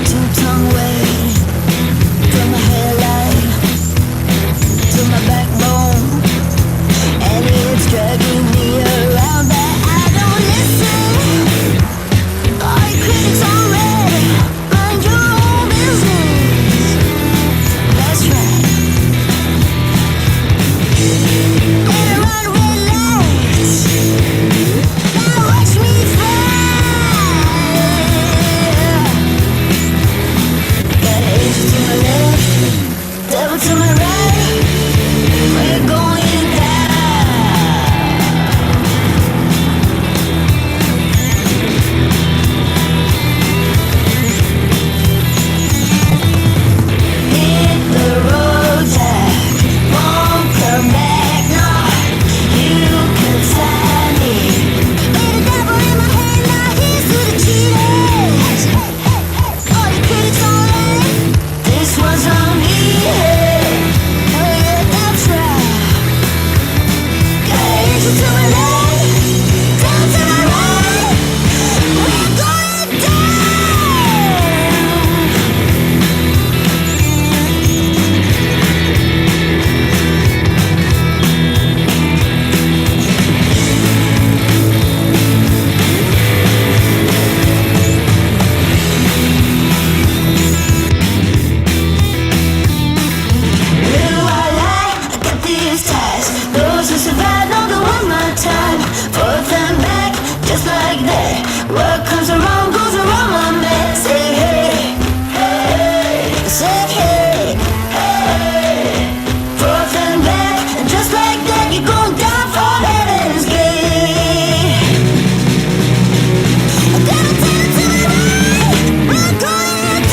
Two-tongue way from my hairline to my backbone, and it's dragging me around, but I don't listen. All your critics on red, mind your own business. That's right. Better run red lights. Now watch me fly. Got an angel to my left, devil to my right. We're going down. Hit the road, Jack. Won't come back, no. You can tie me. Ain't a devil in my head, now here's to the cheaters. All your critics on red, this one's on me. Oh yeah, that's right. Got an angel to my left, devil to my right. We're going down. Little white light, I got these ties. Those who survive know the one more time. Forth and back, just like that. What comes around goes around, my man. Say hey, hey, say hey, hey. Forth and back, just like that. You're going down for heaven's gate. Down, down to the right, we're going down.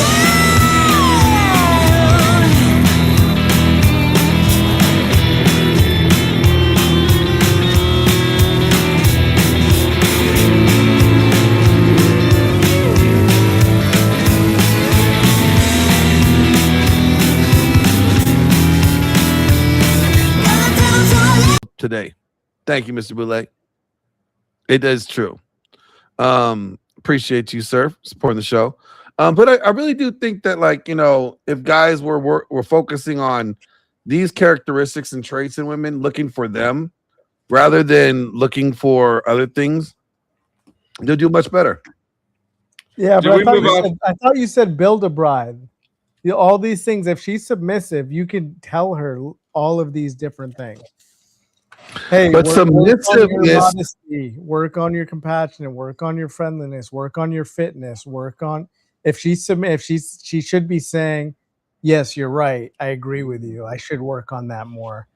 Today. Thank you, Mr. Boulay. It is true. Appreciate you, sir, supporting the show. But I really do think that, like, you know, if guys were focusing on these characteristics and traits in women, looking for them rather than looking for other things, they'll do much better. Yeah, Do but we move on? I thought you said build a bride. You know, all these things. If she's submissive, you can tell her all of these different things. Hey, But work on your submissiveness, modesty, work on your compassion, work on your friendliness, work on your fitness, work on if she should be saying, yes, you're right. I agree with you. I should work on that more.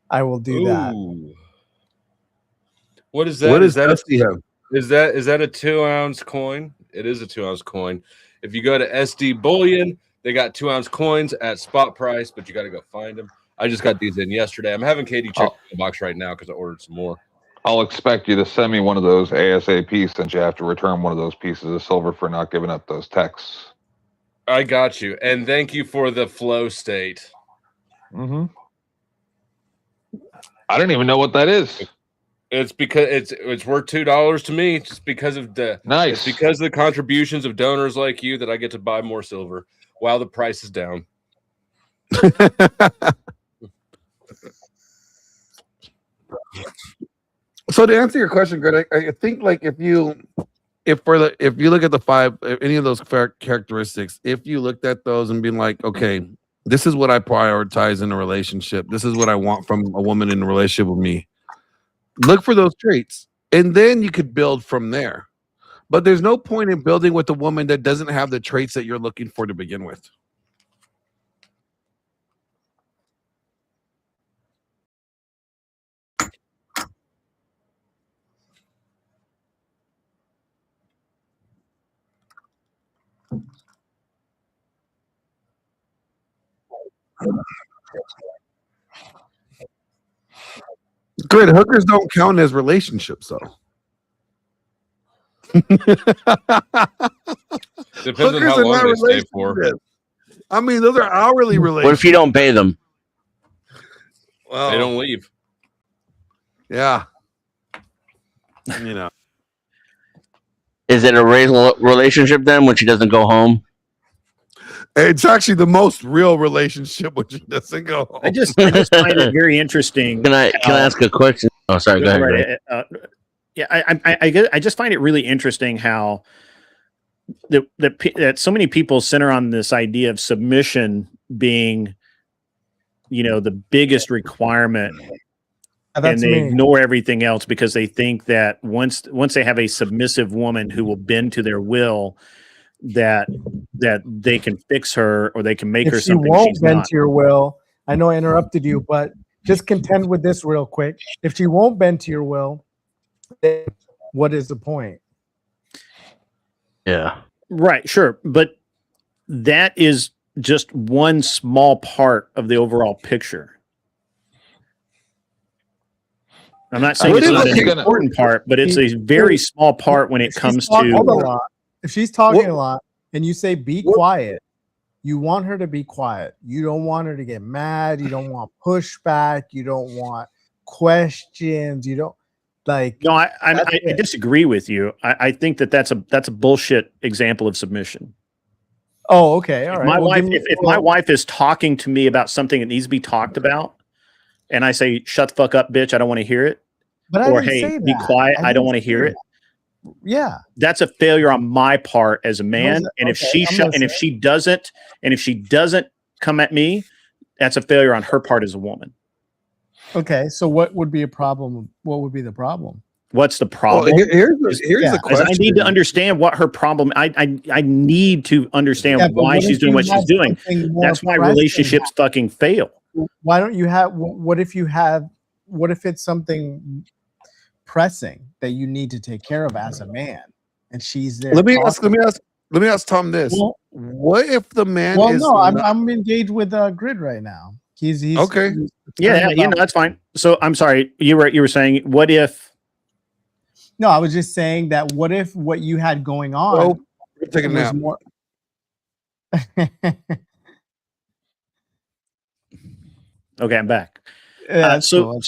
I will do that. Ooh. What is that? what Is does that Dusty have? is that a 2-ounce coin? It is a 2-ounce coin. If you go to SD Bullion, they got 2-ounce coins at spot price, but you got to go find them. I just got these in yesterday. I'm having Katie check the box right now because I ordered some more. I'll expect you to send me one of those ASAP since you have to return one of those pieces of silver for not giving up those texts. I got you, and thank you for the flow state. Mm-hmm. I don't even know what that is. It's because it's worth $2 to me, just because of the Nice. It's because of the contributions of donors like you that I get to buy more silver while the price is down. So to answer your question, Greg, I think like if you look at the five, any of those characteristics, if you looked at those and being like, okay, this is what I prioritize in a relationship, this is what I want from a woman in a relationship with me, look for those traits, and then you could build from there. But there's no point in building with a woman that doesn't have the traits that you're looking for to begin with. Good. Hookers don't count as relationships, though. Depends on how long they stay for. I mean, those are hourly relationships. What if you don't pay them? Well, They don't leave. Yeah. You know. Is it a relationship then when she doesn't go home? It's actually the most real relationship when she doesn't go home. I just find it very interesting. Can I ask a question? Oh, sorry. Go ahead. Greg. Yeah, I just find it really interesting how that so many people center on this idea of submission being, the biggest requirement, and they ignore everything else because they think that once they have a submissive woman who will bend to their will, that they can fix her or they can make her something she's not. If she won't bend to your will, I know I interrupted you, but just contend with this real quick. If she won't bend to your will, then what is the point? Yeah. Right, sure. But that is just one small part of the overall picture. I'm not saying it's not an important part, but it's a very small part when it comes to... If she's talking a lot and you say be quiet, you want her to be quiet. You don't want her to get mad. You don't want pushback. You don't want questions. You don't like. No, I disagree with you. I think that's a bullshit example of submission. Oh, okay, all right. If my wife is talking to me about something that needs to be talked about, and I say shut the fuck up, bitch, I don't want to hear it, or hey, be quiet, I don't want to hear it. Yeah, that's a failure on my part as a man. And if she doesn't come at me, that's a failure on her part as a woman. Okay, so what would be a problem? What would be the problem? What's the problem? Well, here's the question. I need to understand what her problem. I need to understand why she's doing what she's doing. That's why relationships fucking fail. Why don't you have? What if it's something pressing that you need to take care of as a man, and she's there? Let me ask Tom this. Well, what if the man is I'm engaged with Grid right now. He's okay. That's fine. So I'm sorry, you were saying what if? No, I was just saying that what if what you had going on take a nap. More... Okay, I'm back. So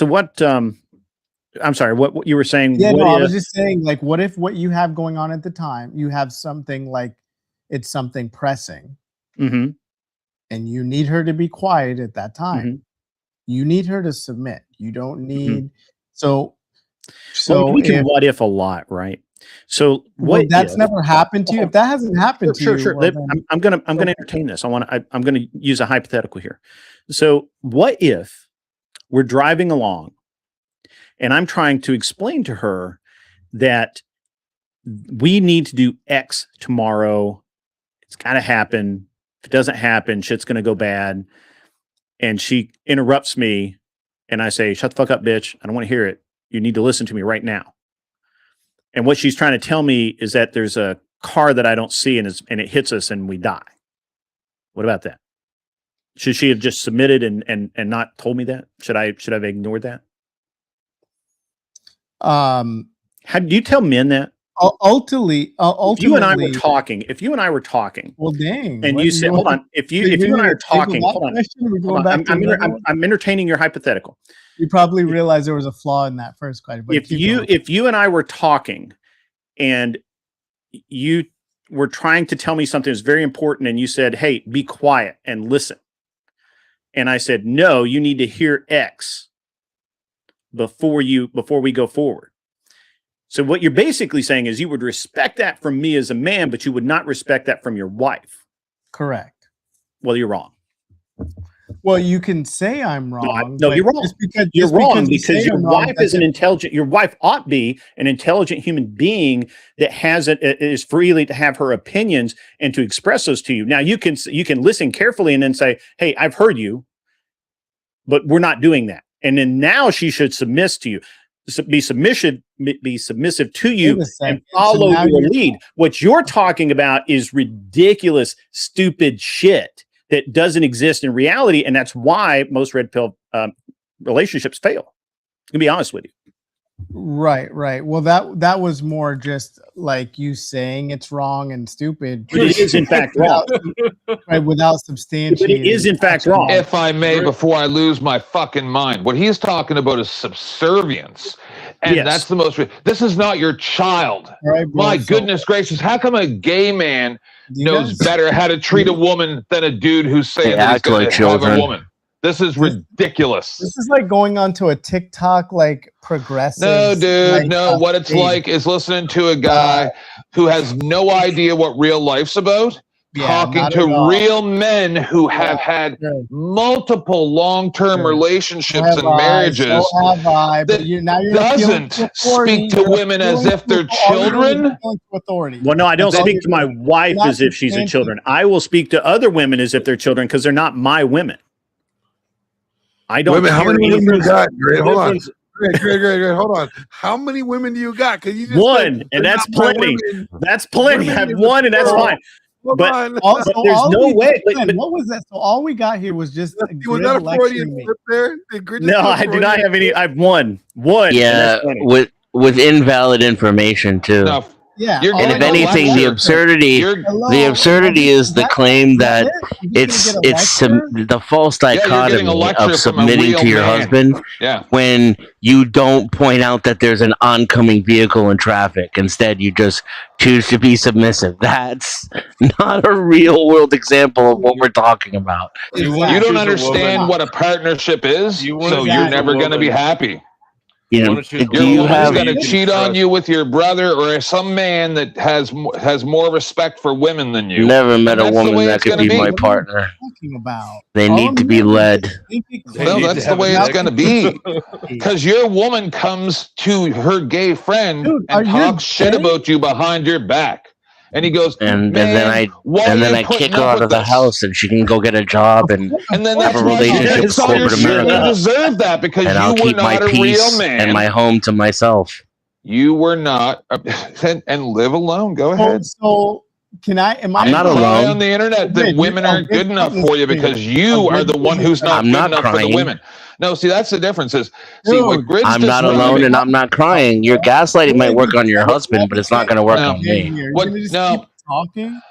what I'm sorry, what you were saying? Yeah, I was just saying, like, what if what you have going on at the time, you have something like it's something pressing, and you need her to be quiet at that time. You need her to submit. You don't need So we can what if a lot, right? So that's never happened to you. If that hasn't happened to you, sure. I'm gonna entertain this. I'm gonna use a hypothetical here. So what if we're driving along and I'm trying to explain to her that we need to do X tomorrow. It's gotta happen. If it doesn't happen, shit's gonna go bad. And she interrupts me and I say, shut the fuck up, bitch. I don't want to hear it. You need to listen to me right now. And what she's trying to tell me is that there's a car that I don't see and it hits us and we die. What about that? Should she have just submitted and not told me that? Should I have ignored that? How do you tell men that? Ultimately, if you and I were talking, well, dang, and you said, hold on, if you and I are talking, I'm entertaining your hypothetical. You probably realize there was a flaw in that first question. If you and I were talking, and you were trying to tell me something that's very important, and you said, "Hey, be quiet and listen," and I said, "No, you need to hear X before we go forward." So what you're basically saying is you would respect that from me as a man, but you would not respect that from your wife. Correct. Well, you're wrong. Well, you can say I'm wrong. No, you're wrong. You're wrong because your wife is an intelligent. Your wife ought be an intelligent human being that is freely to have her opinions and to express those to you. Now you can listen carefully and then say, "Hey, I've heard you, but we're not doing that." And then now she should submit to you. Be submissive to you and follow your lead. What you're talking about is ridiculous, stupid shit that doesn't exist in reality, and that's why most red pill relationships fail. To be honest with you. Right. Well, that was more just like you saying it's wrong and stupid. But it is in fact wrong. Right, without substantiating. But it is in fact wrong. If I may, before I lose my fucking mind, what he's talking about is subservience. And Yes. that's the most. This is not your child. All right, bro, My so goodness gracious! How come a gay man do you knows guys- better how to treat a woman than a dude who's saying They that he's act like going to have a children. woman? This is ridiculous. This is like going onto a TikTok like progressive. No, dude. like, No, what it's thing. like is listening to a guy who has no idea what real life's about, Yeah, talking not at to all. real men who have had Sure. multiple long-term Sure. relationships Have and I, marriages. so have I, but that now you're appealing doesn't to authority. speak to You're women as appealing if they're to- all you're doing is children. appealing to authority. Well, no, I don't That's all speak to you're my doing. wife Not as if she's a defending- children. I will speak to other women as if they're children because they're not my women. I don't. Women, how care many women you anything- got? Great, hold on. Difference- Great. Hold on. How many women do you got? Because you just One, said, and "They're that's not my plenty. women." That's plenty. I have one, and that's fine. Hold But- on. Also, But there's all no we way- did- but- what was that? So all we got here was just a Was good that a lecturing Freudian me. slip there? Did Grid just No, do a I do not Freudian have any. slip? I have one. and Yeah, that's plenty. with invalid information too. Now, Yeah. You're all And I if know is anything, that- the absurdity, you're Hello, the absurdity is the that- claim that it? You gonna it's get a lecture? the false you're getting a dichotomy lecture of from a submitting real to your man. husband yeah. when you don't point out that there's an oncoming vehicle in traffic. Instead, you just choose to be submissive. That's not a real world example of what we're talking about. You Exactly. don't choose a understand woman- what a partnership is, You wanna so choose you're a never going to be woman- happy. You know, wanna choose do Your you woman's have? going to You can cheat on trust- you with your brother or some man that has more respect for women than you. Never met And a that's the woman way that it's could gonna be be. my What are you partner. talking about? They All need to I'm be doing is led. just thinking They Well, need to that's the have a way it's dick. going to be. clearly. Because your woman comes to her gay friend Dude, and are you talks shit gay? about you behind your back. And he goes, And "Man, then I why and are then you I putting kick her up out with of the this?" house, and she can go get a job and And then Of that's have a why you relationship get with all your corporate shit. You America. deserve that because and you I'll were keep my not a real peace man. and my home to myself. You were not, and live alone. Go ahead. So can I? Am I? I'm not And cry alone. on the internet that Wait, women you- aren't good enough goodness for you gracious. because you Oh, are the one who's not I'm good not enough for the crying. women. No, see, that's the difference. Is see what Dude, Grid's I'm not describing- alone, and I'm not crying. Your gaslighting might work on your Let me- husband, but it's not going to work No. on me. You're What- gonna just no. keep talking.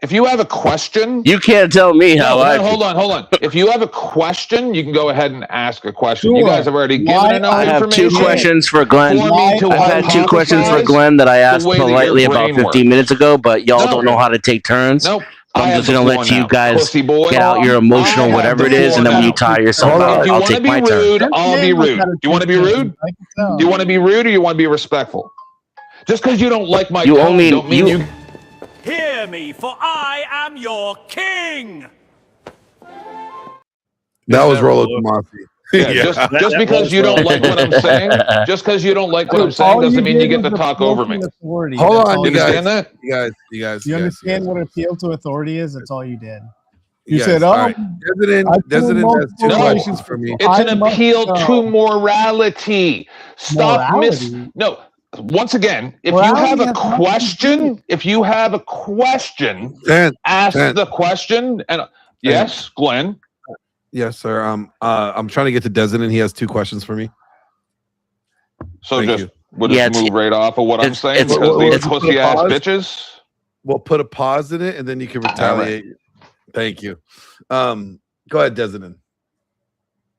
If you have a question, You can't tell me how no, I no, feel. hold on. If you have a question, you can go ahead and ask a question. You Sure. guys have already Why- given enough I have two information questions for Glenn. for me to I've had two questions for hypothesize Glenn that I asked way that your politely about brain 15 works. minutes ago, but y'all No. don't know how to take turns. Nope. So I'm I just have going the to let floor you now, guys pussy boy. get out your emotional, I have whatever it the is, and then when you floor tire yourself Hold on. out, If you I'll want to take be my turn. rude, I'll be rude. Do you want to be rude? I can tell. Do you want to be rude or you want to be respectful? Just because you don't like my You tone, only- don't mean you- you. Hear me, for I am your king. That was Never Rolo look. Tomasi. Yeah, Yeah. just That because was you don't wrong. like what I'm saying, just because you don't like what I'm saying All doesn't mean did you get was to talk appeal over to me. authority. Hold That's on, all You you guys. understand that? You You understand what appeal to authority is? That's all you did. You Yes, said, all "Oh, right. Desmond I've been in has two multiple questions for me. It's an I must appeal know. to morality. Stop Morality? No. Once again, if Morality you have a has nothing to do question, if you have a question, Dan, ask Dan. the question. And yes, Glenn. yes, sir. I'm trying to get to Desmond. He has two questions for me. So Thank just you. we'll Yeah, just move right off of what I'm it's- saying it's- because well, these well, pussy ass pause. bitches. We'll put a pause in it, and then you can retaliate. Thank you. Go ahead, Desmond.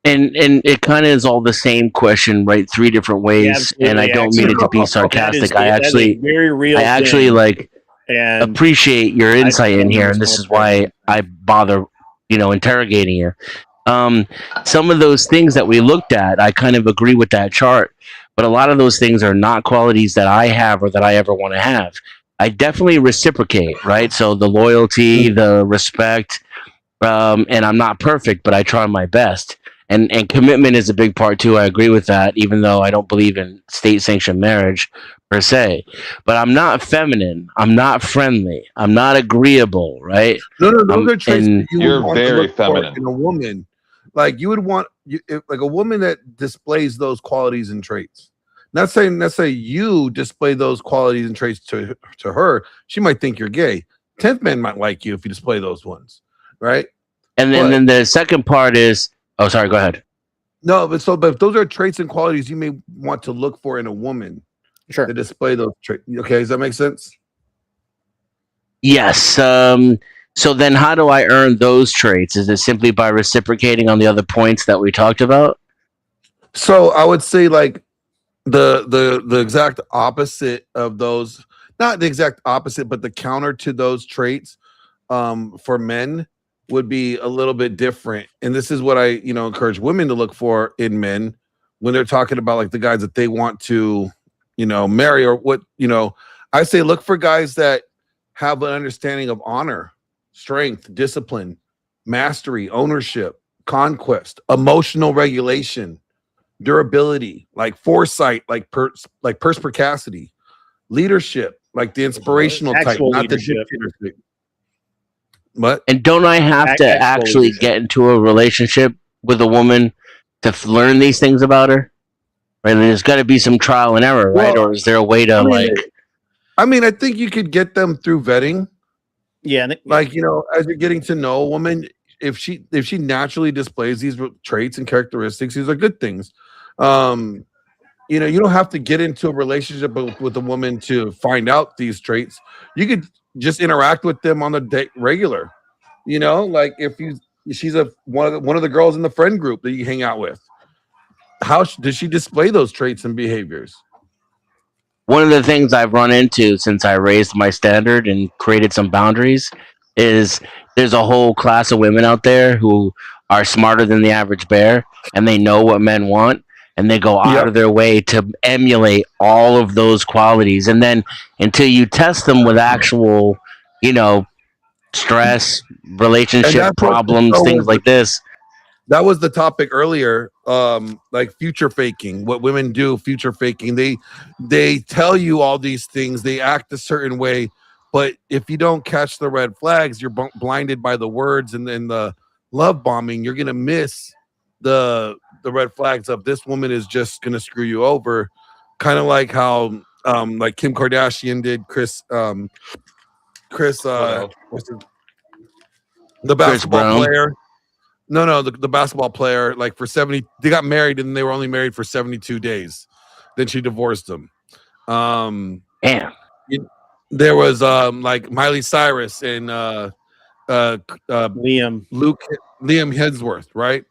And it kind of is all the same question, right? Three different ways, Yeah, and I don't mean it to be That is- sarcastic. that is a very real. I actually thing. like and appreciate your insight in here, and this is why I bother, interrogating you. Some of those things that we looked at, I kind of agree with that chart, but a lot of those things are not qualities that I have or that I ever want to have. I definitely reciprocate, right? So the loyalty, the respect, and I'm not perfect, but I try my best. And commitment is a big part too. I agree with that, even though I don't believe in state-sanctioned marriage per se. But I'm not feminine. I'm not friendly. I'm not agreeable, right? No, those are traits and that you you're would want to very look for feminine. in a woman. Like you would want, like a woman that displays those qualities and traits. Not saying necessarily you display those qualities and traits to her. She might think you're gay. 10th man might like you if you display those ones, right? And then, But- then the second part is, oh, sorry, go ahead. No, but if those are traits and qualities you may want to look for in a woman Sure. to display those traits. Okay, does that make sense? Yes. So then how do I earn those traits? Is it simply by reciprocating on the other points that we talked about? So I would say like the exact opposite of those, not the exact opposite, but the counter to those traits for men would be a little bit different. And this is what I, encourage women to look for in men when they're talking about like the guys that they want to, marry, or what, I say look for guys that have an understanding of honor, strength, discipline, mastery, ownership, conquest, emotional regulation, durability, like foresight, like perspicacity, leadership, like the inspirational type, Actual not the leadership. dictatorship. What? And don't I have to Actual actually leadership. get into a relationship with a woman to learn these things about her? Right? And there's got to be some trial and error, right? Well, Or is there a way to I mean, I think you could get them through vetting. Yeah. Like, as you're getting to know a woman, if she naturally displays these traits and characteristics, these are good things. You don't have to get into a relationship with a woman to find out these traits. You could just interact with them on the regular. Like if she's one of the girls in the friend group that you hang out with. How does she display those traits and behaviors? one of the things I've run into since I raised my standard and created some boundaries is there's a whole class of women out there who are smarter than the average bear, and they know what men want, and they go out of their way to emulate all of those qualities. And then until you test them with actual, stress, relationship problems, things like this. That was the topic earlier, like future faking, what women do, future faking. They tell you all these things, they act a certain way, but if you don't catch the red flags, you're blinded by the words and then the love bombing. You're gonna miss the red flags of this woman is just gonna screw you over, kind of like how like Kim Kardashian did Chris what's the basketball player. No, the basketball player, like for 70, they got married and they were only married for 72 days. Then she divorced him. Damn. There was like Miley Cyrus and Liam Hemsworth, right?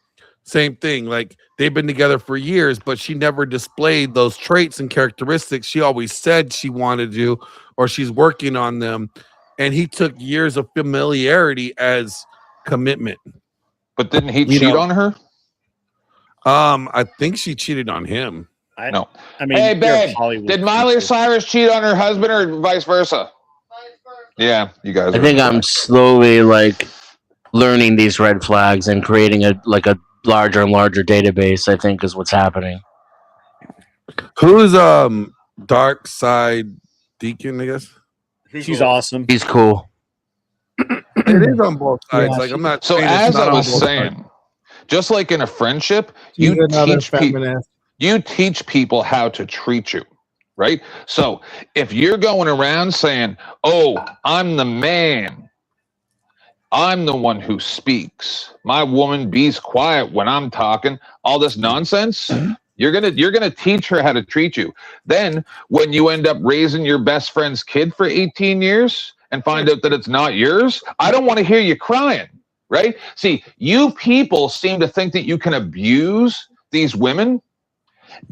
Same thing. Like they've been together for years, but she never displayed those traits and characteristics she always said she wanted to, or she's working on them. And he took years of familiarity as commitment. But didn't he cheat on her? I think she cheated on him. No. I mean, hey, babe, did Miley Cyrus cheat on her husband or vice versa? Yeah, you guys. I think I'm slowly learning these red flags and creating a larger and larger database. I think is what's happening. Who's Dark Side Deacon? I guess she's awesome. He's cool. It is on both sides. Yeah, like I'm not. So as I was saying, just like in a friendship, you teach people how to treat you, right? So if you're going around saying, "Oh, I'm the man. I'm the one who speaks. My woman be's quiet when I'm talking," all this nonsense, you're gonna teach her how to treat you. Then when you end up raising your best friend's kid for 18 years and find out that it's not yours, I don't want to hear you crying, right? See, you people seem to think that you can abuse these women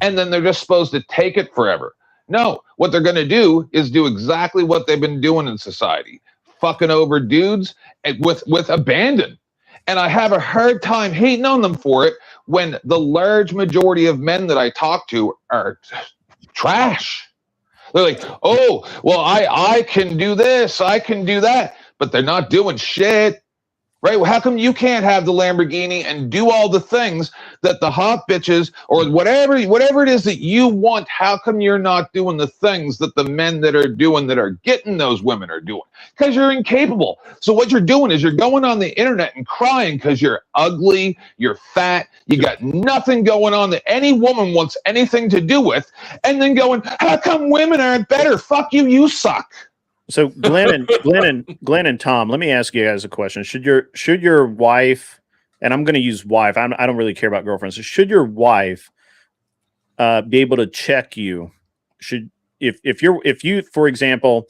and then they're just supposed to take it forever. No, what they're going to do is do exactly what they've been doing in society, fucking over dudes with abandon. And I have a hard time hating on them for it when the large majority of men that I talk to are trash. They're like, "Oh, well, I can do this, I can do that," but they're not doing shit. Right? Well, how come you can't have the Lamborghini and do all the things that the hot bitches or whatever it is that you want? How come you're not doing the things that the men that are doing that are getting those women are doing? Because you're incapable. So what you're doing is you're going on the internet and crying because you're ugly, you're fat, you got nothing going on that any woman wants anything to do with, and then going, "How come women aren't better? Fuck you, you suck." So Glenn and Tom, let me ask you guys a question. Should your wife, and I'm going to use wife, I don't really care about girlfriends. So should your wife be able to check you? If you, for example,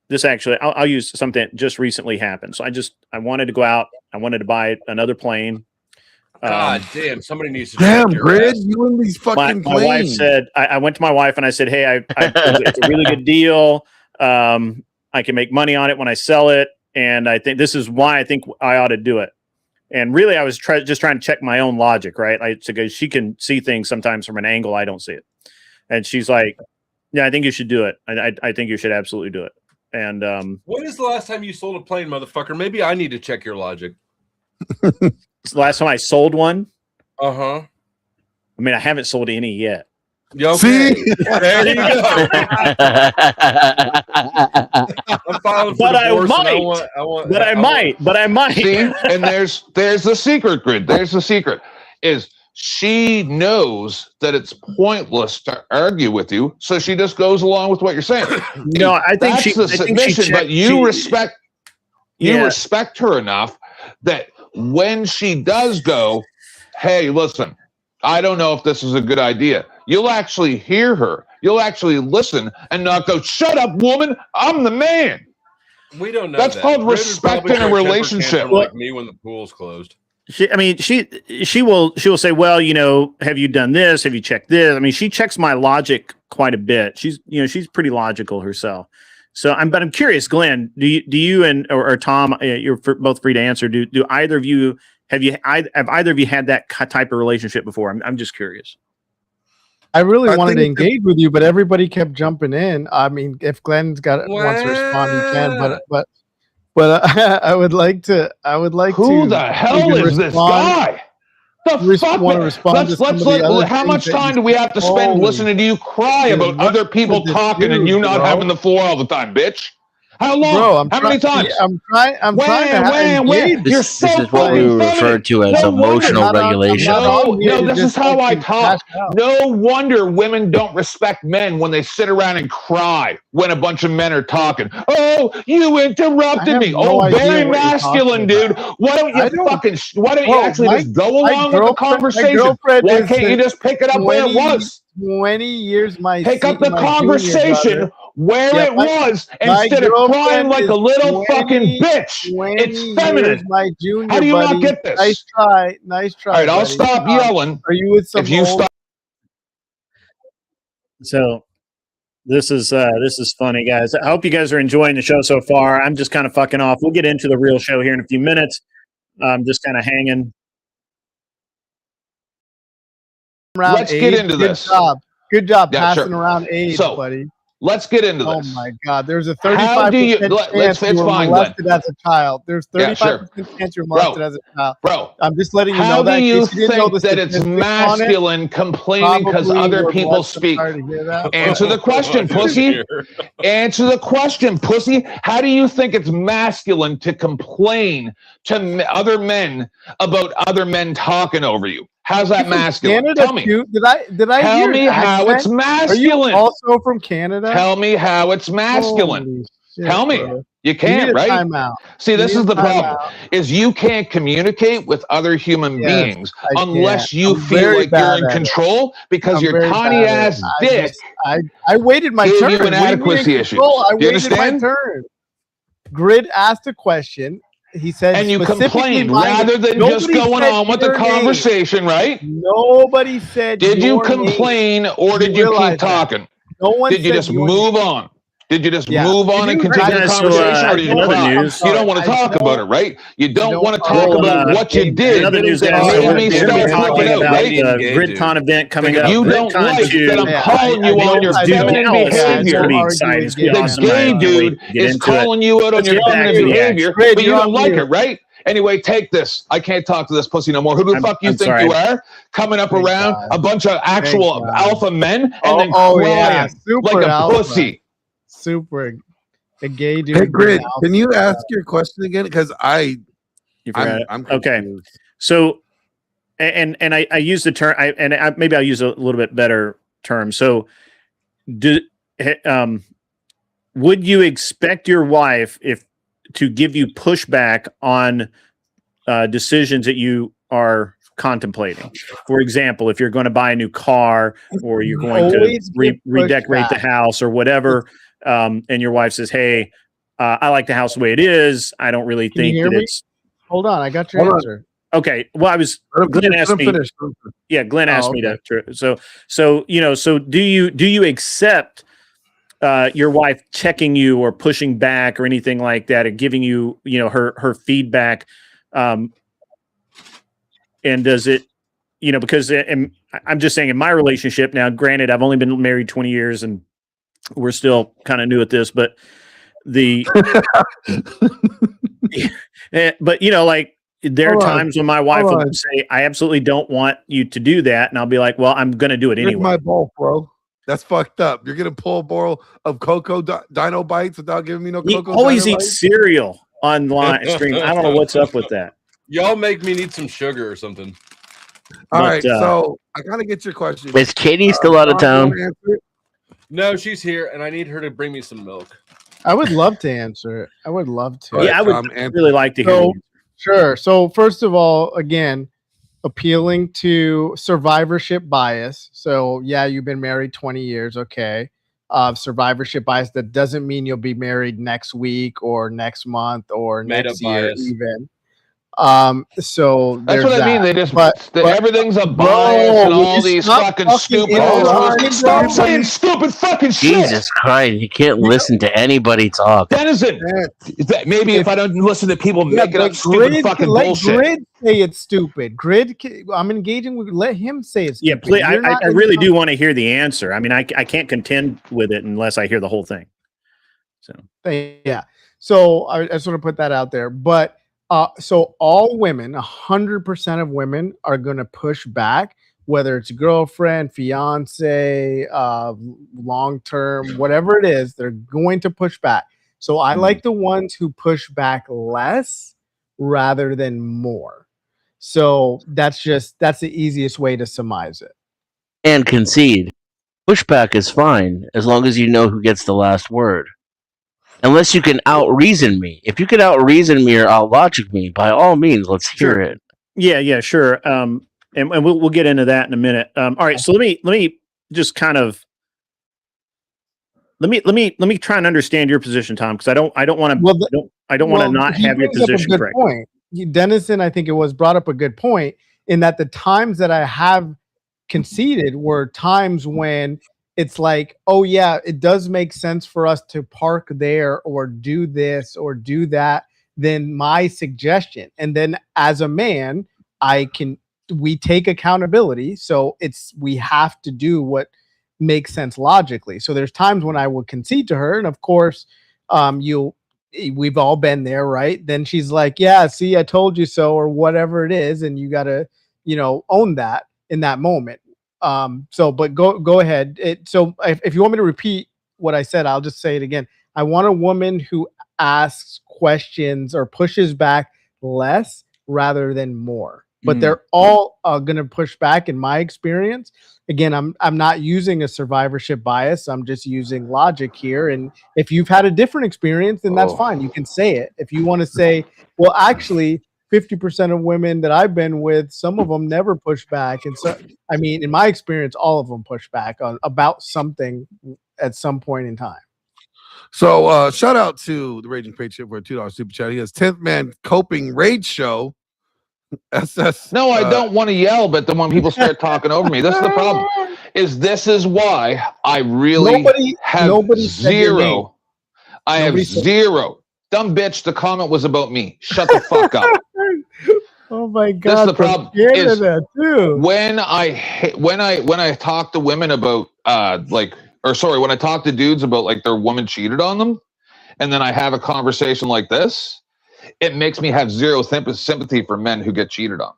this actually, I'll use something that just recently happened. So I wanted to go out. I wanted to buy another plane. God damn, somebody needs to Damn, check your Grid, ass. you and these My fucking wife planes. said, I went to my wife and I said, hey, it's a really good deal. I can make money on it when I sell it. And I think this is why I think I ought to do it. And really, I was just trying to check my own logic, right? Because she can see things sometimes from an angle I don't see it. And she's like, yeah, I think you should do it. I think you should absolutely do it. And when is the last time you sold a plane, motherfucker? Maybe I need to check your logic. it's the last time I sold one. Uh-huh. I mean, I haven't sold any yet. Okay. See? There you go. I'm filing for But I divorce. might. But I might. See, and there's the secret, Grid. There's the secret. Is she knows that it's pointless to argue with you, so she just goes along with what you're saying. No, I think That's she. the I think submission, she but you respect. You Yeah. respect her enough that when she does go, hey, listen, I don't know if this is a good idea. You'll actually hear her. You'll actually listen and not go, shut up, woman. I'm the man. We don't know. That's that. called Grid would respect probably in a throw temper relationship. tantrum like me when the pool's closed. She will say, well, have you done this? Have you checked this? I mean, she checks my logic quite a bit. She's pretty logical herself. So I'm curious, Glenn, do you and or Tom, you're both free to answer. Do either of you have either of you had that type of relationship before? I'm just curious. I really I wanted think to engage with you, but everybody kept jumping in. I mean, if Glenn's wants to respond, he can. But I would like to. Who the hell is this guy? The fuck? Want to respond to some of the other how things much that time you do we have to spend Holy listening to you cry dude, about what other people did this talking and do, you not bro? having the floor all the time, bitch? How long? Bro, how many times? I'm trying to engage. This, You're this so is what we fucking refer feminine. to as No wonder. emotional I'm not regulation. on here to This is just how I fucking talk. crash out. No wonder women don't respect men when they sit around and cry when a bunch of men are talking. Oh, you I interrupted have me. no Oh, idea very what you're masculine, talking dude. Why don't you Bro, actually just go my along with the conversation? girlfriend Why is can't you just pick it up where it was? 20 years my Pick up the my conversation junior brother. where Yeah, it was my instead of crying girlfriend like is a little 20 fucking bitch. 20 It's years feminine. my junior How do you not buddy. get this? Nice try, All right, I'll buddy. stop yelling. Are you with some If you old stop. So this is funny, guys. I hope you guys are enjoying the show so far. I'm just kind of fucking off. We'll get into the real show here in a few minutes. I'm just kind of hanging. around Let's get AIDS? into Good this. job. Good job Yeah, passing sure. around AIDS, So, buddy. Let's get into Oh this. my God! There's a How 35% do you- chance let's- you it's were fine, molested as a child. There's Yeah, 35% sure. chance you're Bro, molested as a child. Bro, I'm just letting you how know that do in you case you didn't know the think that it's statistics on it. masculine complaining because Probably other were people molested. speak? Sorry to hear that. Answer the question, pussy. Answer the question, pussy. How do you think it's masculine to complain to other men about other men talking over you? How's that masculine? Canada Tell me. too? Did I Tell hear me an how it's accent? masculine. Are you also from Canada? Tell me how it's masculine. Holy shit, Tell me. bro. You You can't, need a right? timeout. See, You this need is a the problem, timeout. is you can't communicate with other human Yes, beings I unless can't. you I'm feel very like you're bad in at it. control because I'm your very tiny bad at ass it. dick I waited my gave turn. you What do mean inadequacy in issues. control? I Do you waited my understand? turn. Grid asked a question. He said, And you specifically complained my name. rather than just Nobody going said on with the your name. conversation, right? Nobody said Did you your name. complain or You did you realize keep that. talking? No one Did you said just your move name. on? Did you just Yeah. move on and Did you- continue the Guys, so, conversation, or did in you other cry? news- You don't want to I talk about it, right? You don't want to talk Well, about what you did. in other news, that guys, so made we're me going to start be talking flipping out, about right? the GridCon event coming up. You don't GridCon like 2. that I'm Yeah, calling I you on don't- your I don't- feminine Dallas is behavior. going to be Don't exciting. It's going to be The awesome. gay I can't wait dude to get is into it. calling you out on Let's your get back feminine to the behavior, action. but you You're don't on like mute. it, right? Anyway, take this. I can't talk to this pussy no more. Who the fuck you I'm think sorry. you are? Coming up Thank around God. a bunch of actual God. alpha men and then Oh, crying yeah. Super like a alpha. pussy. Super. A gay dude. Hey, being Grid, alpha. can you ask your question again? Because You forgot it. I'm Okay. confused. So, and I use the term, maybe I'll use a little bit better term. So, would you expect your wife to give you pushback on decisions that you are contemplating? For example, if you're going to buy a new car or you're going to Always give redecorate the pushback. house or whatever, and your wife says, "Hey, I like the house the way it is. I don't really Can you think hear that me? it's." Hold on. I got your Hold on. answer. Okay. Well, Glenn asked me. Yeah, Glenn asked me to. So do you accept your wife checking you or pushing back or anything like that, or giving you her feedback? And does it, because I'm just saying in my relationship now, granted, I've only been married 20 years and we're still kind of new at this, but but like there are times when my wife will say, I absolutely don't want you to do that. And I'll be like, well, I'm going to do it anyway. My ball, bro. That's fucked up. You're going to pull a bowl of Cocoa Dino Bites without giving me no Cocoa He always Dino eats Bites? cereal on stream. I don't know what's up with that. Y'all make me need some sugar or something. All right, so I gotta get your question. Is Katie still out of town? No, she's here, and I need her to bring me some milk. I would love to answer it. I would love to. Yeah, I would really like to hear. Sure. So first of all, again, appealing to survivorship bias. So yeah, you've been married 20 years. Okay. Survivorship bias. That doesn't mean you'll be married next week or next month or next year even. So that's what I mean. They just everything's a bias and all these fucking stupid. Stop saying stupid fucking shit. Jesus Christ, you can't listen to anybody talk. Denizen, maybe if I don't listen to people making up stupid fucking bullshit. Grid say it's stupid. Grid, I'm engaging with. Let him say it's stupid. Yeah, please. I really do want to hear the answer. I mean, I can't contend with it unless I hear the whole thing. So yeah. So I just want to put that out there, but. So all women, 100% of women are going to push back, whether it's girlfriend, fiance, long-term, whatever it is, they're going to push back. So I like the ones who push back less rather than more. So that's the easiest way to surmise it. And concede. Pushback is fine as long as you know who gets the last word. Unless you can out-reason me. If you can out-reason me or out-logic me, by all means, let's hear it. Yeah, sure. And we'll get into that in a minute. All right, so let me just kind of let me try and understand your position, Tom, because I don't want to not have your position correct. Point. Dennison, I think it was brought up a good point in that the times that I have conceded were times when it's like, oh yeah, it does make sense for us to park there or do this or do that. Then my suggestion, and then as a man, we take accountability. So we have to do what makes sense logically. So there's times when I will concede to her, and of course, we've all been there, right? Then she's like, yeah, see, I told you so, or whatever it is, and you gotta, own that in that moment. But go ahead. So if you want me to repeat what I said, I'll just say it again. I want a woman who asks questions or pushes back less rather than more. But they're all going to push back in my experience. Again, I'm not using a survivorship bias. I'm just using logic here. And if you've had a different experience, then that's fine. You can say it. If you want to say, well, actually, 50% of women that I've been with, some of them never push back. And so, I mean, in my experience, all of them push back on about something at some point in time. So shout out to the Raging Patriot for a $2 super chat. He has 10th Man Coping Rage Show. SS. No, I don't want to yell, but then when people start talking over me, this is the problem. This is why I really have zero. I have zero. Dumb bitch, the comment was about me. Shut the fuck up. Oh my God. This is the problem. Is when I talk to women about when I talk to dudes about like their woman cheated on them, and then I have a conversation like this, it makes me have zero sympathy for men who get cheated on.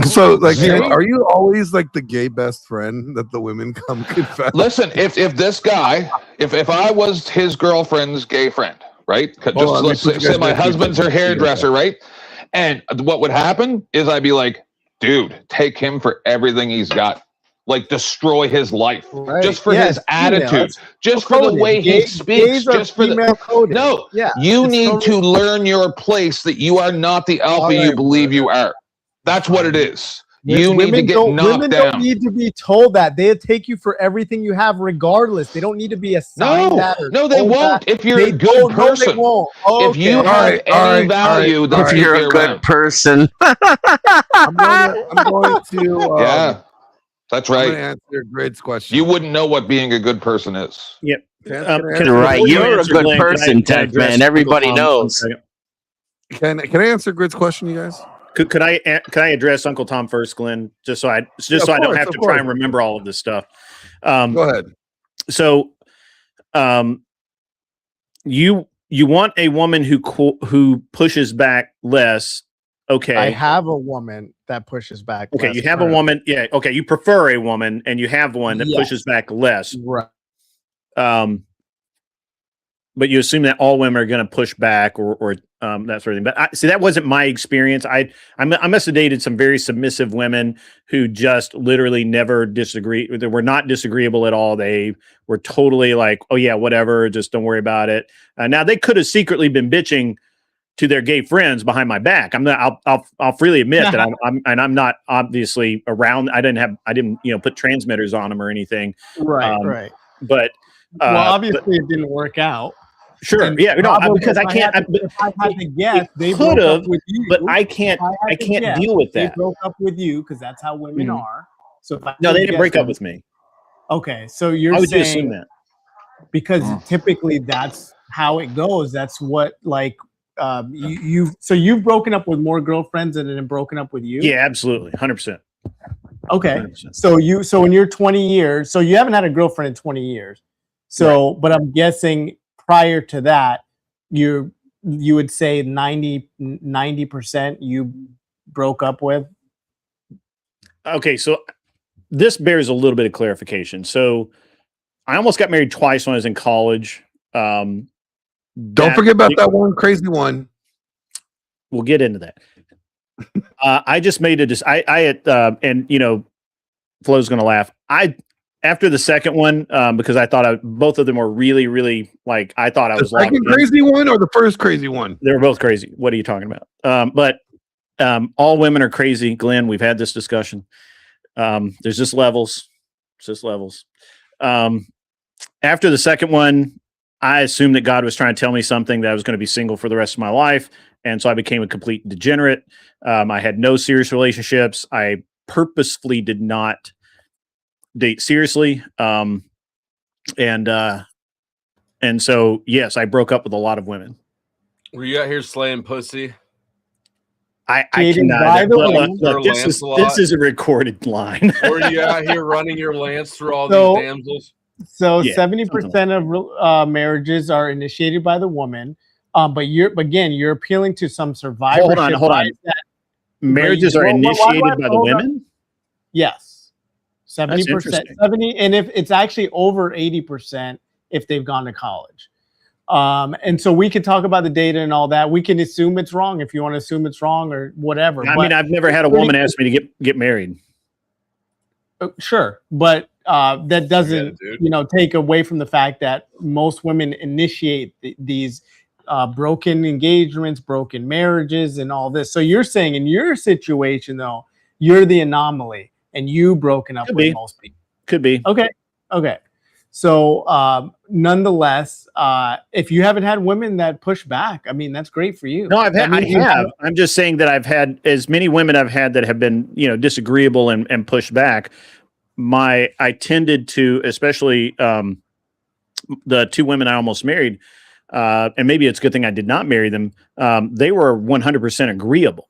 So, like, are you always like the gay best friend that the women come confess? Listen, if this guy, if I was his girlfriend's gay friend, right? Let's say my husband's her hairdresser, right? And what would happen is I'd be like, dude, take him for everything he's got. Like, destroy his life just for his attitude, just for the way he speaks, just for you need to learn your place that you are not the alpha you believe you are. That's what it is. You need to get knocked women down. don't need to be told that. They'll take you for everything you have regardless. They don't need to be assigned that. Or No, they told won't. that. If you're They a good don't. No, they person, won't. if you Okay. have any value, they'll If keep you're you a good around. person. I'm going to Yeah, that's I'm going right. to answer Grid's question. You wouldn't know what being a good person is. Yep. Can Right, before you you're a answer, good Glenn, person, can I Tech, address man. Everybody Uncle Tom knows. for a second? Can I answer Grid's question, you guys? Could I address Uncle Tom first, Glenn? Just so I don't have to try and remember all of this stuff. Go ahead. So, you want a woman who pushes back less. Okay. I have a woman that pushes back. Okay, less you have a currently. woman. Yeah. Okay, you prefer a woman, and you have one that pushes back less. Right. But you assume that all women are going to push back or that sort of thing. But see, that wasn't my experience. I must have dated some very submissive women who just literally never disagree. They were not disagreeable at all. They were totally like, oh yeah, whatever, just don't worry about it. Now they could have secretly been bitching to their gay friends behind my back. I'll freely admit that I'm not obviously around. I didn't put transmitters on them or anything. Right. But Well, obviously it didn't work out. Sure. And Yeah. No, probably because I can't. if I had to guess, they could broke have, up with you. but I can't. If I had to can't guess, deal with They that. broke up with you because that's how women Mhm. are. So if I No, had they to didn't guess break up them- with me. Okay, so you're How would you saying assume that? because typically that's how it goes. That's what you've broken up with more girlfriends than have broken up with you. Yeah, absolutely, 100%. Okay. 100%. So in your 20 years, so you haven't had a girlfriend in 20 years. So, but I'm guessing prior to that, you would say 90% you broke up with. Okay, so this bears a little bit of clarification. So I almost got married twice when I was in college. Don't forget about that one crazy one. We'll get into that. I just made and Flo's going to laugh. After the second one, because I thought both of them were really, really like, I thought I was the second crazy one or the first crazy one? They were both crazy. What are you talking about? But all women are crazy. Glenn, we've had this discussion. There's just levels. It's just levels. After the second one, I assumed that God was trying to tell me something, that I was going to be single for the rest of my life. And so I became a complete degenerate. I had no serious relationships. I purposefully did not date seriously. And so, yes, I broke up with a lot of women. Were you out here slaying pussy? I Dating cannot. by the Look, this is a recorded line. Were you out here running your lance through all So- these damsels? So Yeah, 70% of marriages are initiated by the woman. But you're appealing to some survivorship. Hold on. bias that- Marriages are Why- why- why- initiated by the hold on. women? Yes. 70%, interesting. 70, and if it's actually over 80% if they've gone to college. And so we can talk about the data and all that. We can assume it's wrong if you want to assume it's wrong or whatever. I mean, I've never had a woman ask me to get married. Sure, but that doesn't, dude. take away from the fact that most women initiate these broken engagements, broken marriages, and all this. So you're saying in your situation, though, you're the anomaly, and you broken up Could with be. most people. Could be. Okay. So nonetheless, if you haven't had women that push back, I mean, that's great for you. No, I That means you have. I'm just saying that I've had as many women I've had that have been, disagreeable and pushed back. I tended to, especially the two women I almost married, and maybe it's a good thing I did not marry them. They were 100% agreeable.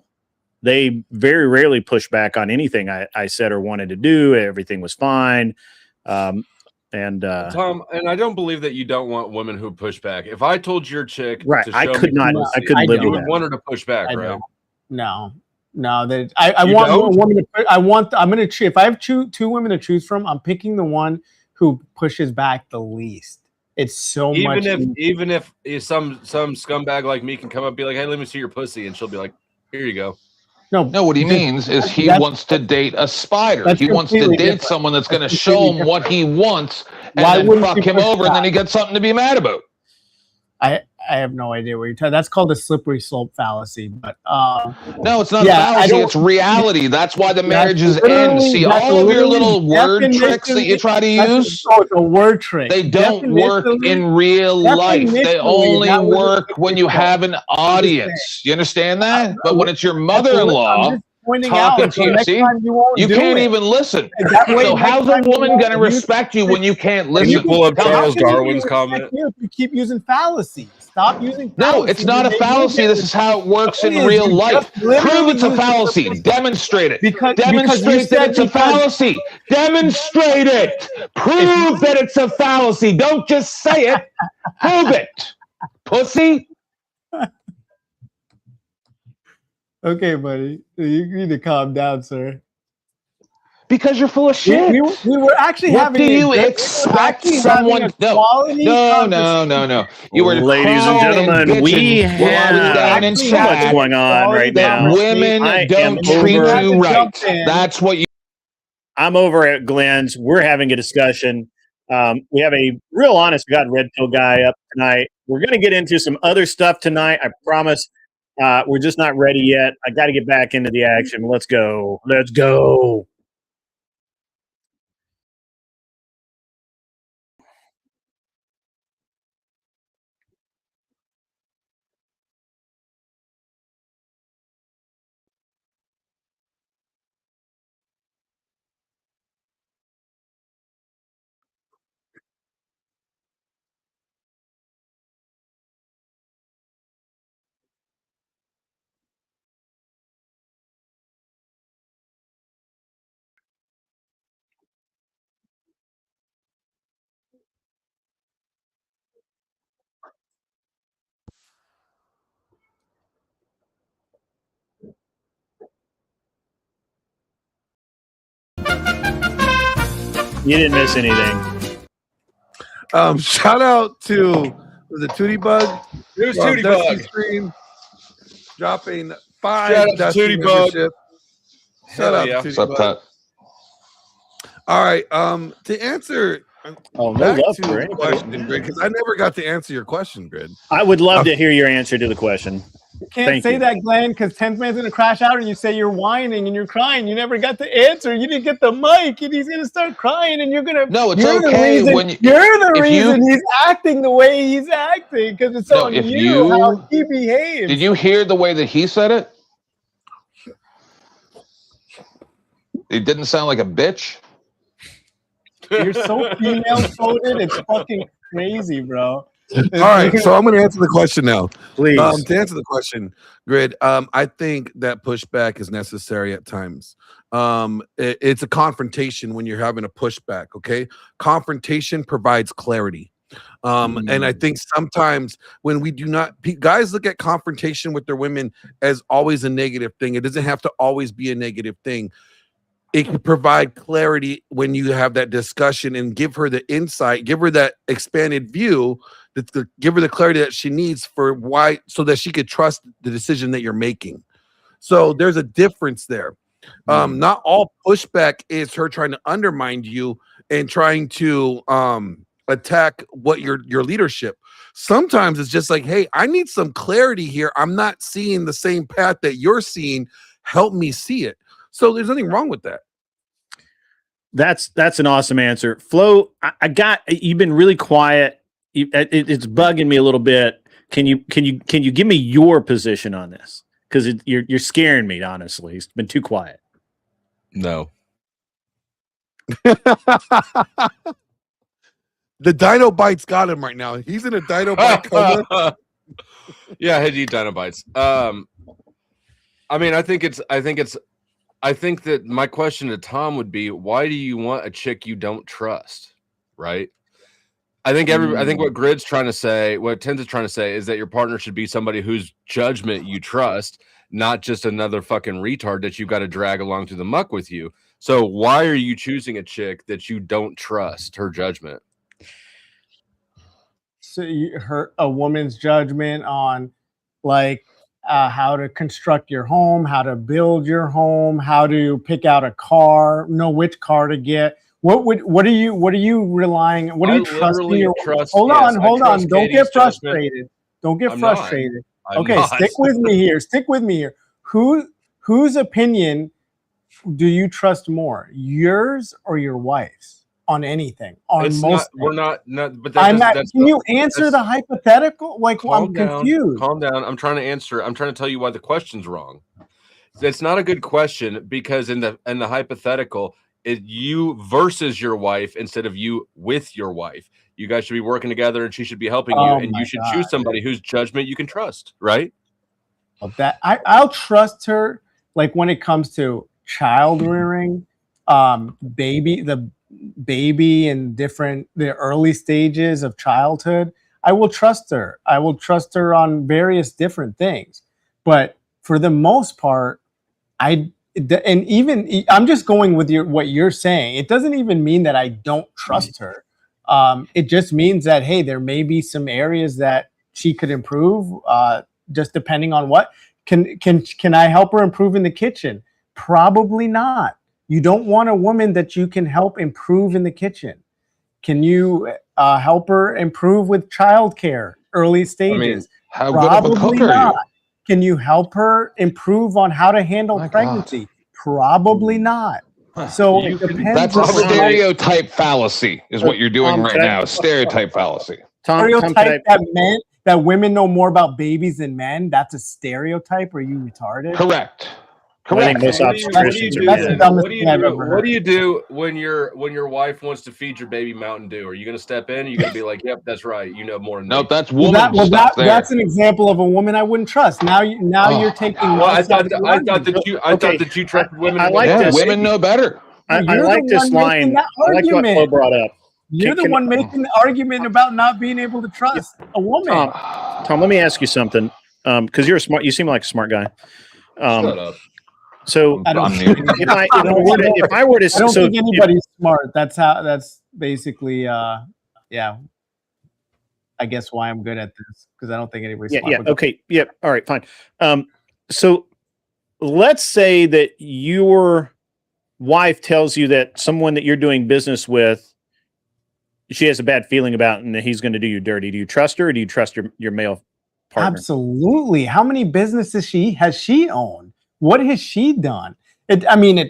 They very rarely pushed back on anything I said or wanted to do. Everything was fine. Tom, and I don't believe that you don't want women who push back. If I told your chick, Right, to I show could me not. pussy, I couldn't live you with would that. want her to push back, I right? don't. No. That I You want don't? a woman to. I'm gonna choose. If I have two women to choose from, I'm picking the one who pushes back the least. It's so much. Even if some scumbag like me can come up and be like, "Hey, let me see your pussy," and she'll be like, "Here you go." No, what he means is he that's- wants to date a spider. that's He wants to completely date different. someone that's going to That's show completely him what he wants and Why then wouldn't fuck you him push over, and then back? he gets something to be mad about. I have no idea what you're talking. That's called a slippery slope fallacy. But no, it's not yeah, a I fallacy. don't- It's reality. That's why the marriages end. literally- See, that's all of your literally little word tricks that you try to use, Oh, it's a word trick. they don't work in real life. They definitionally, only that was a work when you slippery have an audience. You understand that? But when it's your I'm mother-in-law just pointing talking out, to you, next see, time you won't you do can't it. even listen. That way, So next how's a time you woman won't going to use- respect you when you can't Can listen? you pull up How Charles can you Darwin's respect comment? you if you keep using fallacies? Stop using No, fallacies. it's not a and they will fallacy. get This is how it works in It is. real You life. just literally Prove it's a used the fallacy. slippery- Demonstrate it. Because Demonstrate you that said it's a fallacy. Demonstrate it. Prove that it's a fallacy. Don't just say it. Prove it. Pussy. Okay, buddy. You need to calm down, sir. Because you're full of We, shit. we were actually What having do a you good- expect actually having someone? a No, quality no. You were Ladies and crying gentlemen, bitching we while I was down in have so much chat going on right that now. women I don't am treat over- you right. Jump in. That's what you. I'm over at Glenn's. We're having a discussion. We have a real honest to God red pill guy up tonight. We're going to get into some other stuff tonight. I promise. We're just not ready yet. I got to get back into the action. Let's go. Let's go. You didn't miss anything. Shout out to the Tootie Bug. Who's from Tootie Dusty Bug? Stream, dropping Shout 5 out to Dusty Tootie Bug. membership. Hell Shout out yeah. to What's Tootie up, Bug. Pat? All right. To answer Oh, no back love to for the anybody. question, Grid, because I never got to answer your question, Grid. I would love to hear your answer to the question. You can't Thank say you. that, Glenn, because 10th man's going to crash out and you say you're whining and you're crying. You never got the answer. You didn't get the mic and he's going to start crying and you're going to. No, it's you're okay the reason, when you- you're the if you- reason he's acting the way he's acting because it's No, on if you you- how he behaves. Did you hear the way that he said it? It didn't sound like a bitch. You're so female coded. It's fucking crazy, bro. All right, so I'm going to answer the question now. Please. To answer the question, Grid, I think that pushback is necessary at times. It's a confrontation when you're having a pushback. Okay, confrontation provides clarity. And I think sometimes when we do not, guys look at confrontation with their women as always a negative thing. It doesn't have to always be a negative thing. It can provide clarity when you have that discussion and give her the insight, give her that expanded view, give her the clarity that she needs for why, so that she could trust the decision that you're making. So there's a difference there. Not all pushback is her trying to undermine you and trying to attack what your leadership. Sometimes it's just like, hey, I need some clarity here. I'm not seeing the same path that you're seeing. Help me see it. So there's nothing wrong with that. That's an awesome answer, Flo. You've been really quiet. It's bugging me a little bit. Can you give me your position on this? Because you're scaring me, honestly. It's been too quiet. No. The Dino Bite's got him right now. He's in a Dino Bite coma. Yeah, I had to eat Dinobites. I think that my question to Tom would be, why do you want a chick you don't trust? Right? I think what Grid's trying to say, what Tens is trying to say, is that your partner should be somebody whose judgment you trust, not just another fucking retard that you've got to drag along through the muck with you. So why are you choosing a chick that you don't trust her judgment? So a woman's judgment on like how to construct your home, how to build your home, how to pick out a car, know which car to get. What are you relying? What are you trusting? Hold on, don't get frustrated. Don't get I'm not. frustrated. I'm Okay, not. stick with me here. Stick with me here. Whose opinion do you trust more, yours or your wife's on anything? On It's most not. things. We're not. But that I'm doesn't. not. That's Can not, you answer that's- the hypothetical? Like, Calm I'm down. confused. Calm down. I'm trying to answer. I'm trying to tell you why the question's wrong. It's not a good question because in the hypothetical, you versus your wife instead of you with your wife. You guys should be working together, and she should be helping you, Oh and my you should God. choose somebody whose judgment you can trust. Right? Well, that I'll trust her. Like when it comes to child rearing, the baby and the early stages of childhood, I will trust her. I will trust her on various different things. But for the most part, and even I'm just going with what you're saying. It doesn't even mean that I don't trust her. It just means that, hey, there may be some areas that she could improve, just depending on what. Can I help her improve in the kitchen? Probably not. You don't want a woman that you can help improve in the kitchen. Can you help her improve with childcare, early stages? How good of a Probably cook are not. you? Can you help her improve on how to handle My God. pregnancy? Probably not. So You it can- depends. That's a on Probably. stereotype fallacy, is what you're doing Tom, right could I- now. A stereotype fallacy. Tom, could stereotype that women know more about babies than men. That's a stereotype. Are you retarded? Correct. Well, I think Correct. most What do you obstetricians do are That's the then? men. dumbest What do you thing I've do? ever What heard. do you do when your wife wants to feed your baby Mountain Dew? Are you going to step in? Or are you going to be like, "Yep, that's right. You know more than me." Nope, that's woman stuff there. That's an example of a woman I wouldn't trust. Now you're taking. Well, I my thought side of the I thought argument. that you trusted women. I more like than Yeah, this. women know better. I You're like the this one making line. that I like what Flo argument. brought up. You're the Can- one making the argument about not being able to trust a woman. Tom, let me ask you something. Because you're a smart. You seem like a smart guy. Shut up. So I don't I'm think muted. if I were to, I don't so think anybody's smart. That's basically yeah. I guess why I'm good at this, because I don't think anybody's smart. But okay, all right, fine. So let's say that your wife tells you that someone that you're doing business with, she has a bad feeling about, and that he's going to do you dirty. Do you trust her, or do you trust your male partner? Absolutely. How many businesses has she owned? What has she done? It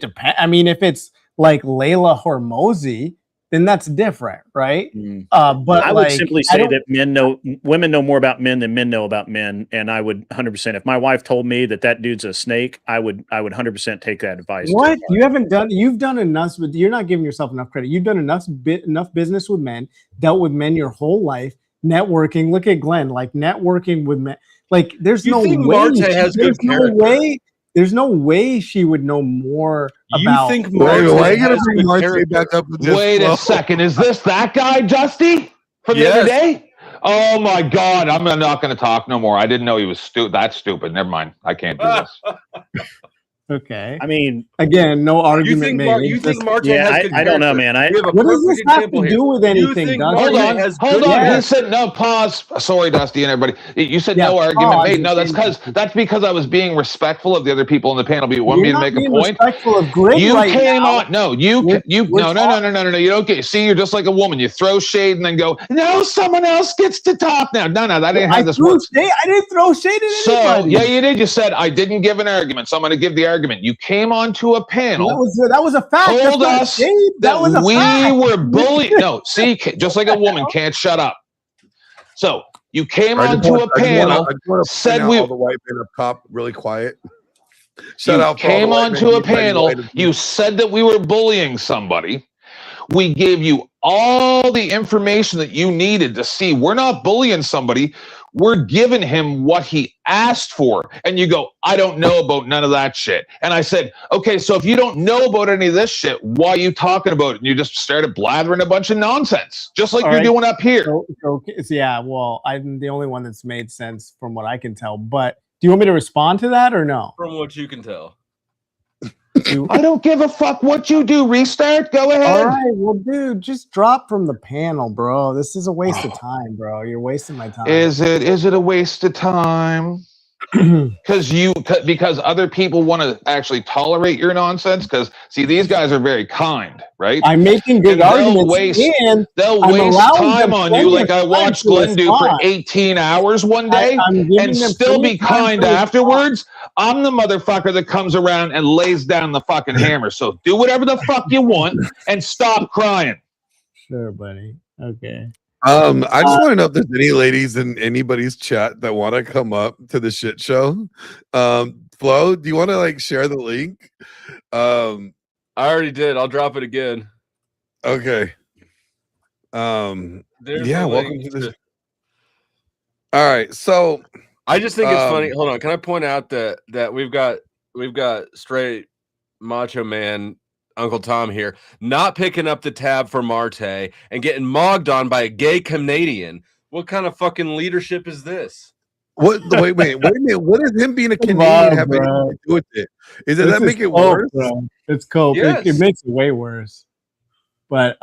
depends. I mean, if it's like Layla Hormozy, then that's different, right? But I would simply I say don't- that women know more about men than men know about men, and I would 100%. If my wife told me that dude's a snake, I would 100% take that advice. What you've done enough, but you're not giving yourself enough credit. You've done enough business with men, dealt with men your whole life, networking. Look at Glenn, like networking with men. Like there's You no think way. Marte has good character? There's no way she would know more You about. think Wait, Marte why are you gonna has bring good Marte character? back up with this? Wait Flo? a second. Is this that guy, Dusty, from the other Yes. day? Oh my God! I'm not going to talk no more. I didn't know he was that stupid. Never mind. I can't do this. Okay. I mean, Again, no You argument think made. you think Just- Marte yeah, has good I don't know, character? man. We have a What does perfect this have example to here. do with You anything, think Dusty? Hold Marte on. has Hold good on. Yeah. He said no. Pause. Sorry, Dusty and everybody. You said Yeah, no argument pause. made. No, that's because I was being respectful of the other people in the panel. But you want You're me to not make a being point? respectful of Greg You right came now. on. No, We're no. You don't get. See, you're just like a woman. You throw shade and then go, no, someone else gets to talk now. No, that ain't how this works. I didn't throw shade at So anybody. yeah, you did. You said I didn't give an argument, so I'm going to give the argument. You came onto a panel. That was a fact. That's Told not us shade. that was a we fact. were bullied. No, see, just like a woman can't shut up. So you came onto a panel, said all the white men up top really quiet. Shut you up. for all the came white men onto a being mighty panel, white and you said that we were bullying somebody. We gave you all the information that you needed to see we're not bullying somebody. We're giving him what he asked for. And you go, I don't know about none of that shit. And I said, okay, so if you don't know about any of this shit, why are you talking about it? And you just started blathering a bunch of nonsense, just like you're doing up here. Yeah, well, I'm the only one that's made sense from what I can tell. But do you want me to respond to that or no? From what you can tell. I don't give a fuck what you do. Restart. Go ahead. All right, well, dude, just drop from the panel, bro. This is a waste of time, bro. You're wasting my time. Is it a waste of time? because other people want to actually tolerate your nonsense. Because see, these guys are very kind, right? I'm making good And arguments, and they'll I'm waste allowing time them on plenty you, like of I time watched to Glenn do for respond. 18 hours one day, I'm giving and them still plenty be of time kind to respond. afterwards. I'm the motherfucker that comes around and lays down the fucking hammer. So do whatever the fuck you want and stop crying. Sure, buddy. Okay. I just want to know if there's any ladies in anybody's chat that want to come up to the shit show. Flo, do you want to like share the link? I already did. I'll drop it again. Okay. There's Yeah, the welcome link to this. All right, so I just think it's funny. Hold on, can I point out that we've got straight macho man Uncle Tom here, not picking up the tab for Marte and getting mogged on by a gay Canadian. What kind of fucking leadership is this? What? Wait a minute. What does him being a Come Canadian on, have anything bro. to do with it? Does This that is make it cope, worse? bro. It's cope. Yes. It makes it way worse. But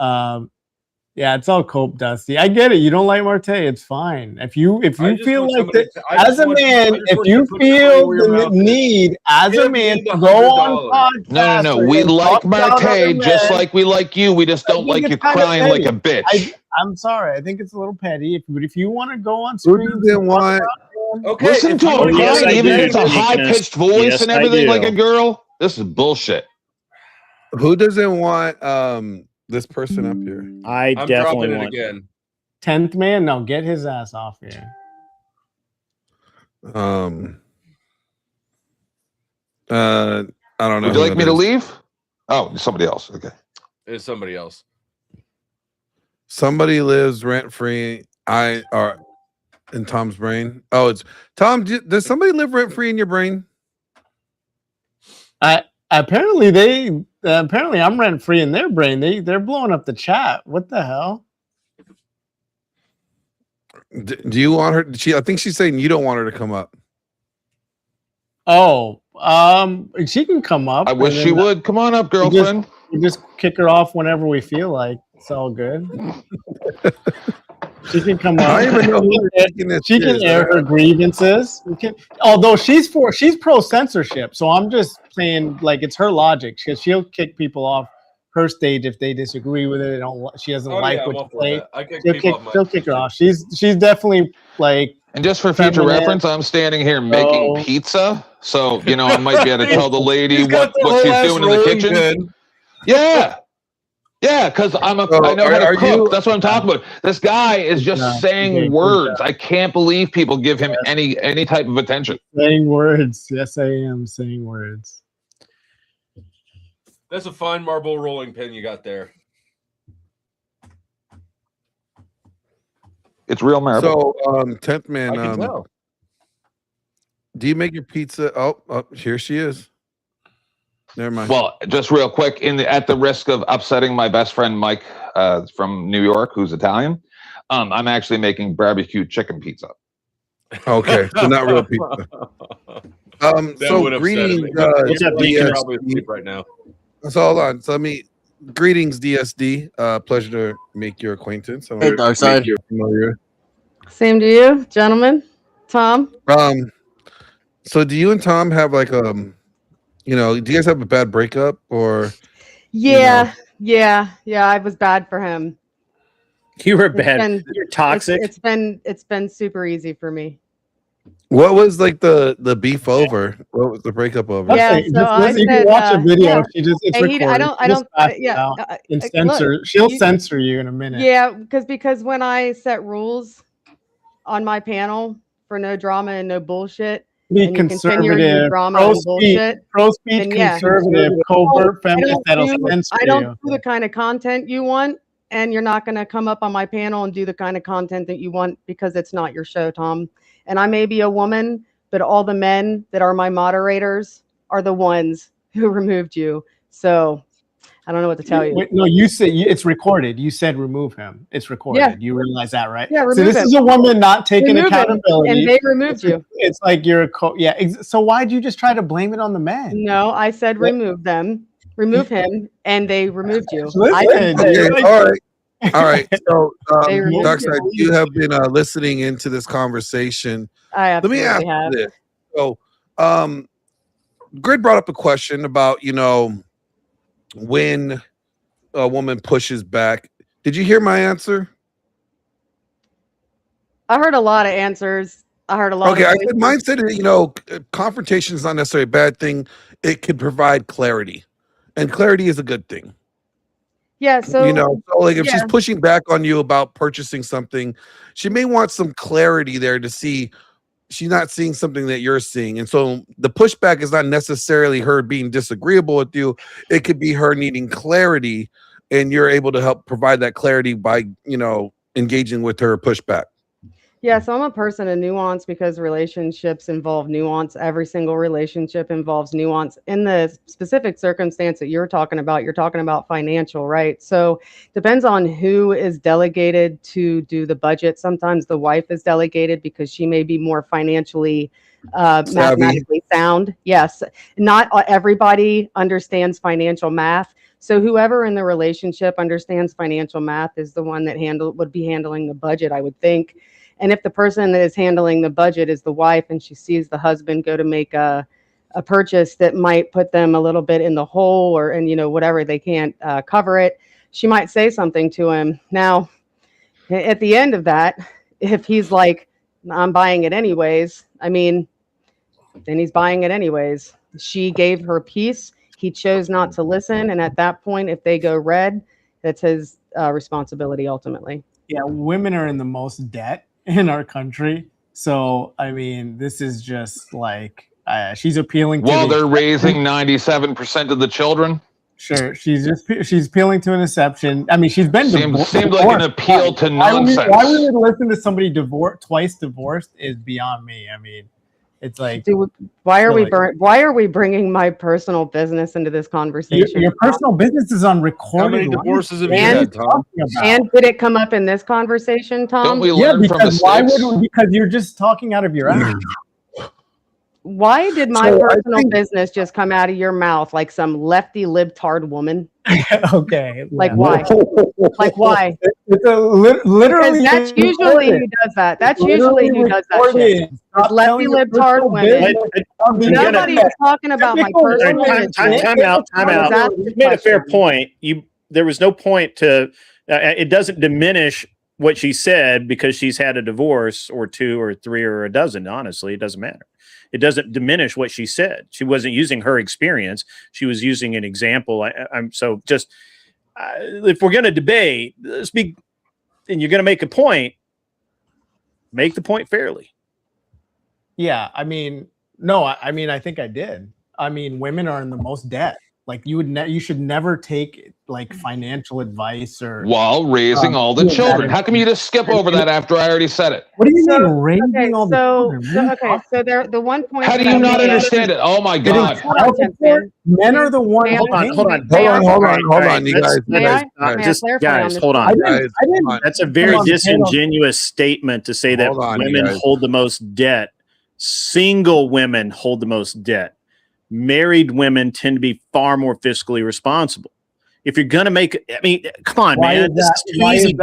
yeah, it's all cope, Dusty. I get it. You don't like Marte. It's fine. If you I just feel want like somebody that, to- I just as a want you- I man, just if want you you to put your money feel where your the mouth is. need as Give a me man the to go on $100. podcasts, No. or We like talk about other Marte just men, like we like you. We just I don't think like it's you kind of crying like a petty. bitch. I'm sorry. I think it's a little petty. But if you want to go on Who screen, doesn't want? Okay, Listen if to you him wanna go Yes, crying, I on even if do, it's a Deaconess. high-pitched voice Yes, and I everything like do. a girl. This is bullshit. Who doesn't want this person up here? I I'm definitely dropping it want. again. 10th man, no, get his ass off here. I don't know. Would you who like me that to is. leave? Oh, somebody else. Okay. It's somebody else. Somebody lives rent free. In Tom's brain. Oh, it's Tom. Does somebody live rent free in your brain? Apparently I'm rent free in their brain. They're blowing up the chat. What the hell? Do you want her? I think she's saying you don't want her to come up. Oh, she can come up. I wish and she then would. Come on up, girlfriend. We just kick her off whenever we feel like. It's all good. She can come up. I don't even know who this She can is. air her grievances. Although she's pro censorship, so I'm just playing like it's her logic. She'll kick people off her stage if they disagree with it. She doesn't like I'm what all you for play. that. I kick people off my She'll kick her off. She's definitely like. And just for future feminine. reference, I'm standing here making Oh. pizza, so I might be able to tell the lady He's got what the she's whole doing in the ass kitchen. rolling pin. Yeah, because I know how to cook. That's what I'm talking about. This guy is just saying words. I can't believe people give him any type of attention. Saying words. Yes, I am saying words. That's a fine marble rolling pin you got there. It's real marble. So, 10th man. I can tell. Do you make your pizza? Oh, here she is. Never mind. Well, just real quick, at the risk of upsetting my best friend Mike from New York, who's Italian, I'm actually making barbecue chicken pizza. Okay, so not real pizza. So greetings. What's up, Deacon? Probably asleep right now. So hold on. So greetings, DSD. Pleasure to make your acquaintance. Hey, Darkside. You're familiar. Same to you, gentlemen. Tom. So do you and Tom have like do you guys have a bad breakup or? Yeah. I was bad for him. You were bad. You're toxic. It's been super easy for me. What was like the beef over? What was the breakup over? Yeah, so I you said, can watch a video. yeah. It's Hey, recorded. She'll censor you in a minute. Yeah, because when I set rules on my panel for no drama and no bullshit, Be and you continue your conservative, drama and bullshit, pro-speech, then yeah. conservative, covert feminist that'll censor I don't you. do the kind of content you want, and you're not going to come up on my panel and do the kind of content that you want because it's not your show, Tom. And I may be a woman, but all the men that are my moderators are the ones who removed you. So I don't know what to tell you. Wait, no, you said it's recorded. You said remove him. It's recorded. Yeah. You realize that, right? Yeah, so remove this him. is a woman not taking Remove him, accountability. and they removed you. It's like you're so why'd you just try to blame it on the men? No, I said remove them, remove him, and they removed you. All right. So, They removed Darkside, you. you have been listening into this conversation. I Let me absolutely ask have. you this. So, Grid brought up a question about, when a woman pushes back. Did you hear my answer? I heard a lot of answers. I heard a lot Okay, of I voices. said mine said, confrontation is not necessarily a bad thing. It can provide clarity, and clarity is a good thing. Yeah, so So like if she's yeah. pushing back on you about purchasing something, she may want some clarity there to see she's not seeing something that you're seeing. And so the pushback is not necessarily her being disagreeable with you. It could be her needing clarity, and you're able to help provide that clarity by, engaging with her pushback. Yeah, so I'm a person of nuance because relationships involve nuance. Every single relationship involves nuance. In the specific circumstance that you're talking about financial, right? So depends on who is delegated to do the budget. Sometimes the wife is delegated because she may be more financially mathematically sound. Yes, not everybody understands financial math. So whoever in the relationship understands financial math is the one that would be handling the budget, I would think. And if the person that is handling the budget is the wife and she sees the husband go to make a purchase that might put them a little bit in the hole and whatever, they can't cover it, she might say something to him. Now, at the end of that, if he's like, I'm buying it anyways, I mean, then he's buying it anyways. She gave her piece. He chose not to listen. And at that point, if they go red, that's his responsibility ultimately. Yeah, women are in the most debt in our country. So, I mean, this is just like she's appealing to While they're raising 97% of the children. Sure, she's appealing to an exception. I mean, she's been divorced. Seemed like an appeal to nonsense. Why we would listen to somebody twice divorced is beyond me. I mean, it's like, dude, why are we bringing my personal business into this conversation? Your personal business is on recorded. How many divorces have you had, Tom? And did it come up in this conversation, Tom? Don't we learn from mistakes? Because you're just talking out of your ass. Why did my personal business just come out of your mouth like some lefty libtard woman? Okay. Like why? Like why? It's literally. That's usually who does that. That's usually who does that shit. It's lefty libtard women. Nobody's talking about my personal business. Time out. You made a fair point. There was no point to. It doesn't diminish what she said because she's had a divorce or two or three or a dozen. Honestly, it doesn't matter. It doesn't diminish what she said. She wasn't using her experience. She was using an example. I'm so just if we're going to debate, and you're going to make a point, make the point fairly. Yeah, I mean, no, I mean, I think I did. I mean, women are in the most debt. Like you should never take like financial advice or while raising all the children. How come you just skip over that after I already said it? What do you mean raising all the children? So the one point. How do you not understand it? Oh my God! Men are the ones. Hold on, you guys. Hold on. That's a very disingenuous statement to say that women hold the most debt. Single women hold the most debt. Married women tend to be far more fiscally responsible. If you're gonna make, I mean, come on, man, this is too easy.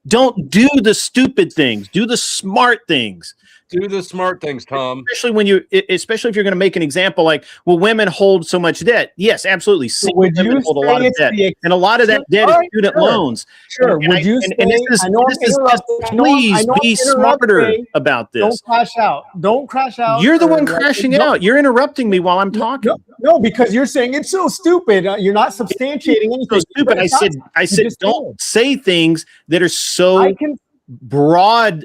Don't do the stupid things. Do the smart things. Do the smart things, Tom. Especially if you're going to make an example like, well, women hold so much debt. Yes, absolutely. Women hold a lot of debt, and a lot of that debt is student loans. Sure. Would you say? Please be smarter about this. Don't crash out. You're the one crashing out. You're interrupting me while I'm talking. No, because you're saying it's so stupid. You're not substantiating anything. So stupid. I said, don't say things that are so broad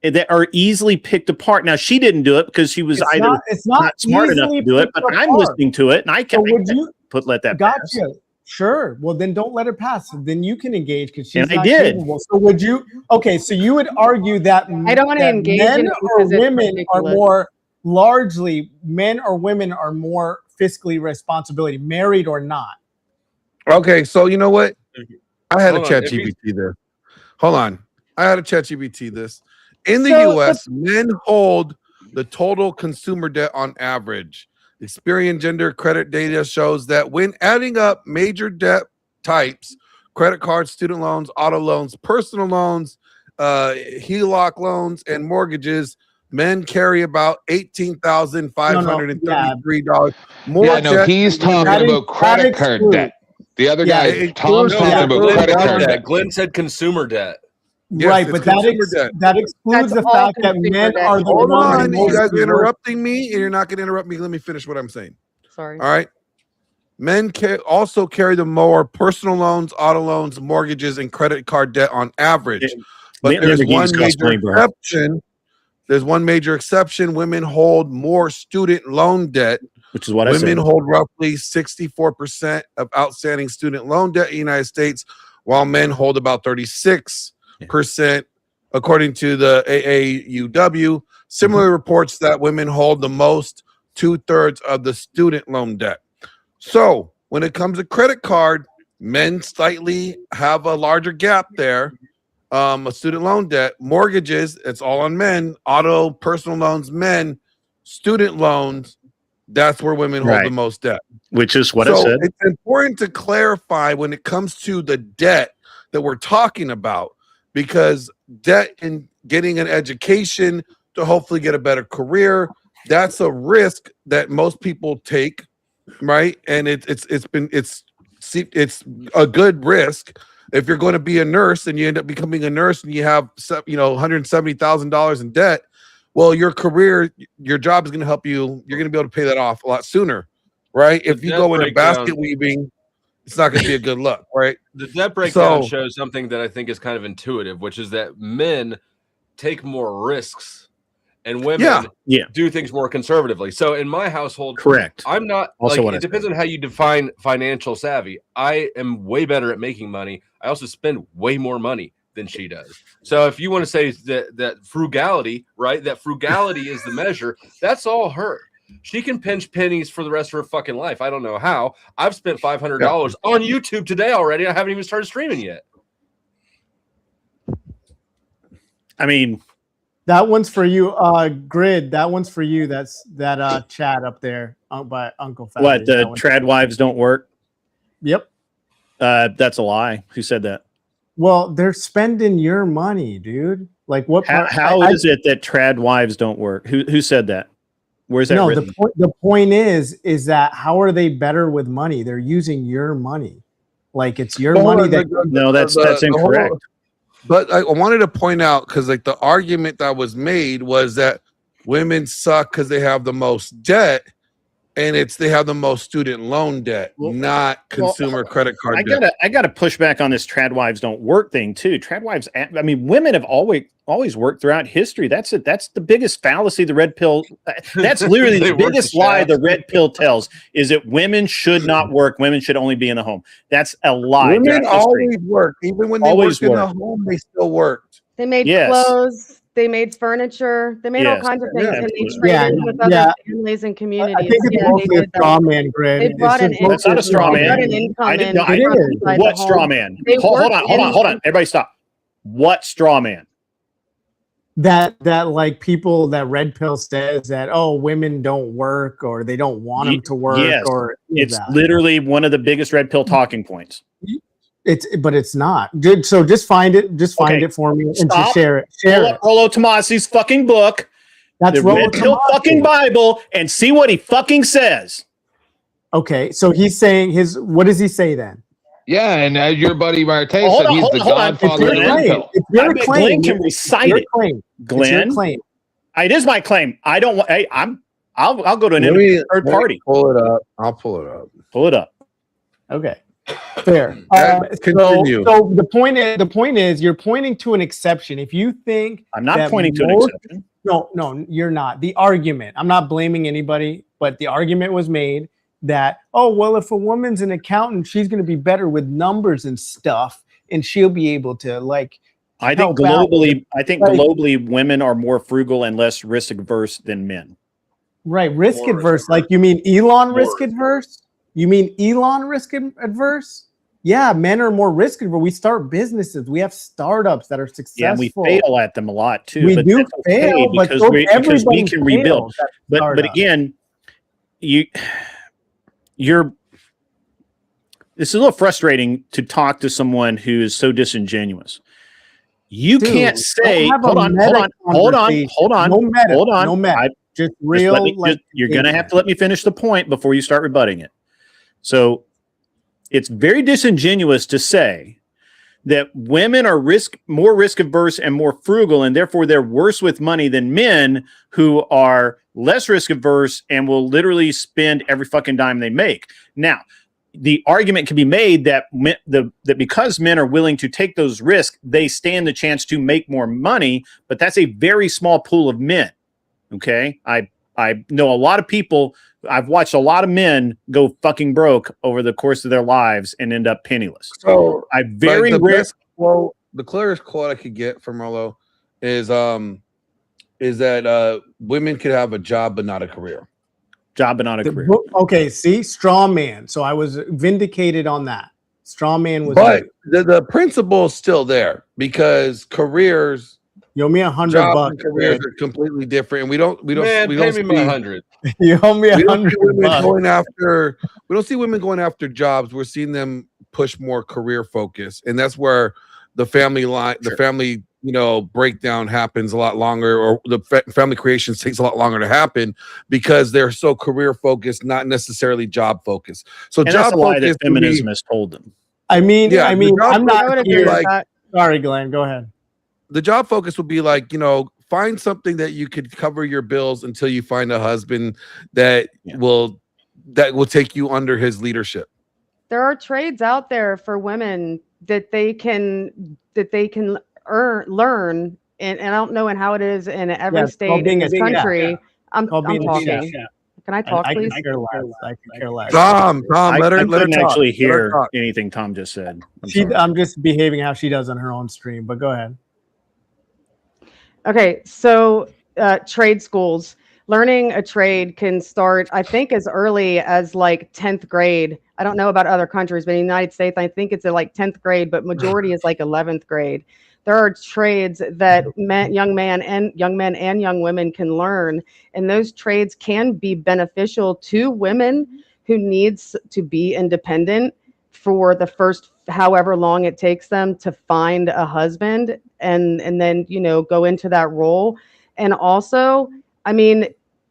that are easily picked apart. Now, she didn't do it because she was not smart enough to do it, but I'm listening to it, and I can't let that pass. Sure. Well, then don't let it pass. Then you can engage because she's not capable. So would you? Okay, so you would argue that I don't want to engage men or women are more men or women are more fiscally responsibility, married or not. Okay, so you know what? I had a chat GPT there. Hold on. I had a chat GPT this. In the U.S., men hold the total consumer debt on average. Experian gender credit data shows that when adding up major debt types, credit cards, student loans, auto loans, personal loans, HELOC loans, and mortgages, Men carry about $18,533 more Yeah, no, debt. he's talking That about credit card excludes- debt. The other Yeah, guy, Tom's includes- talking yeah, about Glenn credit said card that. debt. Glenn said consumer debt. Yes, right, it's but that consumer debt. that excludes That's the all fact that consumer men debt. are the Hold ones on, you most guys are work- interrupting me, and you're not going to interrupt me. Let me finish what I'm saying. Sorry. All right. Men also carry the more personal loans, auto loans, mortgages, and credit card debt on average. But there's one Lamborghinis cost major money, bro. exception. There's one major exception. Women hold more student loan debt. Which is what I Women said. hold roughly 64% of outstanding student loan debt in the United States, while men hold about 36%, according to the AAUW. Similar reports that women hold the most, 2/3 of the student loan debt. So when it comes to credit card, men slightly have a larger gap there. A student loan debt, mortgages, it's all on men. Auto, personal loans, men. Student loans, that's where women hold the Right. most debt. Which is what I So said. it's important to clarify when it comes to the debt that we're talking about, because debt in getting an education to hopefully get a better career, that's a risk that most people take, right? And it's a good risk. If you're going to be a nurse and you end up becoming a nurse and you have $170,000 in debt, well, your career, your job is going to help you. You're going to be able to pay that off a lot sooner, right? If you debt go into breakdown- basket weaving, it's not going to be a good look, right? The debt breakdown So- shows something that I think is kind of intuitive, which is that men take more risks and women Yeah. do things more conservatively. So in my household, Correct. I'm not Also what like I it depends on how you define financial savvy. I am way better at making money. I also spend way more money than she does. So if you want to say that frugality, right? That frugality is the measure, that's all her. She can pinch pennies for the rest of her fucking life. I don't know how. I've spent $500 on YouTube today already. I haven't even started streaming yet. I mean, That one's for you, Grid. That one's for you. That's that chat up there by Uncle Fatty. what? That The one's- trad wives don't work? Yep. That's a lie. Who said that? Well, they're spending your money, dude. Like what? How is it that trad wives don't work? Who said that? Where's that No, written? the point is that how are they better with money? They're using your money. Like it's your Hold money on, that No, that's the whole- incorrect. But I wanted to point out, because like the argument that was made was that women suck because they have the most debt, and they have the most student loan debt, not consumer credit card debt. I gotta push back on this trad wives don't work thing too. Trad wives, I mean, women have always worked throughout history. That's the biggest fallacy the red pill. That's literally They the work biggest the lie shaft. the red pill tells is that women should not work. Women should only be in the home. That's a lie. Women throughout history. always worked, even when they Always worked in the worked. home, they still worked. They made Yes. clothes. They made furniture. They made all Yes. kinds of things, Yeah, and they absolutely. traded Yeah, with other yeah. families and I communities. think it's Yeah, they mostly a did that. straw man, Grid. They brought an income. That's not a straw They brought man. an income I didn't in know. It from is. inside What the straw home. man? They Hold worked on. Everybody stop. What straw man? that like people that red pill says that women don't work or they don't want them to work Yes. or any of It's that. literally one of the biggest red pill talking points. But it's not. Dude, so just find it Okay. for me and Stop. just share it. Pull up Rollo Tomasi's fucking book, That's the Rollo red pill Tomasi. fucking Bible, and see what he fucking says. Okay, so he's saying what does he say then? Yeah, and your buddy Marte Hold said on, he's hold the on, hold on. godfather of the Glenn, red pill. It's I your bet claim. Glenn can It's recite your it. claim. It's your Glenn, claim. it is my claim. I don't want. Hey, I'll go to an Let me- third let me party. Pull it up. I'll pull it up. Pull it up. Okay. Fair. Continue. So the point is you're pointing to an exception. If you think I'm not that pointing to an most- exception. No, you're not. The argument, I'm not blaming anybody, but the argument was made that, if a woman's an accountant, she's going to be better with numbers and stuff, and she'll be able to I think help out. globally, women are more frugal and less risk adverse than men. Right, risk More adverse. risk Like you mean Elon More risk risk adverse? You mean Elon risk adverse? Yeah, men are more risk adverse. We start businesses. We have startups that are successful. Yeah, and we fail at them a lot too. We but do that's okay fail, but because so we everybody can rebuild. fails at But startup. again, you're. This is a little frustrating to talk to someone who is so disingenuous. You Dude, can't don't say, have a hold on. meta conversation. No meta. No meta. Just real. You're going to have to let me finish the point before you start rebutting it. So it's very disingenuous to say that women are more risk averse and more frugal, and therefore they're worse with money than men who are less risk averse and will literally spend every fucking dime they make. Now, the argument can be made that that because men are willing to take those risks, they stand the chance to make more money, but that's a very small pool of men. Okay, I know a lot of people. I've watched a lot of men go fucking broke over the course of their lives and end up penniless. So I very the rare. best quote, the clearest quote I could get from Rolo is that women could have a job but not a career. Job but not a career. Okay, see, straw man. So I was vindicated on that. Straw man was. But the principle is still there because careers. You owe me $100. And careers are completely different, and we don't Man, we pay don't me see, my 100. You owe me we don't see women $100. going after. We don't see women going after jobs. We're seeing them push more career focus, and that's where the family line, the family breakdown happens a lot longer, or the family creation takes a lot longer to happen because they're so career focused, not necessarily job focused. So And job that's a lie focus that feminism has told them. I mean, Yeah, I'm not. I would agree with that. Sorry, Glenn. Go ahead. the job focus would be like, find something that you could cover your bills until you find a husband that will take you under his leadership. There are trades out there for women that they can learn, and I don't know how it is in every state in this country. I'm talking. Can I talk, please? I care less. Tom, let her couldn't talk. actually Let her hear talk. anything Tom just said. I'm I'm just behaving how she does on her own stream, but go ahead. Okay, so trade schools. Learning a trade can start, I think, as early as like 10th grade. I don't know about other countries, but in the United States, I think it's at like 10th grade, but majority is like 11th grade. There are trades that young men and young women can learn, and those trades can be beneficial to women who needs to be independent for the first however long it takes them to find a husband and then go into that role. And also, I mean,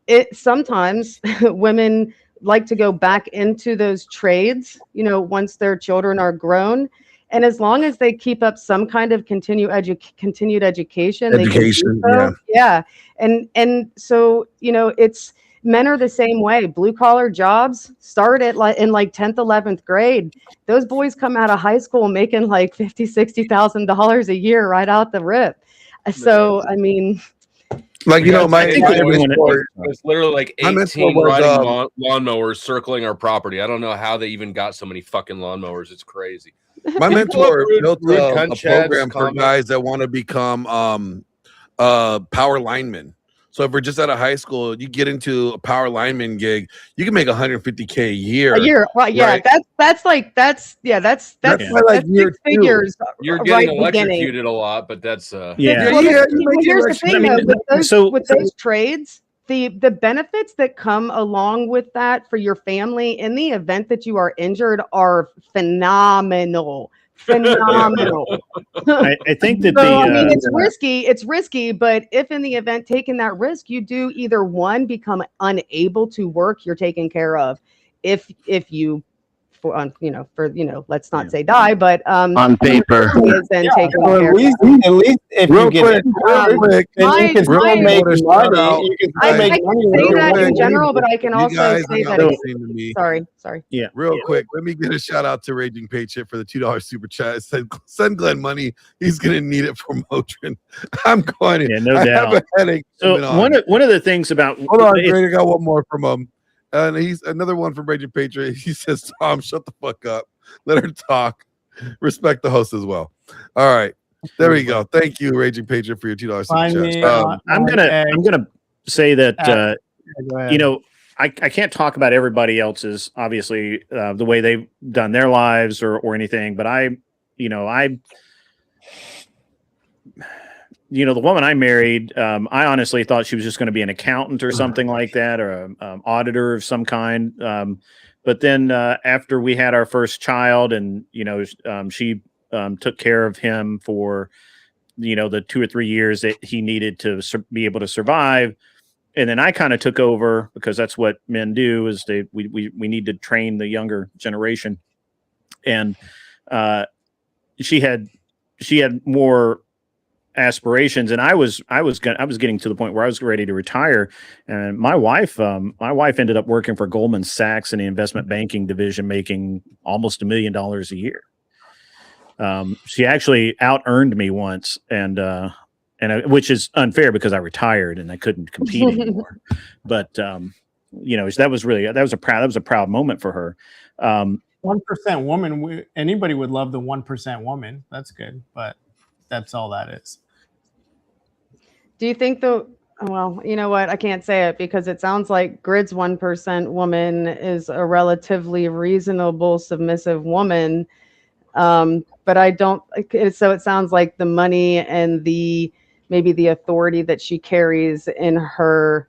it sometimes women like to go back into those trades, once their children are grown. And as long as they keep up some kind of continued education, they can do so. Yeah. And so, it's men are the same way. Blue collar jobs start at in 10th, 11th grade. Those boys come out of high school making like $50,000, $60,000 a year right out the rip. So, I mean, like, it's literally like 18 riding lawnmowers circling our property. I don't know how they even got so many fucking lawnmowers. It's crazy. My mentor built a program for guys that want to become power linemen. So if we're just out of high school, you get into a power lineman gig, you can make $150K a year. Well, yeah, right? that's six figures. You're getting electrocuted a lot, but that's Here's the thing though, with those trades, the benefits that come along with that for your family in the event that you are injured are phenomenal. I think that I mean, it's risky, but if in the event taking that risk, you do either one, become unable to work, you're taken care of. If you let's not say die, but on paper, then taken care at least if real you get quick, you can still make money. You can still make money. I say that in general, but I can also say that. Sorry. Yeah. Real quick, let me get a shout out to Raging Patriot for the $2 super chat. It said, send Glenn money. He's gonna need it for Motrin. I'm going to. Yeah, no I doubt. have a headache. So one of the things about hold on, Greg, I got one more from him. And he's another one from Raging Patriot. He says, Tom, shut the fuck up. Let her talk. Respect the host as well. All right. There we go. Thank you, Raging Patriot, for your $2 super chat. I'm gonna say that I can't talk about everybody else's, obviously, the way they've done their lives or anything, but the woman I married, I honestly thought she was just going to be an accountant or something like that, or an auditor of some kind. But then after we had our first child, and she took care of him for the 2 or 3 years that he needed to be able to survive. And then I kind of took over, because that's what men do, is we need to train the younger generation. And she had more aspirations, and I was getting to the point where I was ready to retire. And my wife ended up working for Goldman Sachs in the investment banking division, making almost $1 million a year. She actually out earned me once, which is unfair because I retired and I couldn't compete anymore. But that was a proud moment for her. 1% woman. Anybody would love the 1% woman. That's good, but that's all that is. Do you think well, you know what? I can't say it because it sounds like Grid's 1% woman is a relatively reasonable, submissive woman. But I don't. So it sounds like the money and maybe the authority that she carries in her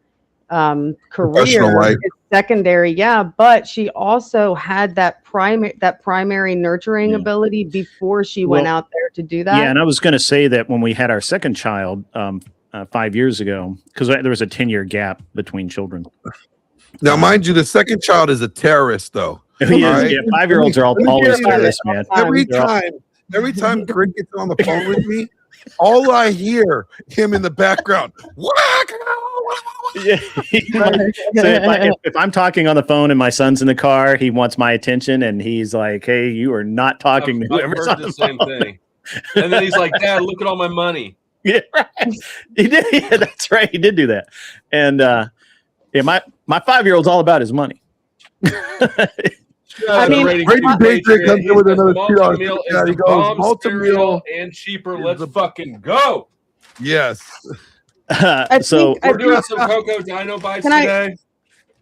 career is secondary. Yeah, but she also had that primary nurturing ability before she went out there to do that. Yeah, and I was going to say that when we had our second child 5 years ago, because there was a 10-year gap between children. Now, mind you, the second child is a terrorist, though. Yeah, 5-year-olds are always terrorists, man. Every time Grid gets on the phone with me, all I hear him in the background. Yeah. So if I'm talking on the phone and my son's in the car, he wants my attention, and he's like, "Hey, you are not talking to whoever's on the same phone." thing. And then he's like, "Dad, look at all my money." Yeah, right. He did. Yeah, that's right. He did do that. And my 5-year-old's all about his money. I mean, Brady Patriot comes in with another $2. Yeah, he goes, multi-meal and cheaper. Let's fucking go. Yes. So we're doing some Cocoa Dino bites today.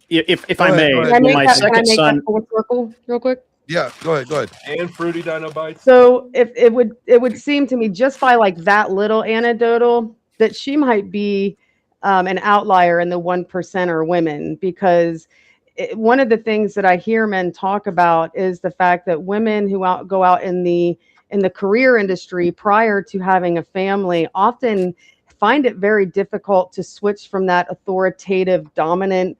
If I may, my second son. Circle real quick. Yeah, go ahead. And fruity Dino bites. So if it would seem to me, just by like that little anecdotal, that she might be an outlier in the 1% women, because one of the things that I hear men talk about is the fact that women who go out in the career industry prior to having a family often find it very difficult to switch from that authoritative, dominant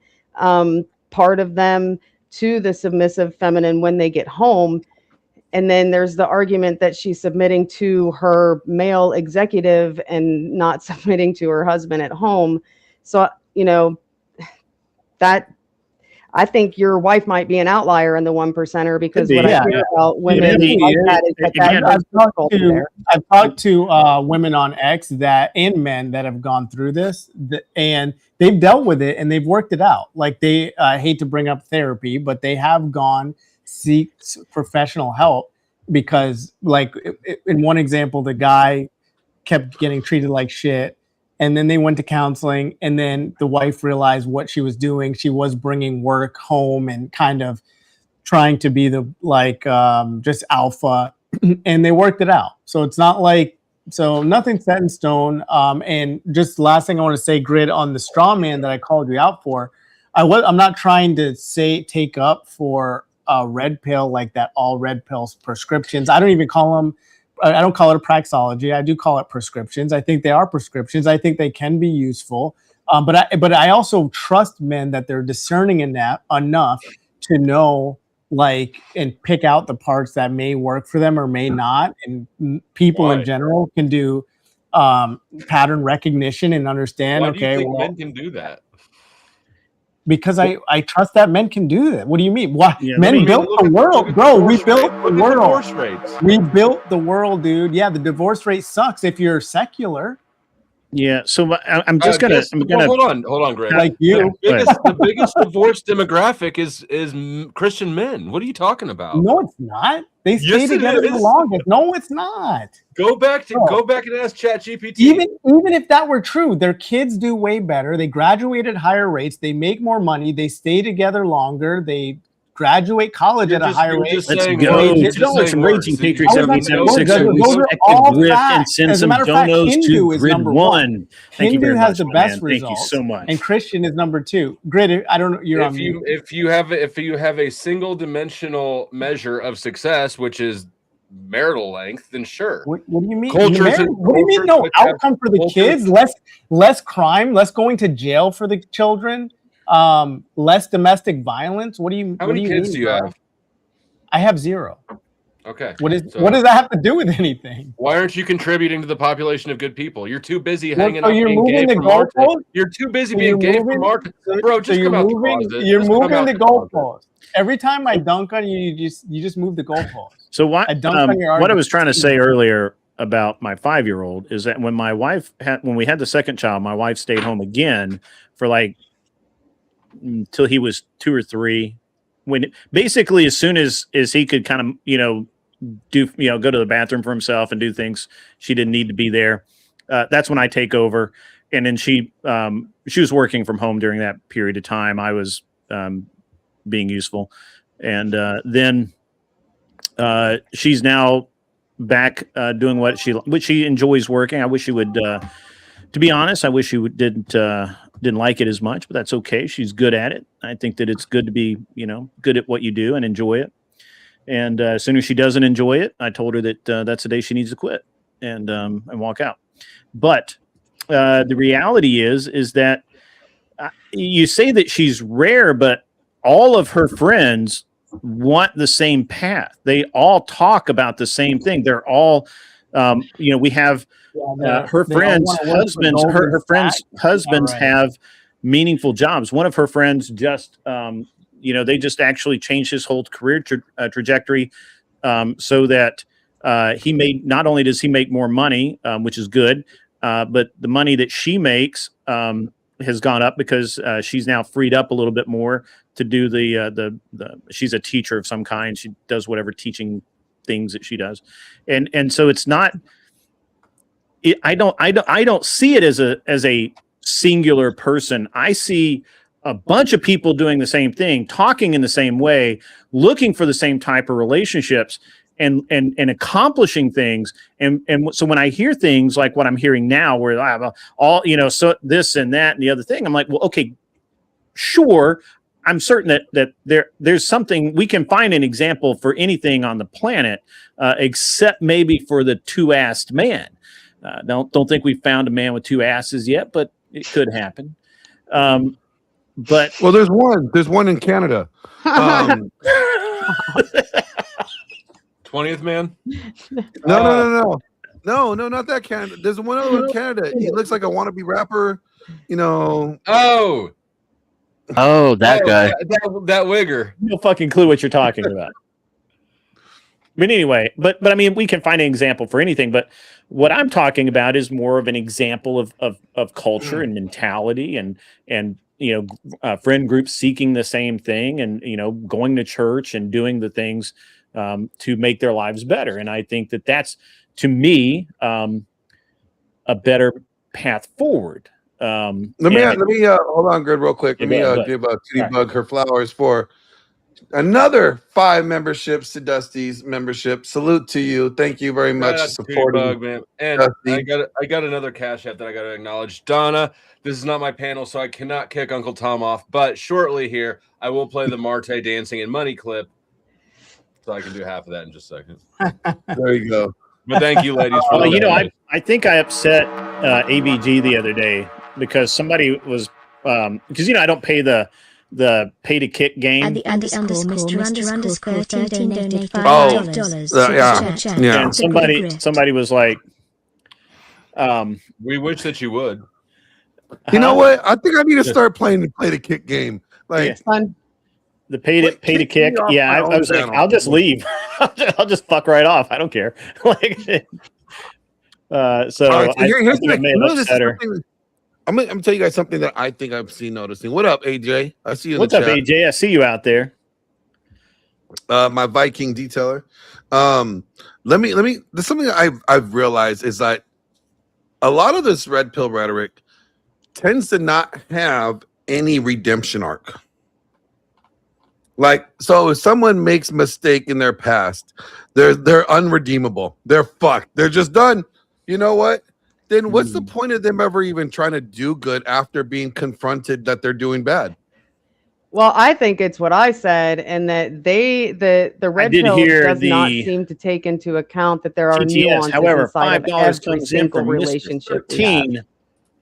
part of them to the submissive feminine when they get home. And then there's the argument that she's submitting to her male executive and not submitting to her husband at home. So, that I think your wife might be an outlier in the 1%er, because what I hear about women like that is that I've talked to women on X and men that have gone through this, and they've dealt with it and they've worked it out. Like they hate to bring up therapy, but they have gone seek professional help, because like in one example, the guy kept getting treated like shit. And then they went to counseling, and then the wife realized what she was doing. She was bringing work home and kind of trying to be the just alpha, and they worked it out. So it's not like, so nothing's set in stone. And just last thing I want to say, Grid, on the straw man that I called you out for, I'm not trying to take up for a red pill like that. All red pills prescriptions. I don't even call them. I don't call it a praxology. I do call it prescriptions. I think they are prescriptions. I think they can be useful. But I also trust men that they're discerning enough to know, and pick out the parts that may work for them or may not. And people in general can do pattern recognition and understand. Why do you think men can do that? Because I trust that men can do that. What do you mean? Why? Men built the world, bro. We built the world. We built the world, dude. Yeah, the divorce rate sucks if you're secular. Yeah, so I'm gonna hold on, Greg. Like you, the biggest divorce demographic is Christian men. What are you talking about? No, it's not. They stay together the longest. No, it's not. Go back and ask ChatGPT. Even if that were true, their kids do way better. They graduate at higher rates. They make more money. They stay together longer. They graduate college at a higher rate. Let's go. Some Raging Patriots 77.6. And send some donos to Grid 1. Hindu has the best results. Thank you so much. And Christian is number 2. Grid, I don't know. You're on mute. If you have a single dimensional measure of success, which is marital length, then sure. What do you mean? Cultures and- What do you mean? No cultures have- outcome for the cultures- kids. Less crime. Less going to jail for the children. Less domestic violence. What do you? How what many do you kids mean, do you bro? have? I have 0. Okay. What so does that have to do with anything? Why aren't you contributing to the population of good people? You're too busy Well, hanging so out you're being moving gay the for Martha. goalpost? You're too busy So being you're gay for moving- Martha. so- Bro, so just you're come out the moving. closet. You're Just come moving out the the closet. goalpost. Every time I dunk on you, you just move the goalpost. So what? I dunked on your What I argument. was trying to say earlier about my 5-year-old is that when we had the second child, my wife stayed home again for like until he was 2 or 3. When basically as soon as he could kind of go to the bathroom for himself and do things she didn't need to be there, that's when I take over. And then she was working from home during that period of time. I was being useful, and then she's now back doing what she enjoys working. I wish she would. To be honest, I wish she didn't like it as much, but that's okay. She's good at it. I think that it's good to be good at what you do and enjoy it. And as soon as she doesn't enjoy it, I told her that that's the day she needs to quit and walk out. But the reality is that you say that she's rare, but all of her friends want the same path. They all talk about the same thing. They're all, we have her friends' husbands. Her friends' husbands have meaningful jobs. One of her friends just, they just actually changed his whole career trajectory so that not only does he make more money, which is good, but the money that she makes has gone up because she's now freed up a little bit more to do she's a teacher of some kind. She does whatever teaching things that she does. And so it's not, I don't see it as a singular person. I see a bunch of people doing the same thing, talking in the same way, looking for the same type of relationships and accomplishing things. And so when I hear things like what I'm hearing now, where I have so this and that and the other thing, I'm like, well, okay, sure. I'm certain that there's something we can find an example for anything on the planet, except maybe for the 2-assed man. Don't think we found a man with 2 asses yet, but it could happen. But there's one in Canada. 20th man? No, not that Canada. There's one other one in Canada. He looks like a wannabe rapper. Oh, that guy. That wigger. No fucking clue what you're talking about. But anyway, but I mean, we can find an example for anything. But what I'm talking about is more of an example of culture and mentality and friend groups seeking the same thing and going to church and doing the things to make their lives better. And I think that that's, to me, a better path forward. Let me hold on, good, real quick. Let me give Kitty Bug her flowers for another 5 memberships to Dusty's membership. Salute to you. Thank you very much for supporting. Bug, man. And I got another cash app that I got to acknowledge. Donna, this is not my panel, so I cannot kick Uncle Tom off. But shortly here, I will play the Marte dancing and money clip, so I can do half of that in just a second. There you go. But thank you, ladies. For I think I upset ABG the other day because somebody was because I don't pay the pay to kick game. And the underscore 13 donated $5. Yeah. And somebody was like, we wish that you would. You know what? I think I need to start playing the play to kick game. Like It's fun. the pay to kick. Yeah, I was like, I'll just leave. I'll just fuck right off. I don't care. So all right, here's I may have upset her. I'm gonna tell you guys something that I think I've seen noticing. What up, AJ? I see you. What's in up, the chat. AJ? I see you out there. My Viking detailer. Let me. There's something that I've realized is that a lot of this red pill rhetoric tends to not have any redemption arc. Like, so if someone makes a mistake in their past, they're unredeemable. They're fucked. They're just done. You know what? Then what's the point of them ever even trying to do good after being confronted that they're doing bad? Well, I think it's what I said, and that the red did pill hear does not the seem to take into account that there are TTS. nuances However, inside of $5 every comes in single from Mr. relationship we have. 13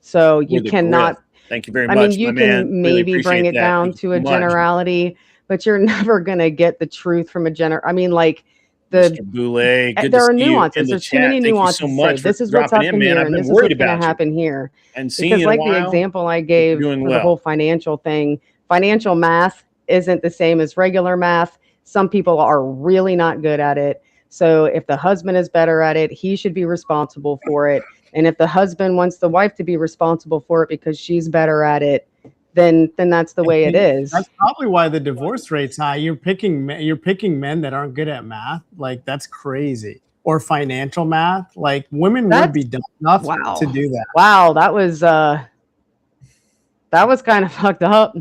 So you with a cannot. grill. Thank you very I much, mean, you my man. can Really maybe bring appreciate it that. down Thank to you a so much. generality, but you're never gonna get the truth from a I mean, like Mr. the Boulay, good there to are see you in nuances. the There's too chat. many Thank you nuances so to say. much for This is what's dropping in, happened man. here, I've and been this is worried what's going to about you. happen here. And seeing Because you in a like the while, example I you're gave doing for the whole well. financial thing, financial math isn't the same as regular math. Some people are really not good at it. So if the husband is better at it, he should be responsible for it. And if the husband wants the wife to be responsible for it because she's better at it, then that's the way it is. That's probably why the divorce rate's high. You're picking men that aren't good at math. Like, that's crazy. Or financial math. Like, women would be dumb enough Wow. to do that. Wow, that was kind of fucked up.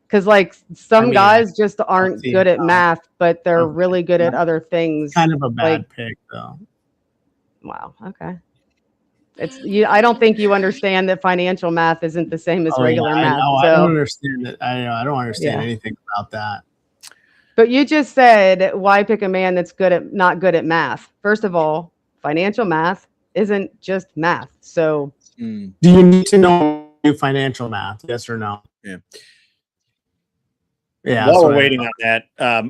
Because like some guys just aren't see good it at math, but they're Okay. really good at other things. Kind of a bad Like, pick, though. wow. Okay. It's you. I don't think you understand that financial math isn't the same as regular math. I So, don't understand it. I don't understand Yeah. anything about that. but you just said, why pick a man that's not good at math? First of all, financial math isn't just math. So, Do you need to know financial math? Yes or no? Yeah. Yeah. While we're waiting on that,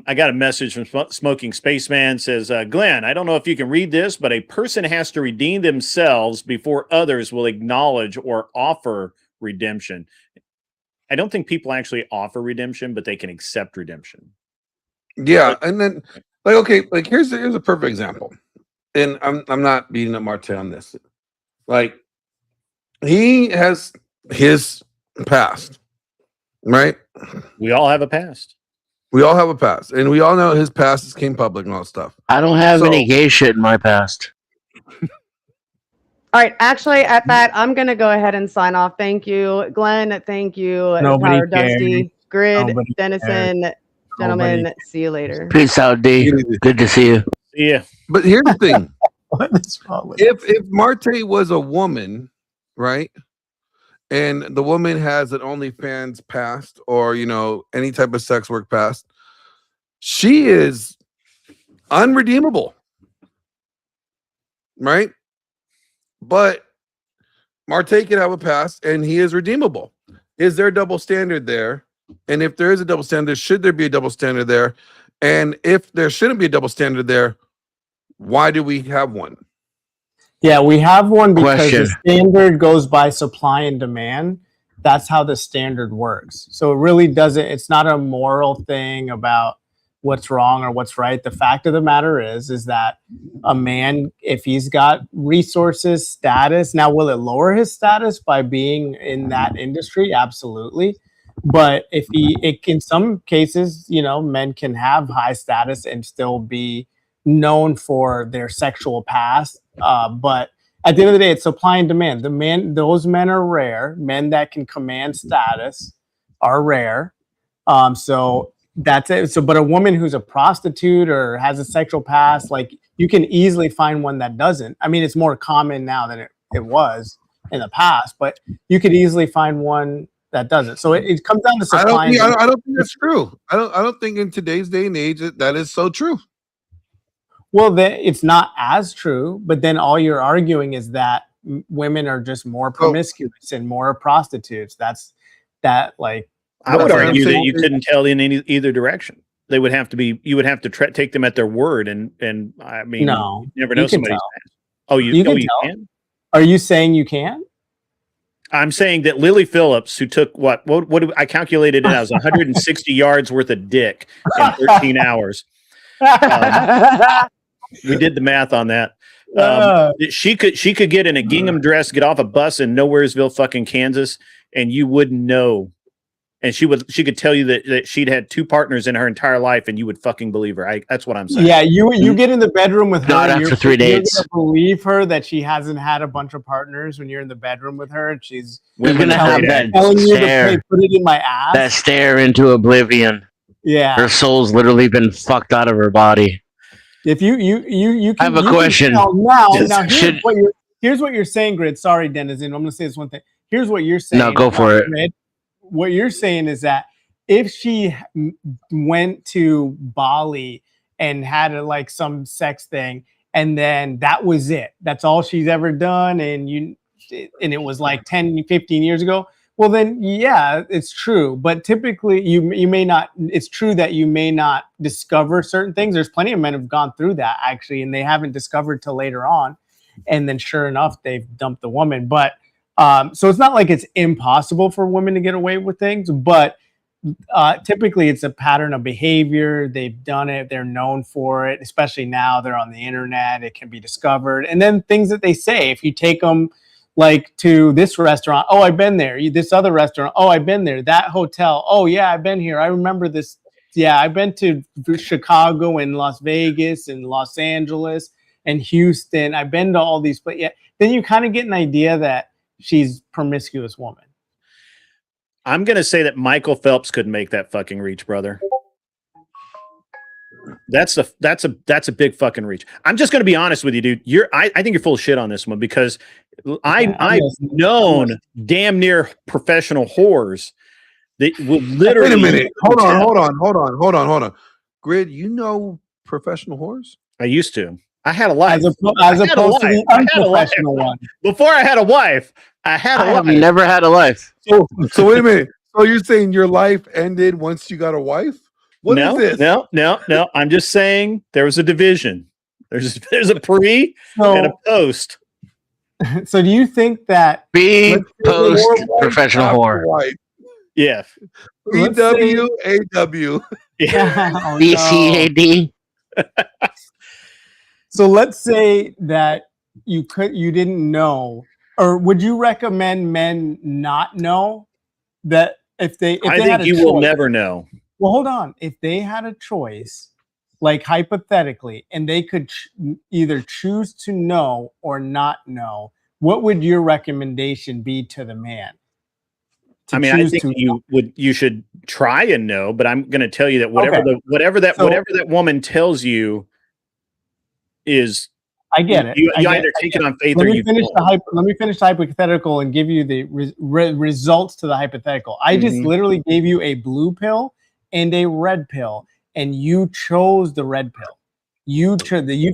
I got a message from Smoking Spaceman. Says, Glenn, I don't know if you can read this, but a person has to redeem themselves before others will acknowledge or offer redemption. I don't think people actually offer redemption, but they can accept redemption. Yeah, and then like okay, like here's a perfect example, and I'm not beating up Marte on this. Like he has his past, right? We all have a past. We all have a past, and we all know his past came public and all that stuff. I don't have any gay shit in my past. all right. Actually, at that, I'm gonna go ahead and sign off. Thank you, Glenn. Thank you, Nobody Tyler, Dusty, Grid, Nobody Dennison. Gentlemen, see you later. Peace out, D. Good to see you. Yeah. But here's the thing: What is wrong with if Marte was a woman, right, and the woman has an OnlyFans past or any type of sex work past, she is unredeemable, right? But Marte can have a past and he is redeemable. Is there a double standard there? And if there is a double standard, should there be a double standard there? And if there shouldn't be a double standard there, why do we have one? Yeah, we have one because Question. the standard goes by supply and demand. That's how the standard works. So it really doesn't, it's not a moral thing about what's wrong or what's right. The fact of the matter is that a man, if he's got resources, status, now will it lower his status by being in that industry? Absolutely. But in some cases, men can have high status and still be known for their sexual past. But at the end of the day, it's supply and demand. Those men are rare. Men that can command status are rare. So that's it. So, but a woman who's a prostitute or has a sexual past, like you can easily find one that doesn't. I mean, it's more common now than it was in the past, but you could easily find one that doesn't. So it comes down to supply. I don't think that's true. I don't think in today's day and age that is so true. Well, it's not as true, but then all you're arguing is that women are just more promiscuous and more prostitutes. Like I would argue that you couldn't tell in either direction. They would have to be. You would have to take them at their word, and I mean, no, you never know somebody's past. Oh, you can? Are you saying you can? I'm saying that Lily Phillips, who took what I calculated it as 160 yards worth of dick in 13 hours. We did the math on that. She could get in a gingham dress, get off a bus in Nowheresville, fucking Kansas, and you wouldn't know. And she could tell you that she'd had 2 partners in her entire life, and you would fucking believe her. That's what I'm saying. Yeah, you get in the bedroom with her. Not after 3 dates. You're gonna believe her that she hasn't had a bunch of partners when you're in the bedroom with her, and she's gonna have that telling you stare. to put it in my ass. That stare into oblivion. Yeah, her soul's literally been fucked out of her body. If you can, I have a question. Now here's what you're saying, Grid. Sorry, Denizen. I'm going to say this one thing. Here's what you're saying. No, go for it. Grid. What you're saying is that if she went to Bali and had like some sex thing, and then that was it. That's all she's ever done, and it was like 10, 15 years ago. Well, then, yeah, it's true. But typically, you may not. It's true that you may not discover certain things. There's plenty of men who've gone through that actually, and they haven't discovered till later on. And then, sure enough, they've dumped the woman. But so it's not like it's impossible for women to get away with things, but typically it's a pattern of behavior. They've done it. They're known for it. Especially now, they're on the internet. It can be discovered. And then things that they say. If you take them like to this restaurant, oh, I've been there. This other restaurant, oh, I've been there. That hotel, oh yeah, I've been here. I remember this. Yeah, I've been to Chicago and Las Vegas and Los Angeles and Houston. I've been to all these places. Yeah, then you kind of get an idea that she's a promiscuous woman. I'm gonna say that Michael Phelps couldn't make that fucking reach, brother. That's a big fucking reach. I'm just gonna be honest with you, dude. I think you're full of shit on this one because I've known damn near professional whores that will literally. Wait a minute. Hold on. Grid, you know professional whores? I used to. I had a life. As opposed to the unprofessional one. Before I had a wife, I had a I have life. never had a life. So wait a minute. So you're saying your life ended once you got a wife? What is this? No. I'm just saying there was a division. There's a pre and a post. So do you think that Post professional whore. Yeah. PWAW. Yeah. Oh, no. BCAD. So let's say that you didn't know, or would you recommend men not know that if they I had think a you choice, will never know. Well, hold on. If they had a choice, like hypothetically, and they could either choose to know or not know, what would your recommendation be to the man? I mean, I think you should try and know, but I'm going to tell you that whatever that woman tells you is. I get it. You either take it on faith or you don't. Let me finish the hypothetical and give you the results to the hypothetical. I just literally gave you a blue pill and a red pill, and you chose the red pill. You've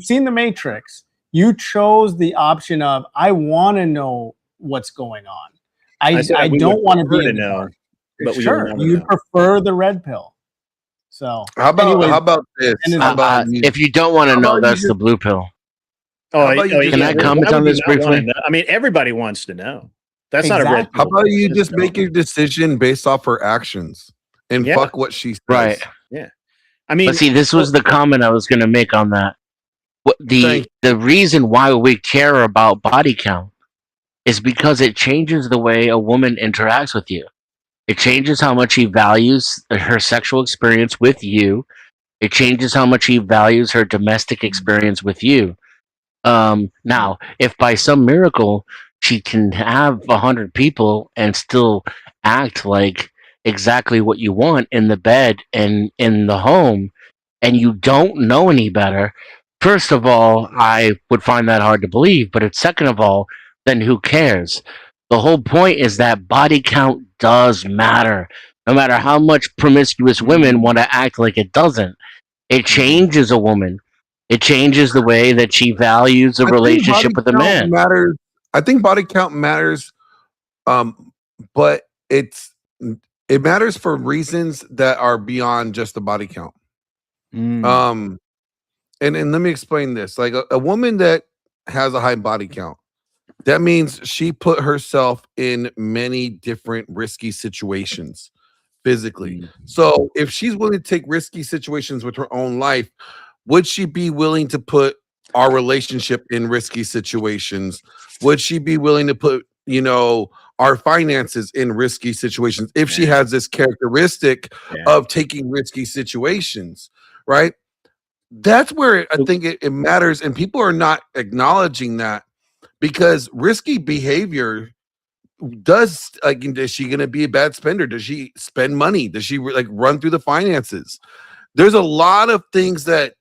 seen The Matrix. You chose the option of I want to know what's going on. I don't want to be in the dark. But sure, you prefer the red pill. So how about this? If you don't want to know, that's the blue pill. Can I comment on this briefly? I mean, everybody wants to know. That's not a red pill. How about you just make your decision based off her actions and fuck what she says? Right. Yeah. I mean, but see, this was the comment I was going to make on that. The reason why we care about body count is because it changes the way a woman interacts with you. It changes how much she values her sexual experience with you. It changes how much she values her domestic experience with you. Now, if by some miracle she can have 100 people and still act like exactly what you want in the bed and in the home, and you don't know any better, first of all, I would find that hard to believe. But second of all, then who cares? The whole point is that body count does matter. No matter how much promiscuous women want to act like it doesn't. It changes a woman. It changes the way that she values a relationship with a man. I think body count matters, but it matters for reasons that are beyond just the body count. And let me explain this. Like a woman that has a high body count, that means she put herself in many different risky situations physically. So if she's willing to take risky situations with her own life, would she be willing to put our relationship in risky situations? Would she be willing to put, our finances in risky situations if she has this characteristic of taking risky situations, right? That's where I think it matters. And people are not acknowledging that. Because risky behavior does, like, is she going to be a bad spender? Does she spend money? Does she run through the finances? There's a lot of things that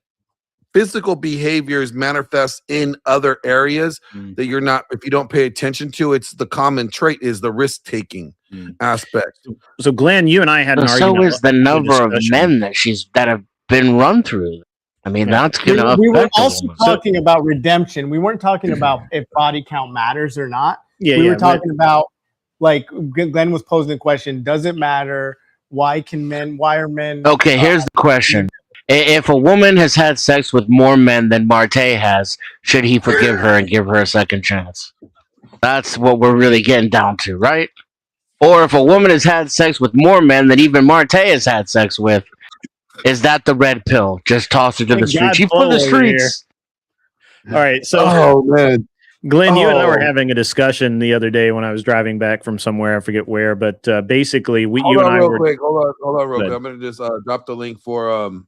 physical behaviors manifest in other areas that you're not, if you don't pay attention to, it's the common trait is the risk taking aspect. So Glenn, you and I had an So argument. is the number of men that have been run through. I mean, that's going to affect we were a also woman. talking about redemption. We weren't talking about if body count matters or not. Yeah, we were talking about, like, Glenn was posing the question, does it matter? Why are men? Okay, here's the question. If a woman has had sex with more men than Marte has, should he forgive her and give her a second chance? That's what we're really getting down to, right? Or if a woman has had sex with more men than even Marte has had sex with, is that the red pill? Just toss her to the streets. She for the streets. All right, so Oh man, Glenn, you and I were having a discussion the other day when I was driving back from somewhere, I forget where, but basically you and I were. Hold on real quick. I'm gonna just drop the link for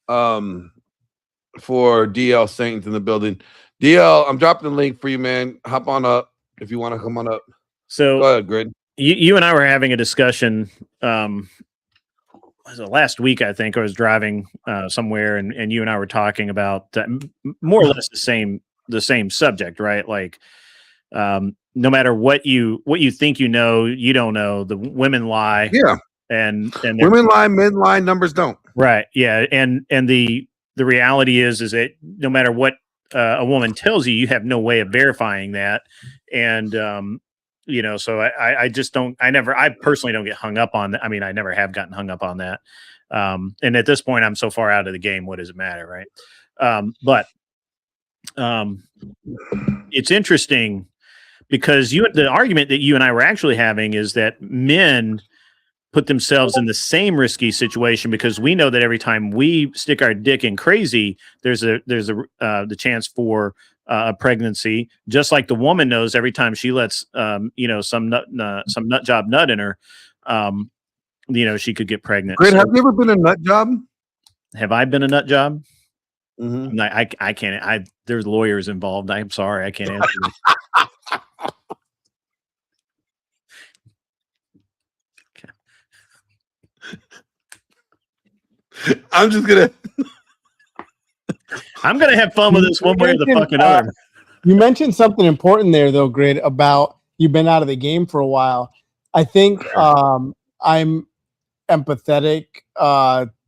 DL Saints in the building. DL, I'm dropping the link for you, man. Hop on up if you want to come on up. So go ahead, Grid. You and I were having a discussion last week. I think I was driving somewhere, and you and I were talking about more or less the same subject, right? Like, no matter what you think you don't know. The women lie. Yeah, and women lie, men lie, numbers don't. Right. Yeah, and the reality is that no matter what a woman tells you, you have no way of verifying that, and so I just don't. I personally don't get hung up on that. I mean, I never have gotten hung up on that. And at this point, I'm so far out of the game. What does it matter, right? But it's interesting because the argument that you and I were actually having is that men put themselves in the same risky situation because we know that every time we stick our dick in crazy, there's the chance for a pregnancy, just like the woman knows every time she lets some nut job nut in her, she could get pregnant. Great. Have you ever been a nut job? Have I been a nut job? Mm-hmm. I can't. There's lawyers involved. I'm sorry, I can't answer. I'm gonna have fun with this one way or the fucking other. You mentioned something important there, though, Grid, about you've been out of the game for a while. I think I'm empathetic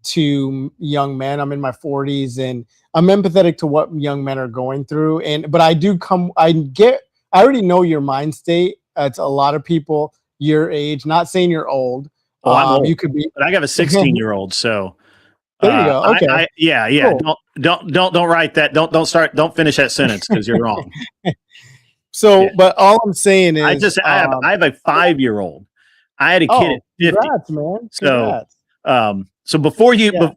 to young men. I'm in my 40s, and I'm empathetic to what young men are going through. But I already know your mind state. It's a lot of people your age. Not saying you're old. Oh, I'm old. You could be, but I got a 16-year-old, so. There you go. Okay. Yeah. Cool. Don't write that. Don't finish that sentence because you're wrong. So, but all I'm saying is, I have a 5-year-old. I had a kid at 50. Congrats, man. Congrats. So before you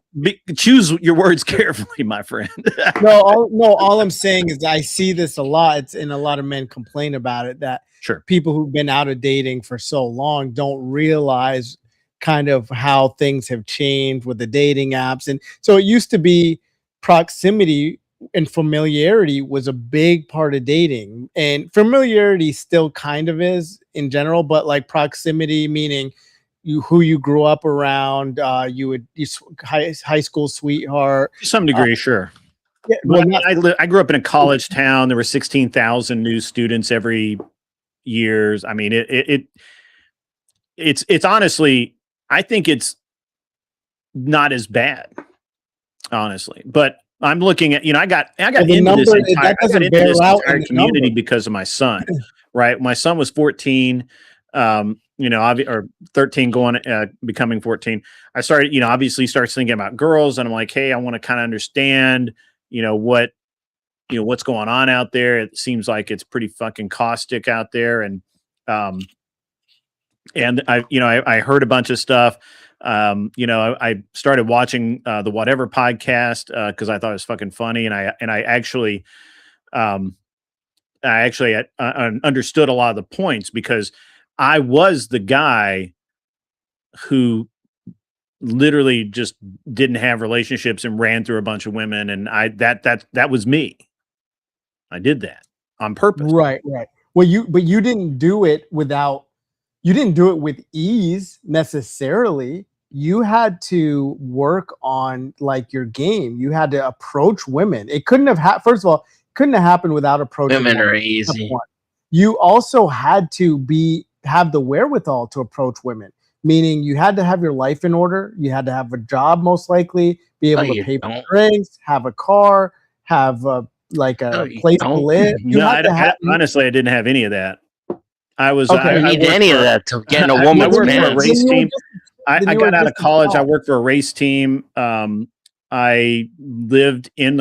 choose your words carefully, my friend. All I'm saying is I see this a lot. And a lot of men complain about it, that people who've been out of dating for so long don't realize kind of how things have changed with the dating apps. And so it used to be proximity and familiarity was a big part of dating, and familiarity still kind of is in general, but like proximity, meaning who you grew up around, high school sweetheart to some degree, sure. Yeah, I grew up in a college town. There were 16,000 new students every year. I mean, it's honestly, I think it's not as bad, honestly. But I'm looking at, I got into this entire community because of my son, right? My son was 14, or 13 going, becoming 14. I started, obviously starts thinking about girls, and I'm like, hey, I want to kind of understand, what's going on out there. It seems like it's pretty fucking caustic out there. And I heard a bunch of stuff. I started watching the Whatever podcast because I thought it was fucking funny, and I actually understood a lot of the points because I was the guy who literally just didn't have relationships and ran through a bunch of women, and that was me. I did that on purpose. Right. Well, you didn't do it with ease necessarily. you had to work on like your game. You had to approach women. It couldn't have first of all, couldn't have happened without approaching Women women. are Step easy. one. You also had to have the wherewithal to approach women, meaning you had to have your life in order. You had to have a job, most likely, be able to you pay for don't. drinks, have a car, have like No, a you place to don't. live. You No, had to have. honestly, I didn't have any of that. I was Okay. You I don't need worked any for, of that to get in a I woman's worked for a pants. race team. I then you got were out of just a college. I job. worked for a race team. I lived in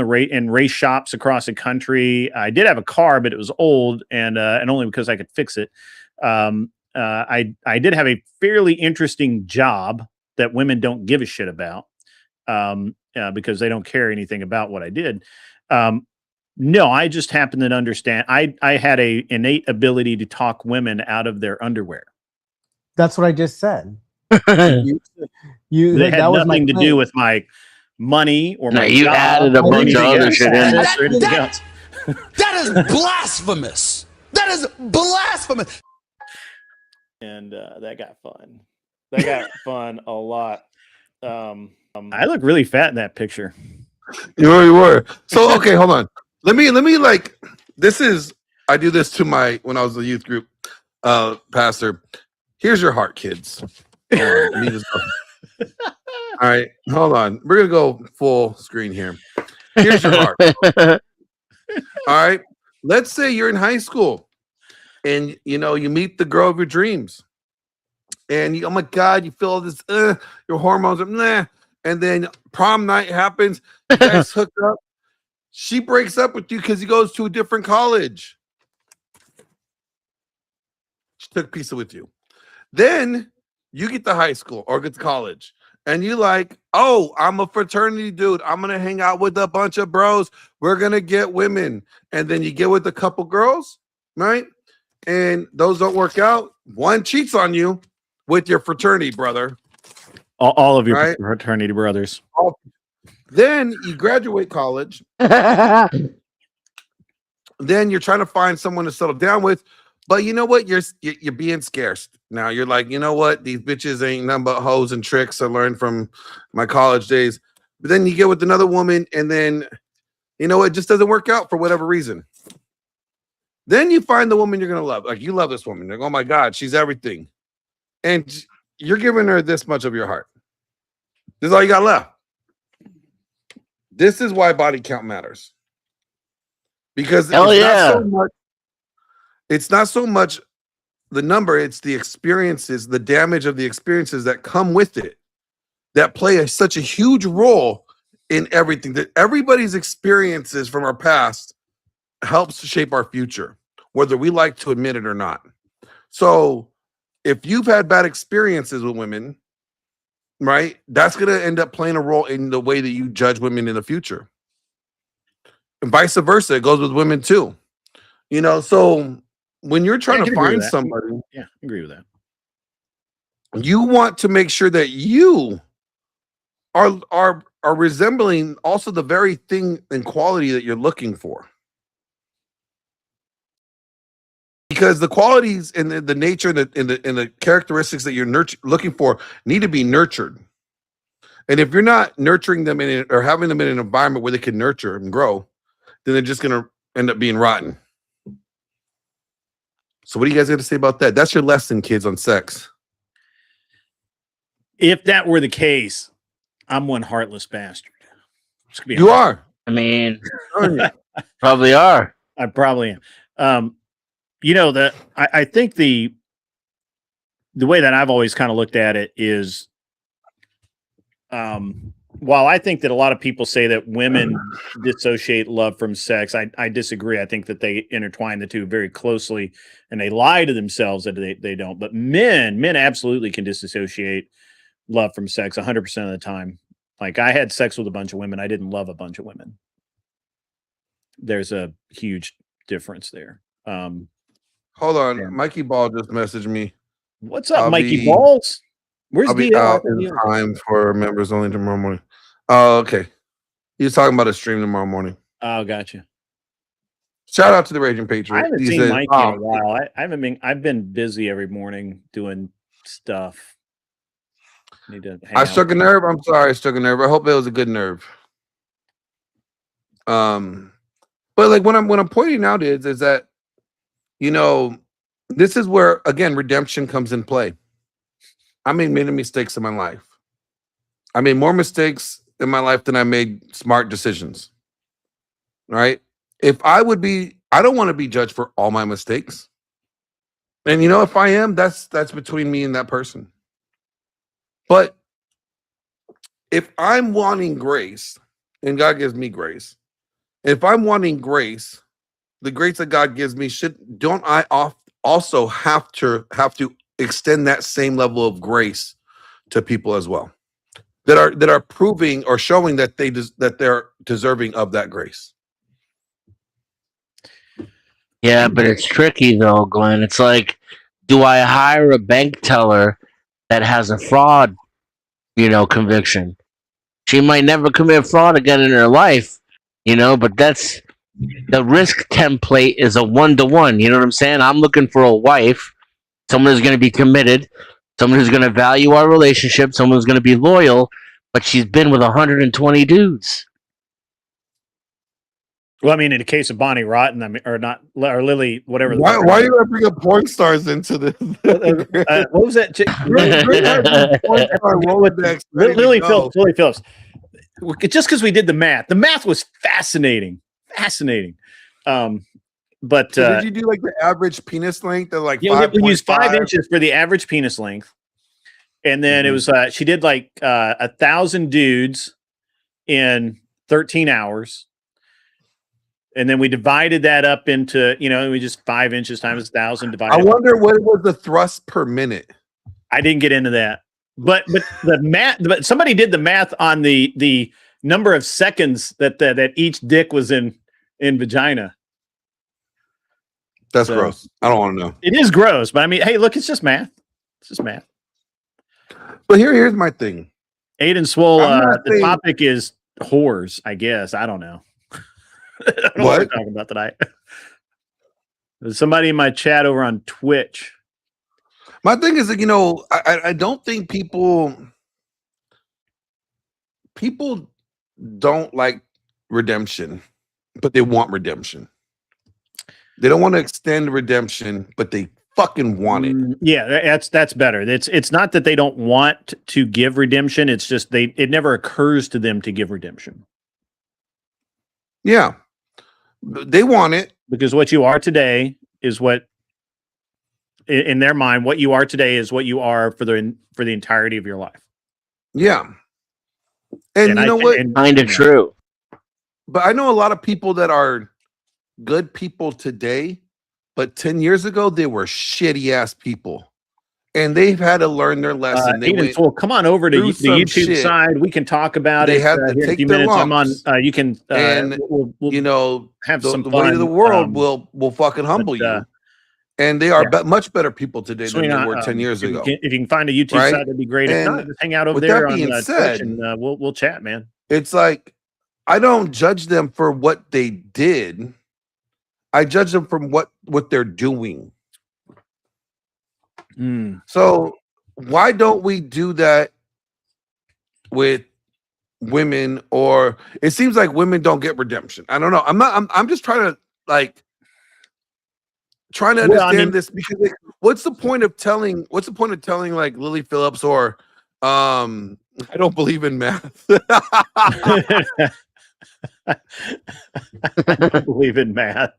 race shops across the country. I did have a car, but it was old, and only because I could fix it. I did have a fairly interesting job that women don't give a shit about, because they don't care anything about what I did. No, I just happened to understand. I had a innate ability to talk women out of their underwear. That's what I just said. No, You That had that was my nothing to claim. do with my money or my you job added a or bunch of anything other else. shit in there. Or anything else. That is blasphemous. That is blasphemous. And that got fun. That got fun a lot. I look really fat in that picture. You were. So okay, hold on. Let me like this is I do this to when I was a youth group pastor. Here's your heart, kids. Hold on, let me just go. All right, hold on. We're gonna go full screen here. Here's your heart. All right. Let's say you're in high school and you meet the girl of your dreams. And oh my God, you feel this your hormones are nah. And then prom night happens, you guys hook up. She breaks up with you because he goes to a different college. She took pizza with you. Then you get to high school or get to college, and you like, oh, I'm a fraternity dude. I'm gonna hang out with a bunch of bros. We're gonna get women, and then you get with a couple girls, right? And those don't work out. One cheats on you with your fraternity brother. All of your right? fraternity brothers. Then you graduate college. Then you're trying to find someone to settle down with, but you know what? You're being scarce now. You're like, you know what? These bitches ain't nothing but hoes and tricks I learned from my college days. But then you get with another woman, and then it just doesn't work out for whatever reason. Then you find the woman you're gonna love. Like, you love this woman. You're like, oh my God, she's everything, and you're giving her this much of your heart. This is all you got left. This is why body count matters. Because it's not so much the number, it's the experiences, the damage of the experiences that come with it that play such a huge role in everything. That everybody's experiences from our past helps to shape our future, whether we like to admit it or not. So if you've had bad experiences with women, right, that's going to end up playing a role in the way that you judge women in the future. And vice versa, it goes with women too. So when you're trying to find somebody, I agree with that. You want to make sure that you are resembling also the very thing and quality that you're looking for. Because the qualities and the nature and the characteristics that you're looking for need to be nurtured. And if you're not nurturing them or having them in an environment where they can nurture and grow, then they're just going to end up being rotten. So what do you guys got to say about that? That's your lesson, kids, on sex. If that were the case, I'm one heartless bastard. You are. I mean, probably are. I probably am. I think the way that I've always kind of looked at it is, while I think that a lot of people say that women dissociate love from sex, I disagree. I think that they intertwine the two very closely, and they lie to themselves that they don't. But men absolutely can disassociate love from sex 100% of the time. Like, I had sex with a bunch of women. I didn't love a bunch of women. There's a huge difference there. Hold on. Mikey Ball just messaged me. What's up, Mikey Balls? Where's I'll be out in time for members only tomorrow morning. Oh, okay. He was talking about a stream tomorrow morning. Oh, gotcha. Shout out to the Raging Patriot. I haven't seen Mikey in a while. I've been busy every morning doing stuff. Need to hang I out. struck a nerve. I'm sorry, I struck a nerve. I hope it was a good nerve. But like what I'm pointing out is that, you know, this is where again redemption comes in play. I made many mistakes in my life. I made more mistakes in my life than I made smart decisions. Right? If I would be, I don't want to be judged for all my mistakes. And you know, if I am, that's between me and that person. But if I'm wanting grace, and God gives me grace, if I'm wanting grace, the grace that God gives me, don't I also have to extend that same level of grace to people as well that are proving or showing that they're deserving of that grace. Yeah, but it's tricky though, Glenn. It's like, do I hire a bank teller that has a fraud, conviction? She might never commit fraud again in her life, but that's the risk template is a 1-to-1. You know what I'm saying? I'm looking for a wife, someone who's going to be committed, someone who's going to value our relationship, someone who's going to be loyal, but she's been with 120 dudes. Well, I mean, in the case of Bonnie Rotten, or Lily, whatever. Why are you going to bring up porn stars into this? What was that? Lily Phillips. Just because we did the math was fascinating. But so did you do like the average penis length of like 5.5? We used 5 inches for the average penis length, and then it was she did like 1,000 dudes in 13 hours. And then we divided that up into, we just 5 inches times 1,000 divided. I wonder what was the thrust per minute. I didn't get into that, but the math. But somebody did the math on the number of seconds that each dick was in vagina. That's gross. I don't want to know. It is gross, but I mean, hey, look, it's just math. It's just math. But here's my thing. Aiden Swole. The topic is whores. I guess I don't know. I don't know what we're talking about tonight. There's somebody in my chat over on Twitch. My thing is that, I don't think people don't like redemption, but they want redemption. They don't want to extend redemption, but they fucking want it. Yeah, that's better. It's not that they don't want to give redemption. It's just it never occurs to them to give redemption. Yeah. They want it because what you are today is what, in their mind, what you are today is what you are for the entirety of your life. Yeah, and you know what? Kind of true. But I know a lot of people that are good people today, but 10 years ago they were shitty ass people, and they've had to learn their lesson. Come on over to the YouTube side. We can talk about it. They had to take their lumps. I'm on. You can, and we'll have some the fun. way of the world will fucking humble you. And they are much better people today than they were 10 years ago. If you can find a YouTube side, that'd be great. If not, just hang out over there on Twitch, and we'll chat, man. It's like I don't judge them for what they did. I judge them from what they're doing. So why don't we do that with women? Or it seems like women don't get redemption. I don't know. I'm just trying to understand this, because what's the point of telling like Lily Phillips or I don't believe in math. I don't believe in math.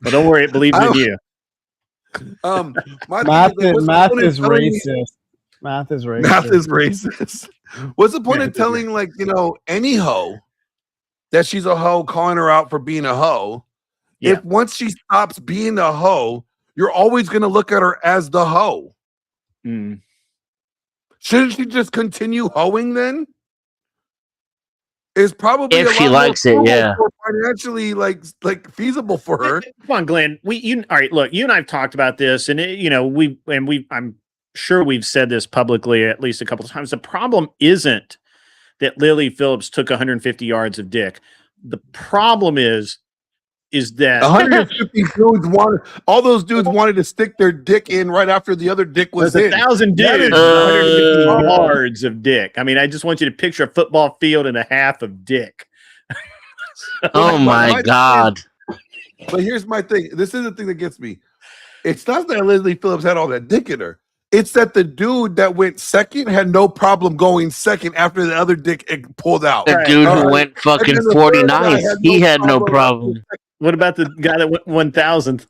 But don't worry, it believes in you. Math is racist. Math is racist. What's the point of telling any hoe that she's a hoe, calling her out for being a hoe? Yeah. If once she stops being a hoe, you're always going to look at her as the hoe. Shouldn't she just continue hoeing then? Is probably if she likes it, financially like feasible for her. Come on, Glenn. All right. Look, you and I've talked about this, and I'm sure we've said this publicly at least a couple of times. The problem isn't that Lily Phillips took 150 yards of dick. The problem is is that 150 dudes wanted, all those dudes wanted to stick their dick in right after the other dick was there's in. 1,000 That dudes, is- 150 Uh, yards of dick. I mean, I just want you to picture a football field and a half of dick. oh my God. But here's my thing. This is the thing that gets me. It's not that Leslie Phillips had all that dick in her. It's that the dude that went second had no problem going second after the other dick pulled out. The Right. dude who Alright. went And fucking then the third guy 49th, he had no problem. What about the guy that went 1,000th?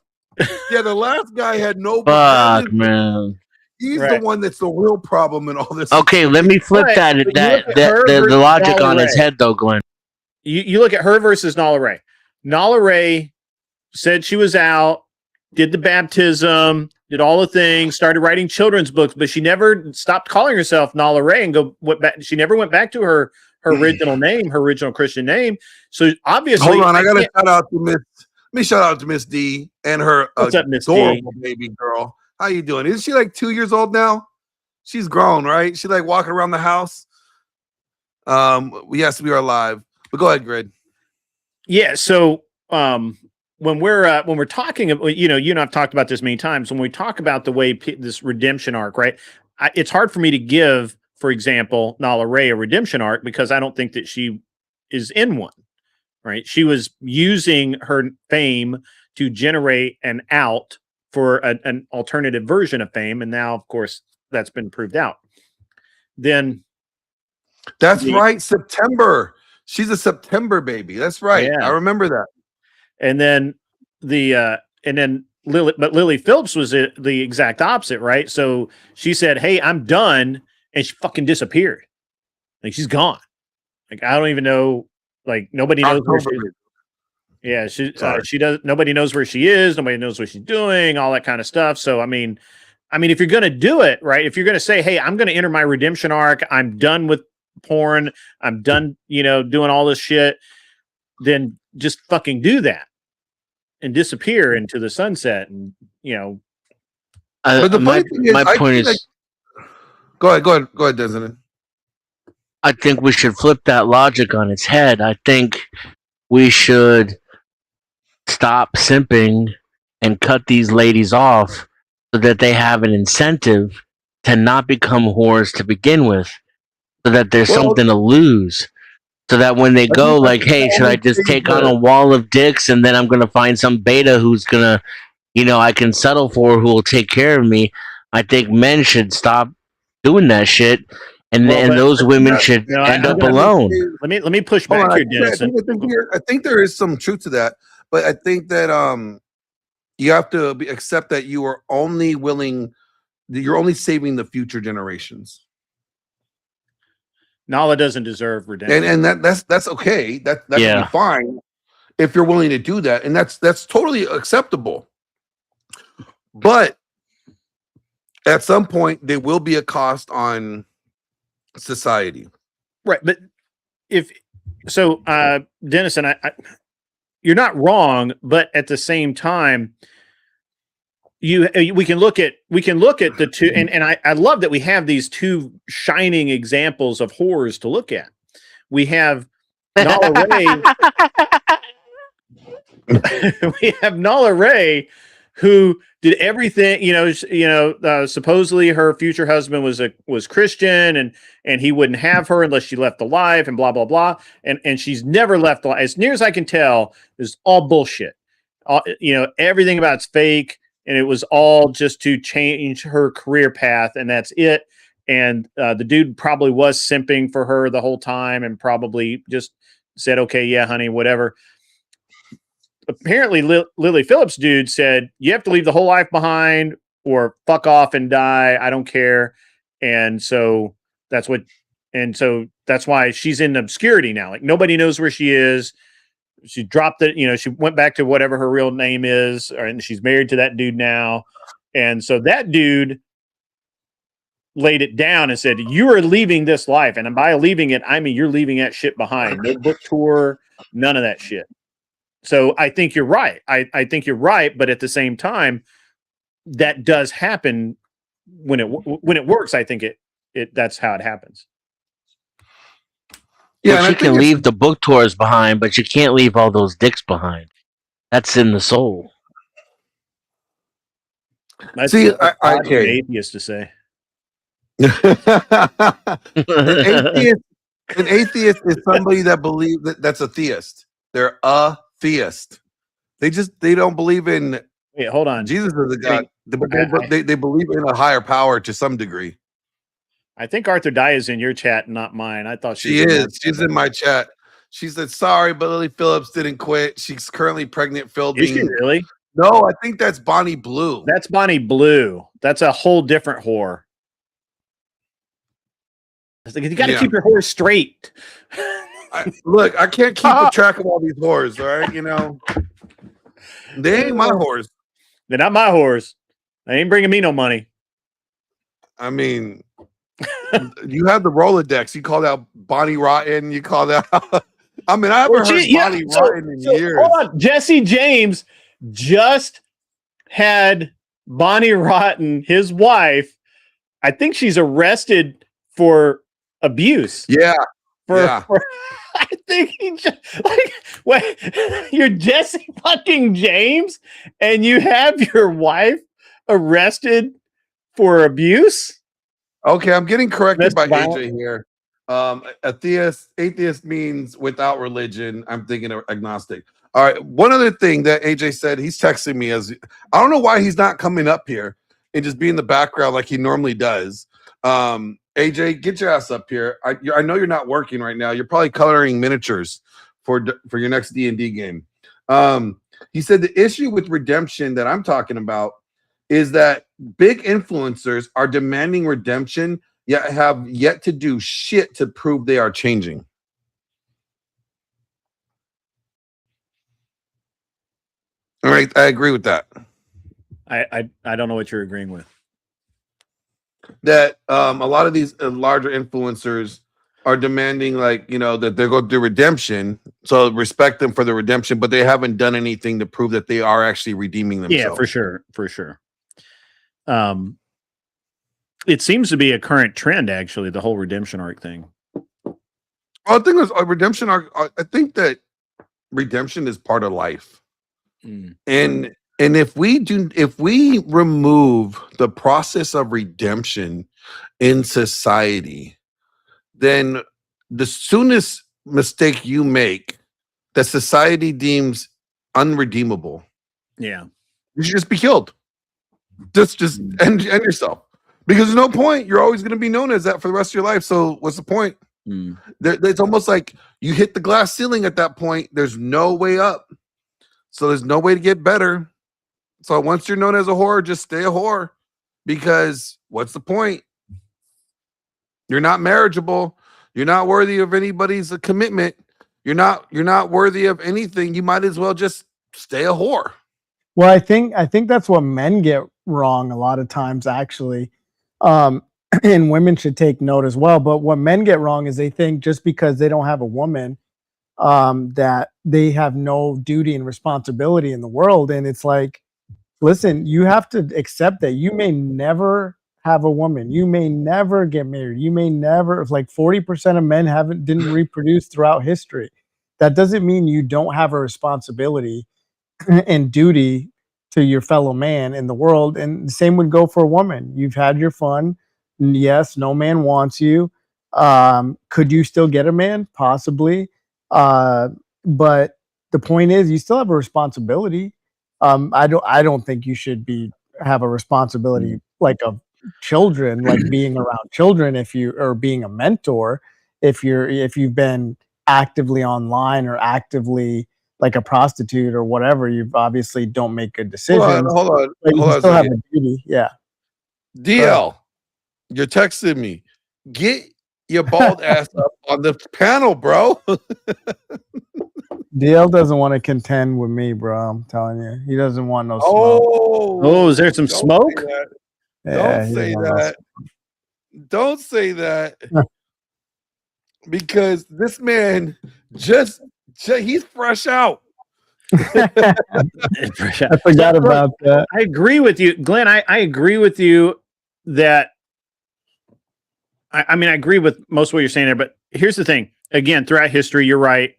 Yeah, the last guy had no Fuck, problem. man. He's Right. the one that's the real problem in all this. Okay, let me flip But that you look at her the versus logic Nala on its Ray. head though, Glenn. You look at her versus Nala Ray. Nala Ray said she was out, did the baptism, did all the things, started writing children's books, but she never stopped calling herself Nala Ray and went back. She never went back to her original name, her original Christian name. So obviously, Hold on, I gotta shout out to Miss. Let me shout out to Miss D and her What's up, Miss D? adorable baby girl. How you doing? Isn't she like 2 years old now? She's grown, right? She like walking around the house. Yes, we are live. But go ahead, Grid. Yeah. So when we're talking, you and I've talked about this many times. When we talk about the way this redemption arc, right? It's hard for me to give, for example, Nala Ray a redemption arc because I don't think that she is in one. Right? She was using her fame to generate an out for an alternative version of fame, and now, of course, that's been proved out. Then that's right, September. She's a September baby. That's right. Yeah. I remember that. And then Lily Phillips was the exact opposite, right? So she said, "Hey, I'm done," and she fucking disappeared. Like she's gone. Like I don't even know. Like nobody knows where she is. Yeah, she does. Nobody knows where she is. Nobody knows what she's doing. All that kind of stuff. So I mean, if you're gonna do it right, if you're gonna say, "Hey, I'm gonna enter my redemption arc. I'm done with porn. I'm done, doing all this shit," then just fucking do that and disappear into the sunset. And But the funny thing is, my point is, go ahead, Desmond. I think we should flip that logic on its head. I think we should stop simping and cut these ladies off so that they have an incentive to not become whores to begin with, so that there's something to lose. So that when they go, like, hey, should I just take on a wall of dicks and then I'm going to find some beta who's going to, I can settle for, who will take care of me? I think men should stop doing that shit. And those women should end up alone. Let me push back here, Dennis. I think there is some truth to that, but I think that you have to accept that you are only you're only saving the future generations. Nala doesn't deserve redemption, and that's okay. That can be fine if you're willing to do that, and that's totally acceptable. But at some point, there will be a cost on society, right? But Dennis and I, you're not wrong, but at the same time, we can look at the two, and I love that we have these two shining examples of horrors to look at. We have Nala Ray. We have Nala Ray, who did everything. Supposedly her future husband was Christian, and he wouldn't have her unless she left alive, and blah blah blah. And she's never left alive. As near as I can tell, is all bullshit. Everything about it's fake. And it was all just to change her career path, and that's it. And the dude probably was simping for her the whole time and probably just said, okay, yeah, honey, whatever. Apparently, Lily Phillips dude said, you have to leave the whole life behind or fuck off and die. I don't care. And so that's why she's in obscurity now. Like nobody knows where she is. She dropped it, she went back to whatever her real name is, and she's married to that dude now. And so that dude laid it down and said, you are leaving this life. And by leaving it, I mean, you're leaving that shit behind. No book tour, none of that shit. So I think you're right. I think you're right. But at the same time, that does happen when it works. I think that's how it happens. Yeah, but you can leave the book tours behind, but you can't leave all those dicks behind. That's in the soul. That's See, odd for an okay. atheist to say. An atheist, an atheist is somebody that believes that's a theist. They're a theist. They don't believe in Wait, hold on. Jesus as a God, but I- they believe in a higher power to some degree. I think Arthur Dye is in your chat, not mine. I thought She was is. She's in my chat. She said, "Sorry, but Lily Phillips didn't quit. She's currently pregnant, Is she filming." really? No, I think that's Bonnie Blue. That's Bonnie Blue. That's a whole different whore. I was like, you got to Yeah. keep your whore straight. Look, I can't keep a track of all these whores. All right, you know, they ain't my whores. They're not my whores. They ain't bringing me no money. I mean, you have the Rolodex. You called out Bonnie Rotten. You called out. I mean, I haven't heard Bonnie Rotten in years. Hold on. Jesse James just had Bonnie Rotten, his wife. I think she's arrested for abuse. Yeah. I think he just like wait, you're Jesse fucking James and you have your wife arrested for abuse. Okay, I'm getting corrected by Violent. AJ here. Atheist means without religion. I'm thinking of agnostic. All right. One other thing that AJ said, he's texting me as I don't know why he's not coming up here and just be in the background like he normally does. AJ, get your ass up here. I know you're not working right now. You're probably coloring miniatures for your next D&D game. He said the issue with redemption that I'm talking about is that big influencers are demanding redemption, yet have yet to do shit to prove they are changing. All right, I agree with that. I don't know what you're agreeing with. That a lot of these larger influencers are demanding, like, you know, that they're going through redemption, so respect them for the redemption, but they haven't done anything to prove that they are actually redeeming themselves. Yeah, for sure. It seems to be a current trend, actually, the whole redemption arc thing. Well, I think it's a redemption arc. I think that redemption is part of life. And if we remove the process of redemption in society, then the soonest mistake you make that society deems unredeemable, Yeah, you should just be killed. Just end yourself, because there's no point. You're always going to be known as that for the rest of your life. So what's the point? It's almost like you hit the glass ceiling at that point. There's no way up. So there's no way to get better. So once you're known as a whore, just stay a whore, because what's the point? You're not marriageable. You're not worthy of anybody's commitment. You're not worthy of anything. You might as well just stay a whore. Well, I think that's what men get wrong a lot of times, actually. And women should take note as well. But what men get wrong is they think just because they don't have a woman, that they have no duty and responsibility in the world. And it's like, listen, you have to accept that you may never have a woman, you may never get married, you may never, like 40% of men didn't reproduce throughout history. That doesn't mean you don't have a responsibility and duty to your fellow man in the world. And the same would go for a woman. You've had your fun. Yes, no man wants you. Could you still get a man? Possibly. But the point is, you still have a responsibility. I don't think you should have a responsibility like of children, like being around children, or being a mentor, if you've been actively online or actively like a prostitute or whatever. You obviously don't make good decisions. Hold on. But you still have a duty. Yeah. DL, you're texting me. Get your bald ass up on the panel, bro. DL doesn't want to contend with me, bro. I'm telling you, he doesn't want no smoke. Oh, is there some smoke? Don't say that. Don't say that. Because this man he's fresh out. I forgot about that. I agree with you, Glenn. I agree with you that I mean, I agree with most of what you're saying there, but here's the thing. Again, throughout history, you're right.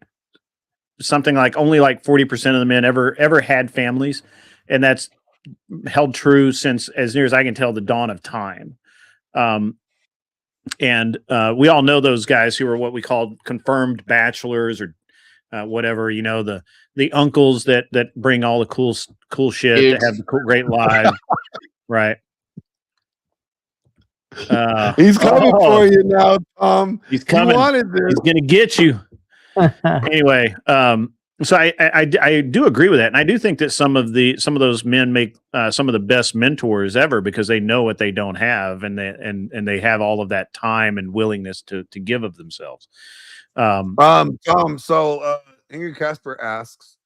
something like only like 40% of the men ever had families, and that's held true since, as near as I can tell, the dawn of time. And we all know those guys who are what we call confirmed bachelors or whatever, you know, the uncles that bring all the cool shit, that have the great lives, right? He's coming for you now, Tom. He's coming. You wanted this. He's gonna get you. Anyway, so I do agree with that, and I do think that some of those men make some of the best mentors ever because they know what they don't have, and they have all of that time and willingness to give of themselves. Tom, so Ingrid Casper asks,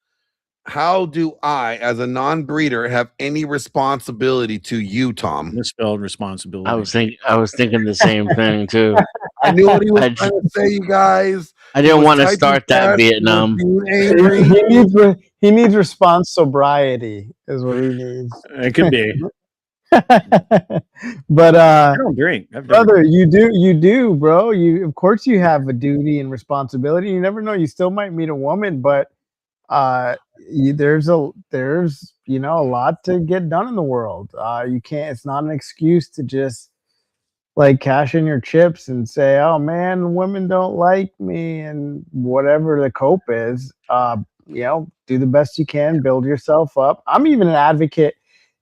how do I, as a non-breeder, have any responsibility to you, Tom? Misspelled responsibility. I was thinking the same thing too. I knew what he was trying to say, you guys. I didn't want to start that Vietnam. He needs response sobriety is what he needs. It could be. But I don't drink. Brother, you do, bro. You of course you have a duty and responsibility. You never know. You still might meet a woman, but there's a lot to get done in the world. You can't. It's not an excuse to just like cash in your chips and say, "Oh man, women don't like me," and whatever the cope is. Do the best you can, build yourself up. I'm even an advocate.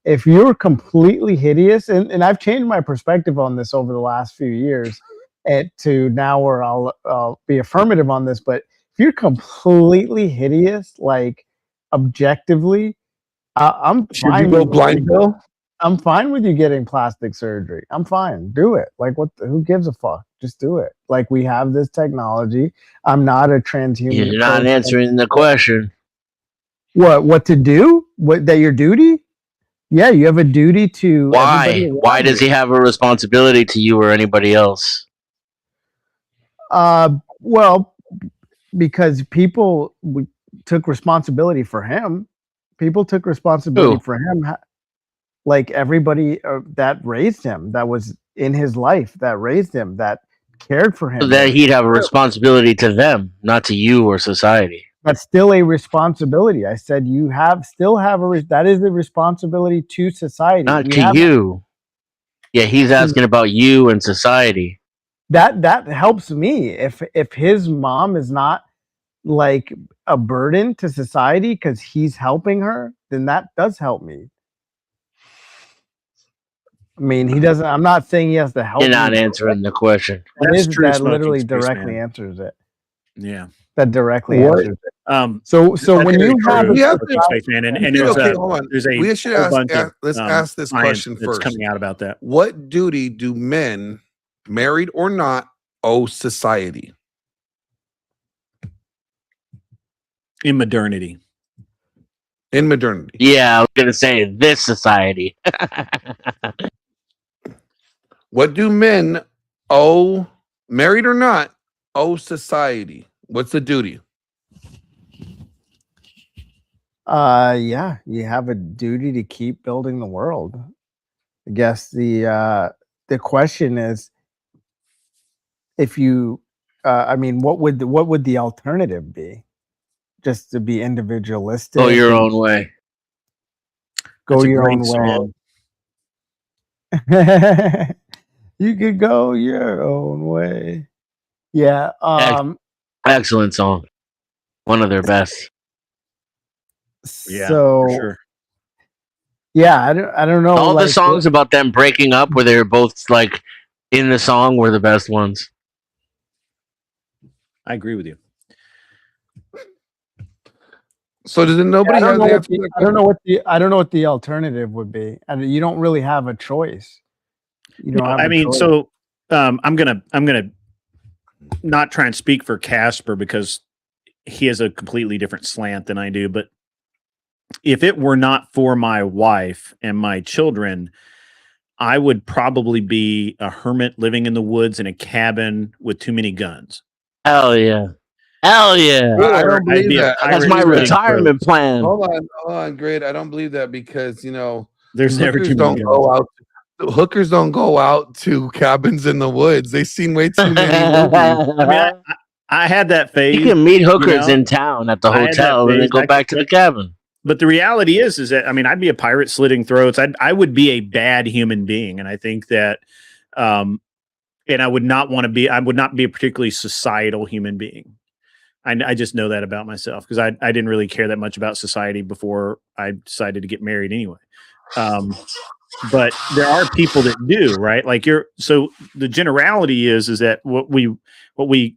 If you're completely hideous, and I've changed my perspective on this over the last few years, to now where I'll be affirmative on this, but if you're completely hideous, like objectively, I'm fine. I'm fine with you getting plastic surgery. I'm fine. Do it. Like who gives a fuck? Just do it. Like we have this technology. I'm not a transhuman. You're not answering the question. What to do? That your duty? Yeah, you have a duty to. Why? Why does he have a responsibility to you or anybody else? Well, because people took responsibility for him. People took responsibility for him. Like everybody that raised him, that was in his life, that raised him, that cared for him. So that he'd have a responsibility to them, not to you or society. That's still a responsibility. I said you still have that is a responsibility to society. Not to you. Yeah, he's asking about you and society. That helps me. If his mom is not like a burden to society because he's helping her, then that does help me. I mean, he doesn't. I'm not saying he has to help. You're not answering the question. That literally directly answers it. Yeah. That directly answers it. So when you have let's ask this question first. Coming out about that. What duty do men, married or not, owe society? In modernity. In modernity. Yeah, I was gonna say this society. What do men owe, married or not, owe society? What's the duty? Yeah, you have a duty to keep building the world. I guess the question is, if you, what would the alternative be? Just to be individualistic. Go your own way. Go your own way. You could go your own way. Yeah. Excellent song. One of their best. Yeah. So, for sure. Yeah, I don't know. All the songs about them breaking up where they were both like in the song were the best ones. I agree with you. So does nobody have the answer? I don't know what the alternative would be. And you don't really have a choice. You don't have a choice. So I'm gonna not try and speak for Casper because he has a completely different slant than I do, but if it were not for my wife and my children, I would probably be a hermit living in the woods in a cabin with too many guns. Hell yeah. Hell yeah. I don't believe that. That's my retirement plan. Hold on, Grid. I don't believe that because, there's never too many guns. Hookers don't go out to cabins in the woods. They've seen way too many movies. I had that phase. You can meet hookers know? in town at the I had that hotel and then phase. go back to the cabin. But the reality is that I mean, I'd be a pirate slitting throats. I would be a bad human being, and I think that, and I would not want to be. I would not be a particularly societal human being. I just know that about myself because I didn't really care that much about society before I decided to get married anyway. But there are people that do, right? Like so the generality is that what we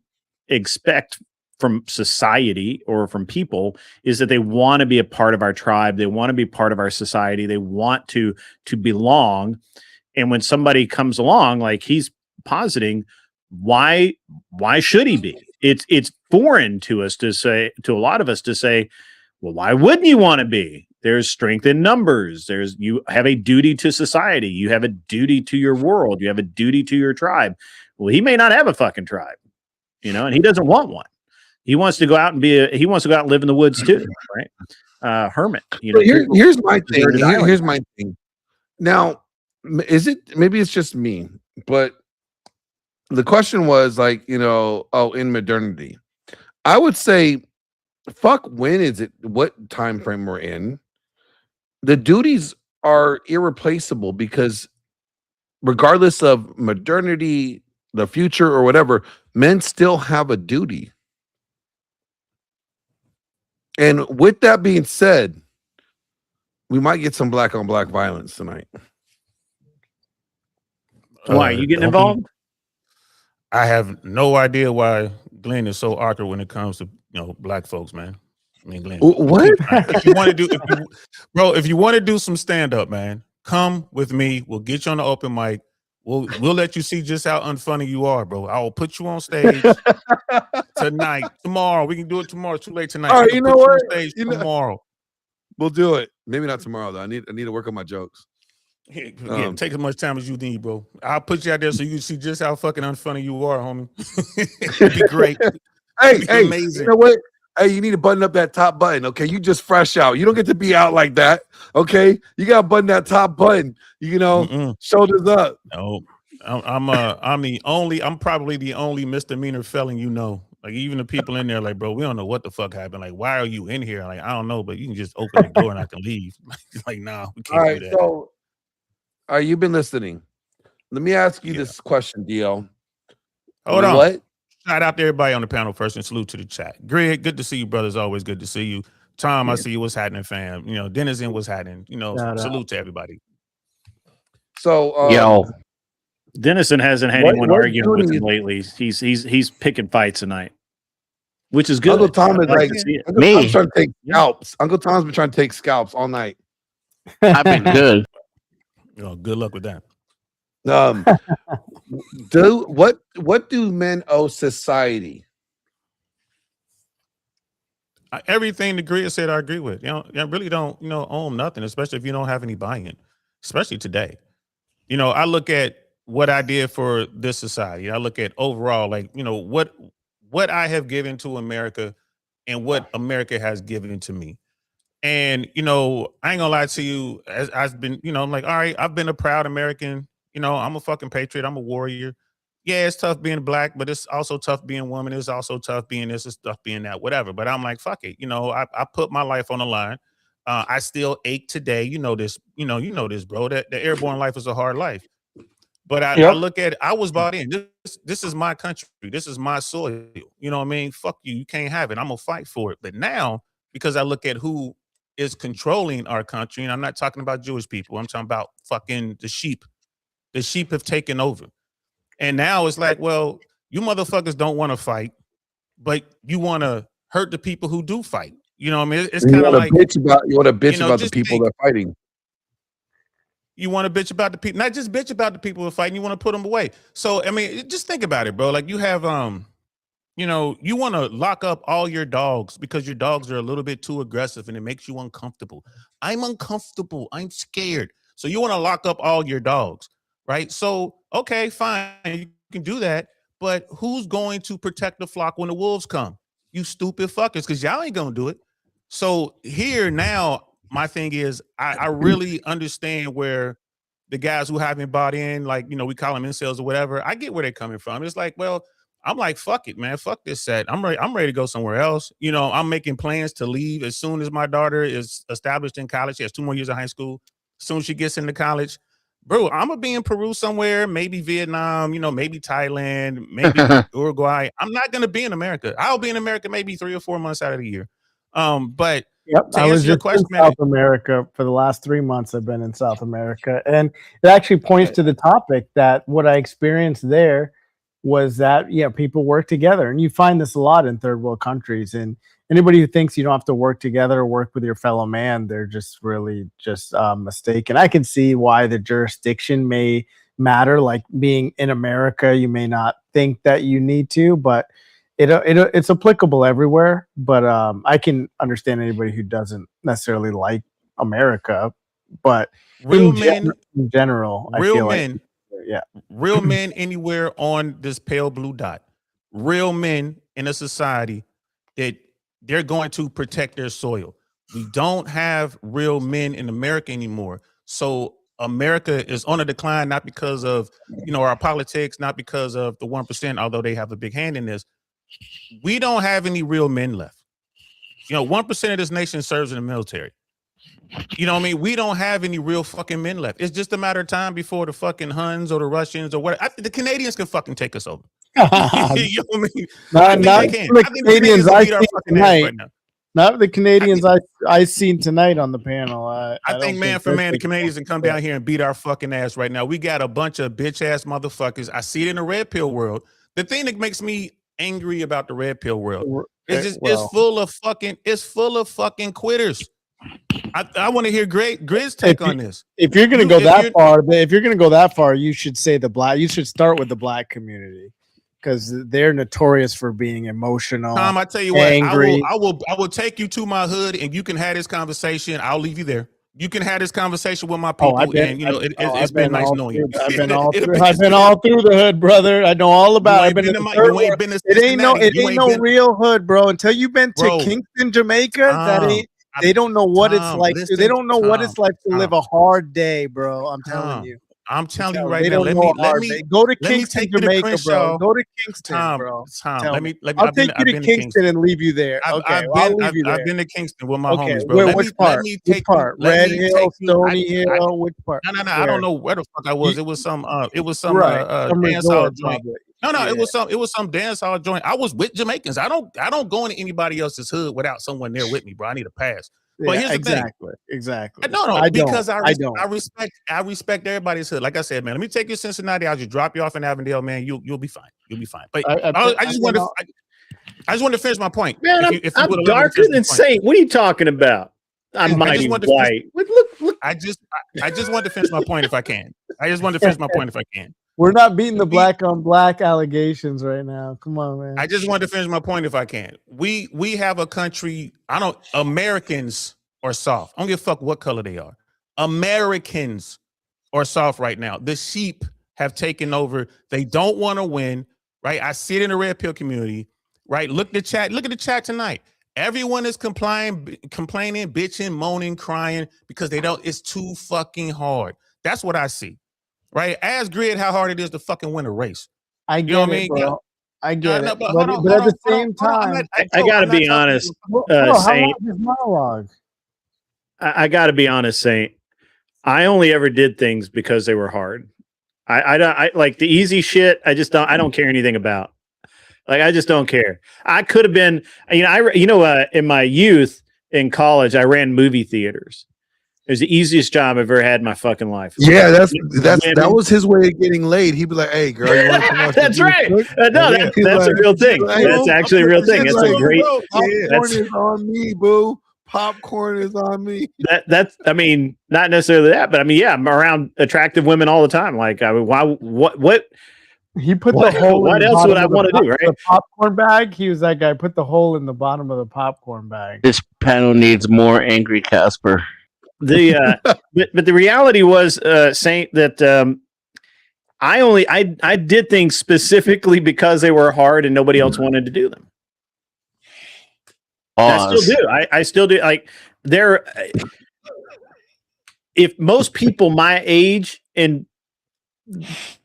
expect from society or from people is that they want to be a part of our tribe. They want to be part of our society. They want to belong. And when somebody comes along, like he's positing, why should he be? It's foreign to us to say, to a lot of us to say, well, why wouldn't you want to be? There's strength in numbers. You have a duty to society. You have a duty to your world. You have a duty to your tribe. Well, he may not have a fucking tribe, and he doesn't want one. He wants to go out and he wants to go out and live in the woods too, right? Hermit. Here's my thing. Here's my thing. Now, maybe it's just me, but the question was like, in modernity, I would say, fuck, when is it? What time frame we're in? The duties are irreplaceable because regardless of modernity, the future, or whatever, men still have a duty. And with that being said, we might get some black on black violence tonight. Why are you getting involved? I have no idea why Glenn is so awkward when it comes to black folks, man. I mean, Glenn, what? If you want to do, if you want to do some stand up, man, come with me. We'll get you on the open mic. We'll let you see just how unfunny you are, bro. I will put you on stage tonight, tomorrow. We can do it tomorrow. It's too late tonight. All right, you know put what? You on stage tomorrow. We'll do it. Maybe not tomorrow though. I need to work on my jokes. Take as much time as you need, bro. I'll put you out there so you can see just how fucking unfunny you are, homie. It'd be great. Hey, amazing. You know what? Hey, you need to button up that top button, okay? You just fresh out. You don't get to be out like that, okay? You got to button that top button. Shoulders up. No, I'm probably the only misdemeanor felon Like even the people in there, like, bro, we don't know what the fuck happened. Like, why are you in here? Like, I don't know, but you can just open the door and I can leave. Like, nah, we can't do that. So, all right, you've been listening. Let me ask you this question, DL. Hold on. What? Shout out to everybody on the panel first and salute to the chat. Greg, good to see you, brothers. Always good to see you. Tom, I see you. What's happening, fam? Denizen, what's happening? Salute to everybody. So, Denizen hasn't had anyone arguing with him lately. He's picking fights tonight, which is good. Uncle Tom is like me. Tom's trying to take scalps. Uncle Tom's been trying to take scalps all night. I've been good. Good luck with that. What do men owe society? Everything the Grid said, I agree with. I really don't, owe them nothing, especially if you don't have any buy-in, especially today. I look at what I did for this society. I look at overall, like, what I have given to America and what America has given to me. And, I ain't gonna lie to you, as I've been, I'm like, all right, I've been a proud American. I'm a fucking patriot. I'm a warrior. Yeah, it's tough being black, but it's also tough being woman. It's also tough being this, it's tough being that, whatever. But I'm like, fuck it. I put my life on the line. I still ache today. This, this, bro. That the airborne life is a hard life. But I look at it, I was bought in. This is my country. This is my soil. You know what I mean? Fuck you. You can't have it. I'm gonna fight for it. But now, because I look at who is controlling our country, and I'm not talking about Jewish people. I'm talking about fucking the sheep. The sheep have taken over. And now it's like, well, you motherfuckers don't want to fight, but you want to hurt the people who do fight. You know what I mean? It's kind of like you want to bitch about the people that are fighting. You want to bitch about the people, not just bitch about the people who are fighting. You want to put them away. So, I mean, just think about it, bro. Like you have, you want to lock up all your dogs because your dogs are a little bit too aggressive and it makes you uncomfortable. I'm uncomfortable. I'm scared. So you want to lock up all your dogs, right? So, okay, fine. You can do that. But who's going to protect the flock when the wolves come? You stupid fuckers, because y'all ain't going to do it. So here now, my thing is, I really understand where the guys who haven't bought in, like, we call them incels or whatever. I get where they're coming from. It's like, well, I'm like, fuck it, man. Fuck this set. I'm ready to go somewhere else. You know, I'm making plans to leave as soon as my daughter is established in college. She has 2 more years of high school. As soon as she gets into college, bro, I'm gonna be in Peru somewhere, maybe Vietnam, you know, maybe Thailand, maybe Uruguay. I'm not gonna be in America. I'll be in America maybe 3 or 4 months out of the year. But Yep, to I was answer your just in question, man, South America for the last 3 months. I've been in South America, and it actually points to the topic that what I experienced there was that people work together, and you find this a lot in third world countries. And anybody who thinks you don't have to work together or work with your fellow man, they're just really just mistaken. I can see why the jurisdiction may matter. Like being in America, you may not think that you need to, but it's applicable everywhere. But I can understand anybody who doesn't necessarily like America, but real men, in general, I real feel men, like real men anywhere on this pale blue dot, real men in a society that they're going to protect their soil. We don't have real men in America anymore. So America is on a decline, not because of our politics, not because of the 1%, although they have a big hand in this. We don't have any real men left. 1% of this nation serves in the military. You know what I mean? We don't have any real fucking men left. It's just a matter of time before the fucking Huns or the Russians or what. The Canadians can fucking take us over. You know what I mean? I think they can. The I think Canadians will I beat our see fucking ass tonight. right now. Not the Canadians I seen tonight on the panel. I think man for man, the Canadians can come down here and beat our fucking ass right now. We got a bunch of bitch ass motherfuckers. I see it in the red pill world. The thing that makes me angry about the red pill world is just it's full of fucking quitters. I want to hear Grizz take on this. If you're gonna go that far, you should say you should start with the black community, because they're notorious for being emotional. Tom, I tell you angry. what, I will take you to my hood and you can have this conversation. I'll leave you there. You can have this conversation with my people, it's been nice knowing you. I've been all through the hood, brother. I know all about it. It ain't no real hood, bro. Until you've been to Kingston, Jamaica, they don't know what it's like. They don't know what it's like to live a hard day, bro. I'm telling you. I'm telling you right now. Let me go to Kingston, Jamaica, bro. Go to Kingston, bro. Tom, I'll take you to Kingston and leave you there. Okay, I've been to Kingston with my homies, bro. Which part? Red Hill, Stony Hill. Which part? No. I don't know where the fuck I was. It was some dance hall joint. No, it was some dance hall joint. I was with Jamaicans. I don't go into anybody else's hood without someone there with me, bro. I need a pass. But here's the thing. Exactly. No, because I respect everybody's hood. Like I said, man, let me take you to Cincinnati. I'll just drop you off in Avondale, man. You'll be fine. You'll be fine. But I just want to finish my point. Man, I'm darker than Saint. What are you talking about? I'm mighty white. Look. I just want to finish my point if I can. We're not beating the black on black allegations right now. Come on, man. I just want to finish my point if I can. We have a country. Americans are soft. I don't give a fuck what color they are. Americans are soft right now. The sheep have taken over. They don't want to win, right? I see it in the red pill community, right? Look at the chat. Look at the chat tonight. Everyone is complaining, bitching, moaning, crying because it's too fucking hard. That's what I see. Right? Ask Grid how hard it is to fucking win a race. I get it, bro. I get it. But at the same time, I got to be honest, Saint. I got to be honest, Saint. I only ever did things because they were hard. I like the easy shit. I don't care anything about. Like, I just don't care. I could have been, in my youth in college, I ran movie theaters. It was the easiest job I've ever had in my fucking life. Yeah, that was his way of getting laid. He'd be like, "Hey, girl, you want to come watch?" That's right. That's a real thing. That's actually a real thing. That's a great. Popcorn is on me, boo. Popcorn is on me. That's. I mean, not necessarily that, but I mean, yeah, I'm around attractive women all the time. Like, what? He put the hole. What else would I want to do? Right? The popcorn bag. He was that guy. Put the hole in the bottom of the popcorn bag. This panel needs more angry Casper. But the reality was, Saint, that I did things specifically because they were hard and nobody else wanted to do them. I still do. I still do. Like, if most people my age and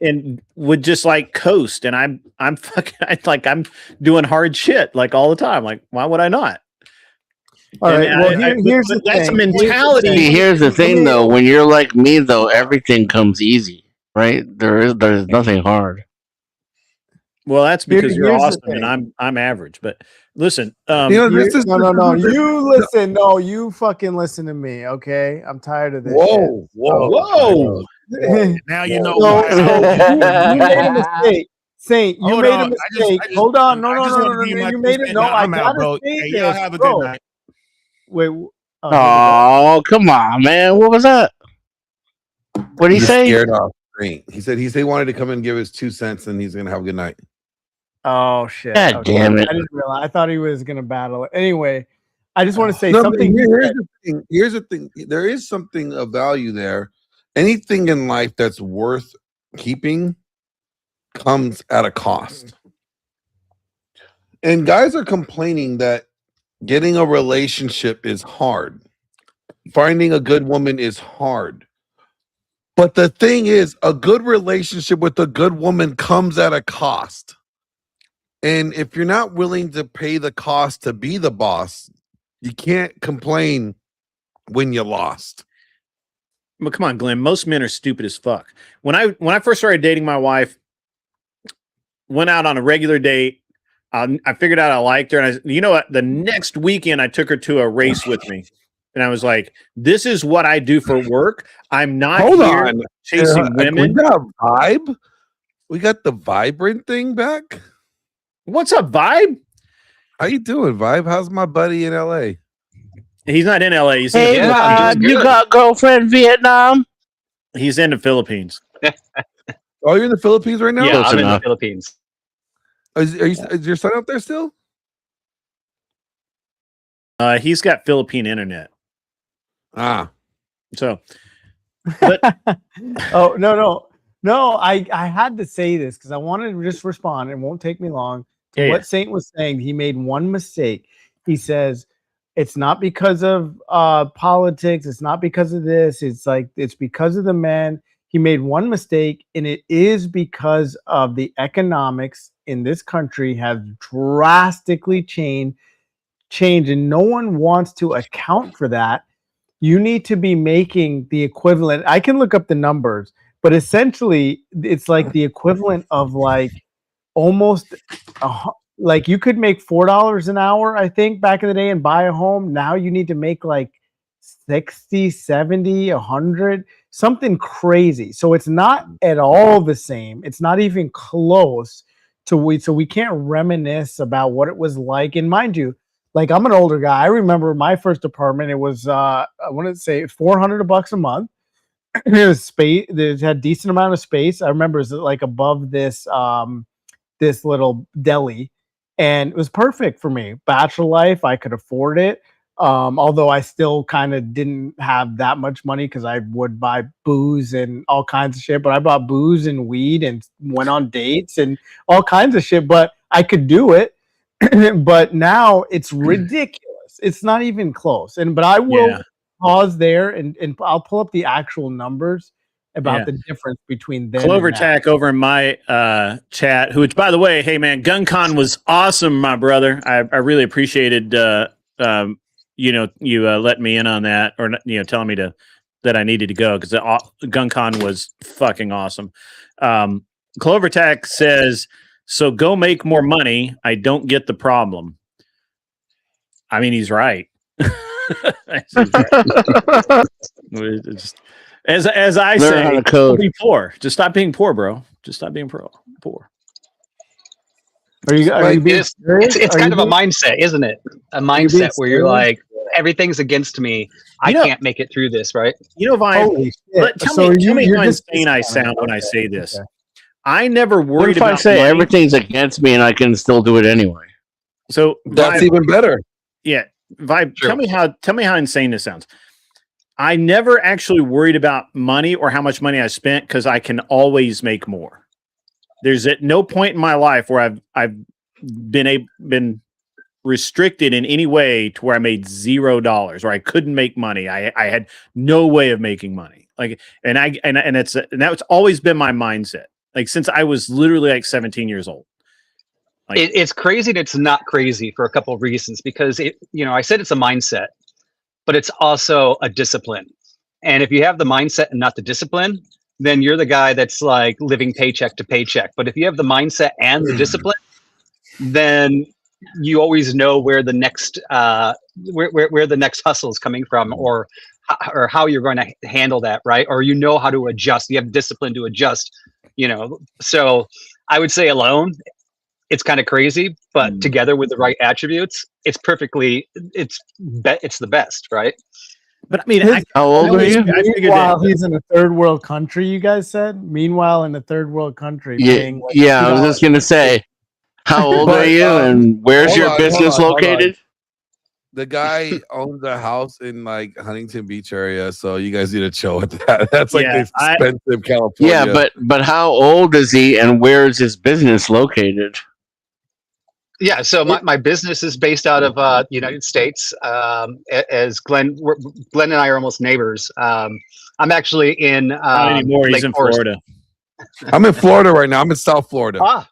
and would just like coast. And I'm fucking I'm doing hard shit like all the time. Like, why would I not? All right. Well, here's but the that's a thing. mentality. See, here's the thing, though. When you're like me, though, everything comes easy, right? There's nothing hard. Well, that's because you're here's the awesome and thing. I'm average. But listen, You know, this is No. You listen. No, you fucking listen to me. Okay, I'm tired of this. Whoa, shit. whoa. Now you know So, why. so you made a mistake. Saint, you Hold made on. a mistake. Hold on. No. wanna give you my You 2 made it. cents. No, Now I I'm out, gotta bro. say Hey, this, y'all have a bro. good night. Wait. Here we go. Oh, come on, man. What was that? What did he Just say? scared off. He said he wanted to come and give his 2 cents, and he's gonna have a good night. Oh shit! God damn it. I didn't realize. I thought he was gonna battle it. Anyway, I just want to say No, something. here's the thing. Here's the thing. There is something of value there. Anything in life that's worth keeping comes at a cost. And guys are complaining that getting a relationship is hard. Finding a good woman is hard. But the thing is, a good relationship with a good woman comes at a cost. And if you're not willing to pay the cost to be the boss, you can't complain when you lost. Well, come on, Glenn. Most men are stupid as fuck. When I first started dating my wife, went out on a regular date. I figured out I liked her, and you know what? The next weekend, I took her to a race with me, and I was like, "This is what I do for work. I'm not here chasing women." We got a vibe. We got the vibrant thing back. What's up, Vibe? How you doing, Vibe? How's my buddy in LA? He's not in LA. He's Hey, in the Vibe, you got girlfriend Vietnam? He's in the Philippines. Oh, you're in the Philippines right now? Yeah, Close I'm in the enough. Philippines. Is your son out there still? He's got Philippine internet. Ah. So, but Oh no! I had to say this because I wanted to just respond. It won't take me long. To Yeah, what yeah. Saint was saying, he made one mistake. He says it's not because of politics. It's not because of this. It's because of the men. He made one mistake, and it is because of the economics in this country have drastically changed, and no one wants to account for that. You need to be making the equivalent. I can look up the numbers, but essentially it's like the equivalent of like almost like you could make $4 an hour, I think, back in the day and buy a home. Now you need to make like 60, 70, 100, something crazy. So it's not at all the same. It's not even close to so we can't reminisce about what it was like. And mind you, like I'm an older guy. I remember my first apartment. It was I want to say $400 a month. It was space. It had decent amount of space. I remember it was like above this little deli, and it was perfect for me. Bachelor life, I could afford it. Although I still kind of didn't have that much money because I would buy booze and all kinds of shit. But I bought booze and weed and went on dates and all kinds of shit. But I could do it. But now it's ridiculous. It's not even close. But I will pause there and I'll pull up the actual numbers about the difference between them. Clover Tack over in my chat, which by the way, hey man, GunCon was awesome, my brother. I really appreciated you letting me in on that, or telling me that I needed to go, because GunCon was fucking awesome. Clover Tack says, "So go make more money. I don't get the problem." I mean, he's right. As I Learn say, how to code. don't be poor. Just stop being poor, bro. Just stop being poor. Are you being serious? It's kind of a mindset, isn't it? A mindset where you're like, everything's against me. I can't make it through this, right? You know, Vine, tell me how insane I sound when I say this. Okay. I never worried what if about I say money? Everything's against me and I can still do it anyway? So that's even better. Yeah. Vibe, sure. Tell me how insane this sounds. I never actually worried about money or how much money I spent, because I can always make more. There's at no point in my life where I've been restricted in any way to where I made $0 or I couldn't make money. I had no way of making money. Like, and that's always been my mindset. Like since I was literally like 17 years old. Like, It's crazy and it's not crazy for a couple of reasons, because I said it's a mindset, but it's also a discipline. And if you have the mindset and not the discipline, then you're the guy that's like living paycheck to paycheck. But if you have the mindset and the discipline, then you always know where the next where the next hustle is coming from, or how you're going to handle that, right? Or you know how to adjust. You have discipline to adjust. So I would say alone, it's kind of crazy, but together with the right attributes, it's the best, right? But I mean, how old are you? Meanwhile, he's in a third world country. You guys said. Meanwhile, in a third world country, paying I was just gonna say, how old are you, and where's your business located? The guy owns a house in like Huntington Beach area, so you guys need to chill with that. That's like the expensive California. Yeah, but how old is he, and where is his business located? Yeah, so my business is based out of United States. As Glenn and I are almost neighbors. I'm actually in not anymore. He's in Florida. I'm in Florida right now. I'm in South Florida. Ah,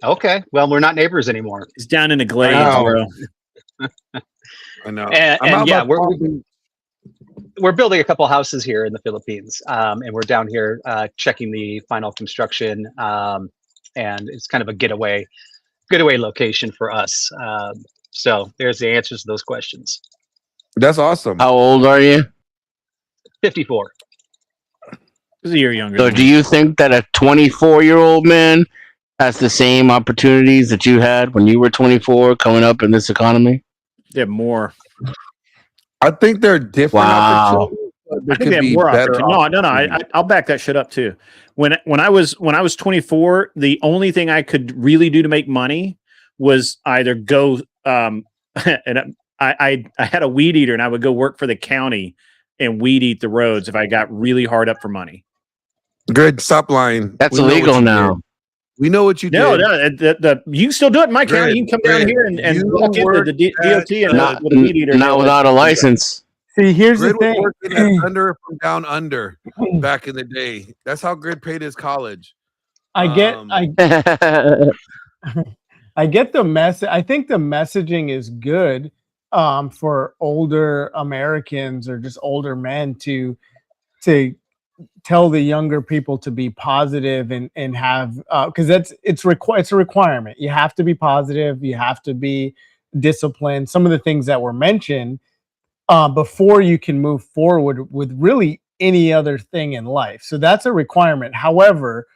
okay. Well, we're not neighbors anymore. He's down in the Glades, bro. I know. And yeah, we're building a couple houses here in the Philippines, and we're down here checking the final construction, and it's kind of a getaway location for us. So there's the answers to those questions. That's awesome. How old are you? 54. He's a year younger. So do you think that a 24-year-old man has the same opportunities that you had when you were 24 coming up in this economy? They have more. I think they're different. Wow. I think they have more opportunity. No. I'll back that shit up too. When I was 24, the only thing I could really do to make money was either go and I had a weed eater, and I would go work for the county and weed eat the roads if I got really hard up for money. Good, stop lying. That's illegal now. We know what you did. No, you can still do it in my county. You can come down here and walk into the DOT and with a weed eater. Not without a license. See, here's Grid the thing. was working at Thunder from Down Under back in the day. That's how Grid paid his college. I get the message. I think the messaging is good for older Americans or just older men to tell the younger people to be positive and have because it's a requirement. You have to be positive. You have to be disciplined. Some of the things that were mentioned before you can move forward with really any other thing in life. So that's a requirement. However,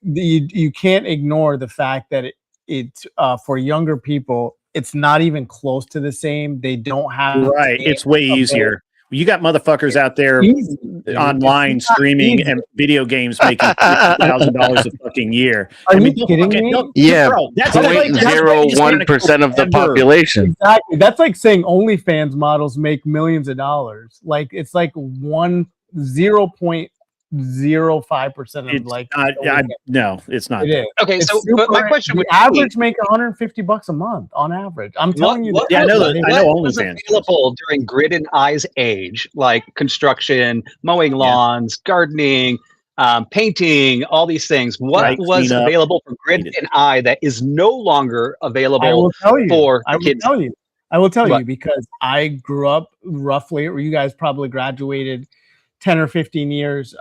you can't ignore the fact that it's for younger people, it's not even close to the same. They don't have it's way easier. You got motherfuckers out there online streaming and video games making $1,000 a fucking year. Are you kidding me? Yeah, bro, that's 0.01% of the population. Exactly. That's like saying OnlyFans models make millions of dollars. Like it's like 0.05% of like. No, it's not. It is. Okay, It's so super, but my question would average make $150 a month on average. I'm telling you. I know what was OnlyFans available during Grid and I's age, like construction, mowing lawns, gardening, painting, all these things. What was available for Grid and I that is no longer available? I will tell you. For kids? I will tell you because I grew up roughly, or you guys probably graduated 10 or 15 years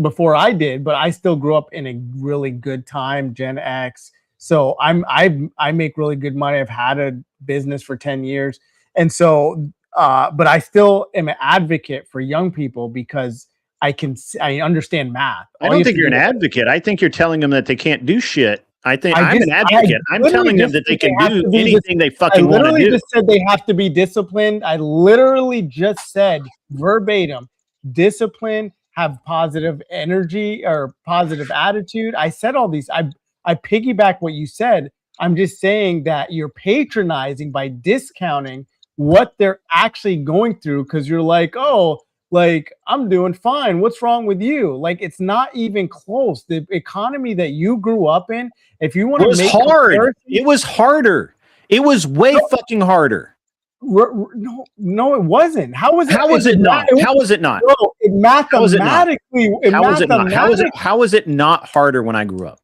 before I did, but I still grew up in a really good time, Gen X. So I make really good money. I've had a business for 10 years. And so, but I still am an advocate for young people because I understand math. I don't think you're an advocate. I think you're telling them that they can't do shit. I'm an advocate. I'm telling them that they can do anything they fucking want to do. I literally just said they have to be disciplined. I literally just said verbatim, discipline, have positive energy or positive attitude. I said all these. I piggyback what you said. I'm just saying that you're patronizing by discounting what they're actually going through because you're like, oh, like I'm doing fine. What's wrong with you? Like it's not even close. The economy that you grew up in, if you want to make hard, it was harder. It was way fucking harder. No, it wasn't. How was it? How was it not? How was it not? Bro, How is it not? mathematically, How is it not harder when I grew up?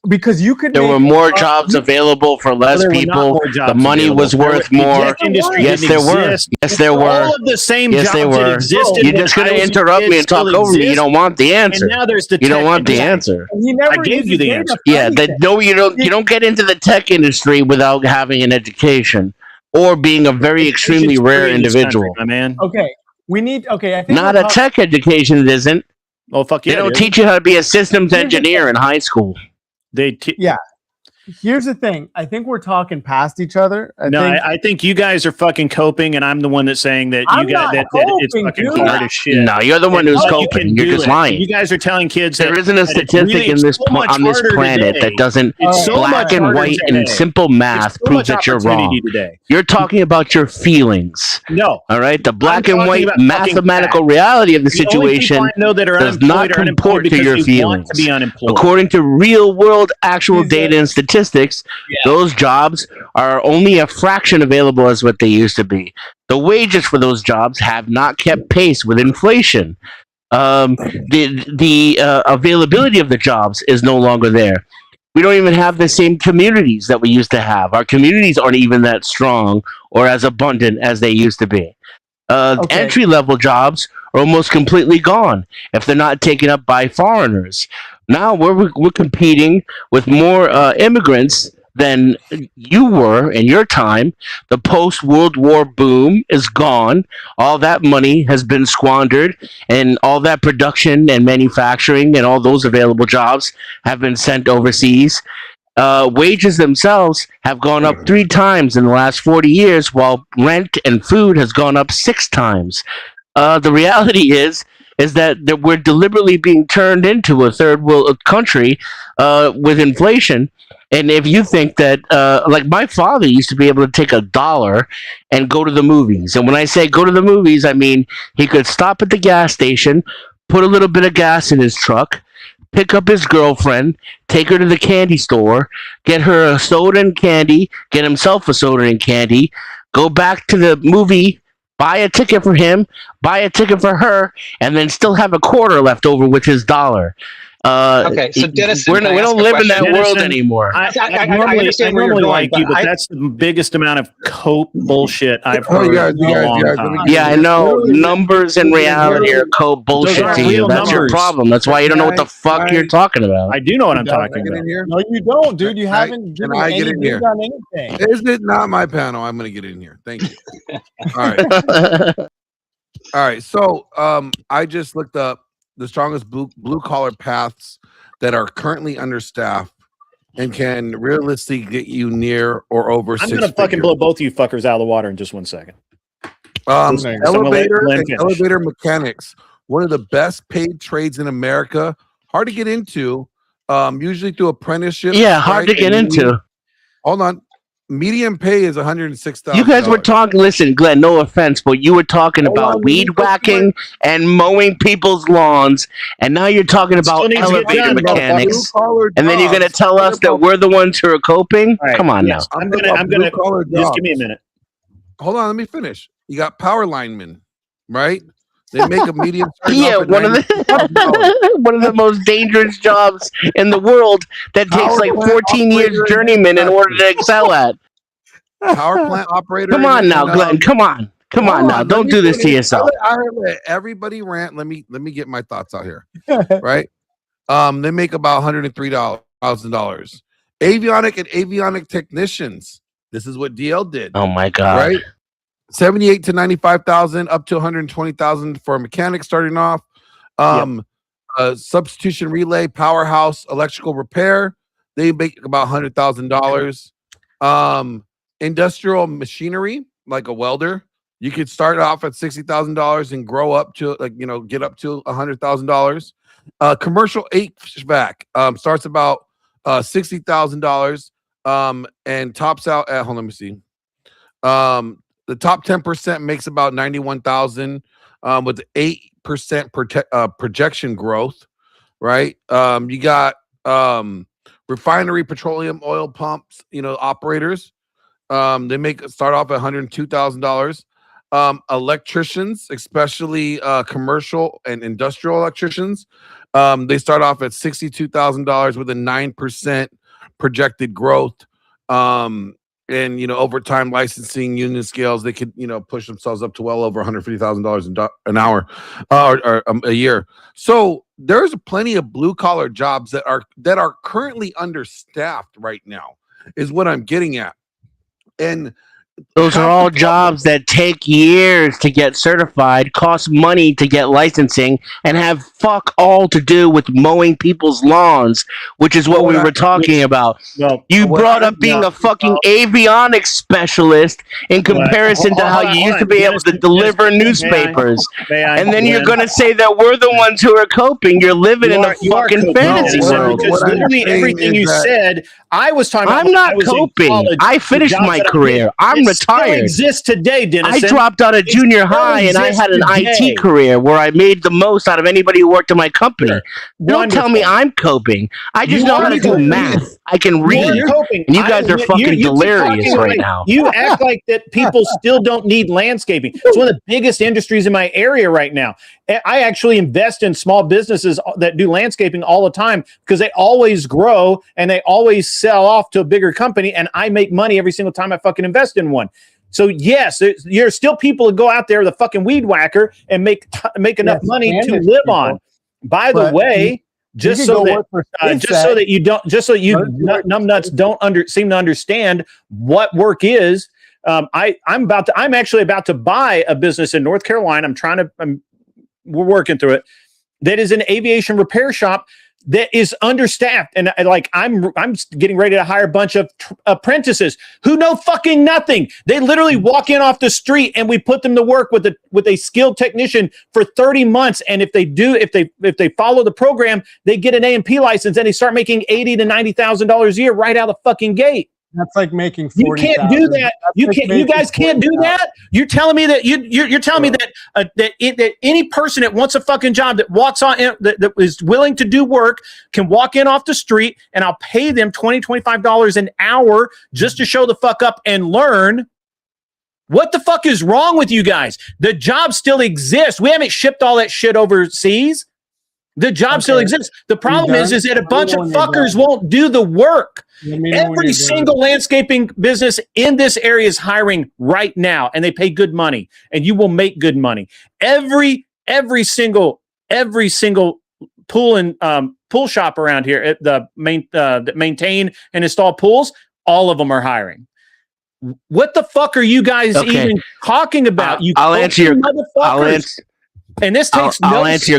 because you could There make were more jobs available for less There were not people. more The jobs money available. was worth The more. exec industry Yes, didn't there were. exist. Yes, there All were. of the same Yes, jobs they that were. existed. You're when just going I to was a interrupt kid me and talk still over me. You exist, don't want the and answer. now there's the You don't tech want the industry. answer. And he never I gave uses you the data answer. for Yeah, anything. no, you don't get into the tech industry without having an education or being a very extremely Education's rare free in this country, individual. my man. Okay, I think Not we're a talking- tech education, it isn't. Oh fuck They yeah! don't dude. teach you how to be a systems Here's the engineer in high school. Yeah. Here's the thing. I think we're talking past each other. I think you guys are fucking coping, and I'm the one that's saying that I'm you got not that it's coping, fucking dude. hard as shit. No, you're the one And who's you coping. can You're do just it. lying. You guys are telling kids There that isn't a that it's statistic really- in this it's so much on this harder planet today. that doesn't It's so black much and harder white today. and simple math There's so proves much that you're opportunity wrong. today. You're talking about your feelings. No. All right. The black and talking white about fucking mathematical facts. reality of the The only people situation I know that are does not unemployed are unemployed comport to because your they feelings. want to be unemployed. According to real world actual He's data and statistics, those jobs are only a fraction available as what they used to be. The wages for those jobs have not kept pace with inflation. The availability of the jobs is no longer there. We don't even have the same communities that we used to have. Our communities aren't even that strong or as abundant as they used to be. Okay. Entry level jobs are almost completely gone if they're not taken up by foreigners. Now we're competing with more immigrants than you were in your time. The post World War boom is gone. All that money has been squandered, and all that production and manufacturing and all those available jobs have been sent overseas. Wages themselves have gone up 3 times in the last 40 years, while rent and food has gone up 6 times. The reality is that we're deliberately being turned into a third world country with inflation. And if you think that, like my father used to be able to take $1 and go to the movies. And when I say go to the movies, I mean he could stop at the gas station, put a little bit of gas in his truck, pick up his girlfriend, take her to the candy store, get her a soda and candy, get himself a soda and candy, go back to the movie, buy a ticket for him, buy a ticket for her, and then still have a quarter left over with his $1. Okay, so Dennis, we don't live in that world anymore. I I understand where you're normally going, like you, but but that's the biggest amount of cope bullshit I've Oh, heard you in a long guys, time. Yeah, I know. Numbers and reality are code bullshit aren't to you. real That's your numbers. problem. That's why you don't know what the fuck you're talking about. I do know what I'm Can I talking get about. in here? No, you don't, dude. You Can I- haven't can given I get any in here? views on anything. Is it not my panel? I'm going to get in here. Thank you. All right. All right. So I just looked up the strongest blue collar paths that are currently understaffed and can realistically get you near or over I'm six gonna fucking figures. blow both of you fuckers out of the water in just 1 second. Thanks. I'm gonna let Elevator Glenn and finish. elevator mechanics, one of the best paid trades in America. Hard to get into, usually through apprenticeship. Yeah, hard to get into. Hold on. Median pay is $106,000. You guys were talking. Listen, Glenn. No offense, but you were talking Hold about on, weed let me go whacking and mowing people's lawns, and now you're talking about Still needs to get elevator done, mechanics. Blue-collar And then you're gonna jobs. tell us that we're the ones who are coping? All right, Come on yes. now. I'm talking gonna about blue-collar just give me a jobs. minute. Hold on, let me finish. You got power linemen, right? They make a median. starting Yeah, off at one of the one of the most dangerous jobs in the world that takes Power like plant 14 years operator and journeyman in order to excel at. power plant operator. Come on and, now, Glenn. Come on. Come on now. let Don't me do this to finish. yourself. I let everybody rant. Let me get my thoughts out here. Right? They make about $103,000. Avionic and avionic technicians. This is what DL did. Oh my God. Right? 78 to 95,000, up to 120,000 for a mechanic starting off. Substitution relay, powerhouse, electrical repair. They make about $100,000. Industrial machinery, like a welder, you could start off at $60,000 and grow up to get up to $100,000. Commercial HVAC starts about $60,000 and tops out at hold on, let me see. The top 10% makes about 91,000 with 8% projection growth, right? You got refinery, petroleum, oil pumps, operators. They start off at $102,000. Electricians, especially commercial and industrial electricians, they start off at $62,000 with a 9% projected growth. And over time, licensing union scales, they could push themselves up to well over $150,000 an hour or a year. So there's plenty of blue collar jobs that are currently understaffed right now, is what I'm getting at. And those are all jobs that take years to get certified, cost money to get licensing, and have fuck all to do with mowing people's lawns, which is what we were talking about. You brought up being a fucking avionics specialist in comparison to how you used to be able to deliver newspapers. And then you're going to say that we're the ones who are coping. You're living in a fucking fantasy world. Literally everything you said, I was talking about. I'm not coping. I finished my career. I'm retired. Exists today, Dennis. I dropped out of junior high and I had an IT career where I made the most out of anybody who worked in my company. Sure. Don't tell me I'm coping. I just know how to do math. I can read. And you guys are fucking delirious right now. You act like that people still don't need landscaping. It's one of the biggest industries in my area right now. I actually invest in small businesses that do landscaping all the time because they always grow and they always sell off to a bigger company, and I make money every single time I fucking invest in one. So yes, there's still people that go out there with a fucking weed whacker and make enough money to live on. By the way, just so that you numbnuts don't seem to understand what work is, I'm actually about to buy a business in North Carolina. We're working through it. That is an aviation repair shop that is understaffed, and I'm getting ready to hire a bunch of apprentices who know fucking nothing. They literally walk in off the street, and we put them to work with a skilled technician for 30 months. And if they follow the program, they get an A&P license, and they start making $80,000 to $90,000 a year right out the fucking gate. That's like making 40. You can't do that. You guys can't do that. You're telling me that you're telling me that any person that wants a fucking job that walks on that is willing to do work can walk in off the street, and I'll pay them $20, $25 an hour just to show the fuck up and learn. What the fuck is wrong with you guys? The job still exists. We haven't shipped all that shit overseas. The job still exists. The problem is that a bunch of fuckers won't do the work. Every single landscaping business in this area is hiring right now, and they pay good money, and you will make good money. Every single pool and pool shop around here at that maintain and install pools, all of them are hiring. What the fuck are you guys even talking about? I'll answer your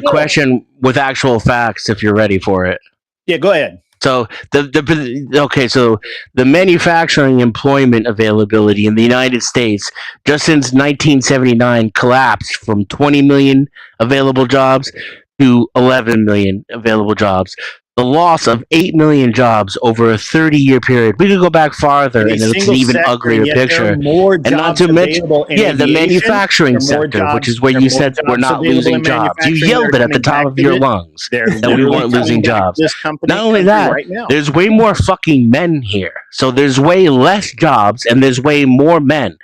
question with actual facts if you're ready for it. Yeah, go ahead. So the manufacturing employment availability in the United States just since 1979 collapsed from 20 million available jobs to 11 million available jobs. The loss of 8 million jobs over a 30-year period. We could go back farther, and it's an even uglier picture. And not to mention, the manufacturing sector, which is where you said we're not losing jobs. You yelled it at the top of your lungs that we weren't losing jobs. Not only that, there's way more fucking men here. So there's way less jobs, and there's way more men.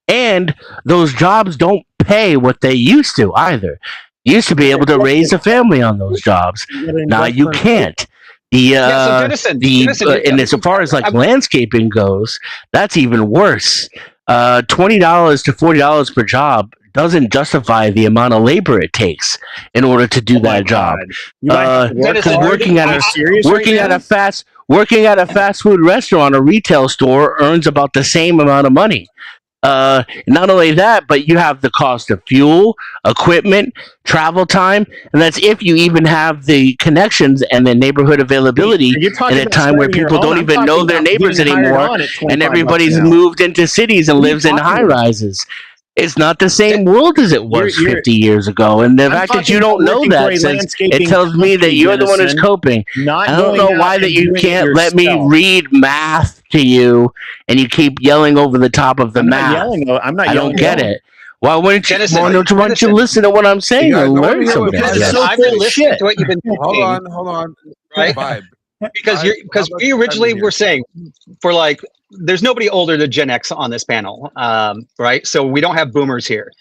And those jobs don't pay what they used to either. You used to be able to raise a family on those jobs. Now you can't. And as far as like landscaping goes, that's even worse. $20 to $40 per job doesn't justify the amount of labor it takes in order to do that job. Working at a fast food restaurant, a retail store earns about the same amount of money. Not only that, but you have the cost of fuel, equipment, travel time, and that's if you even have the connections and the neighborhood availability at a time where people don't even know their neighbors anymore, and everybody's moved into cities and lives in high rises. It's not the same world as it was 50 years ago. And the fact that you don't know that says, it tells me that you're the one who's coping. I don't know why that you can't let me read math to you and you keep yelling over the top of the math. I don't get it. Why wouldn't you listen to what I'm saying and learn something? I've been listening to what you've been saying. Hold on. Right? Because we originally were saying for like there's nobody older than Gen X on this panel, right? So we don't have boomers here.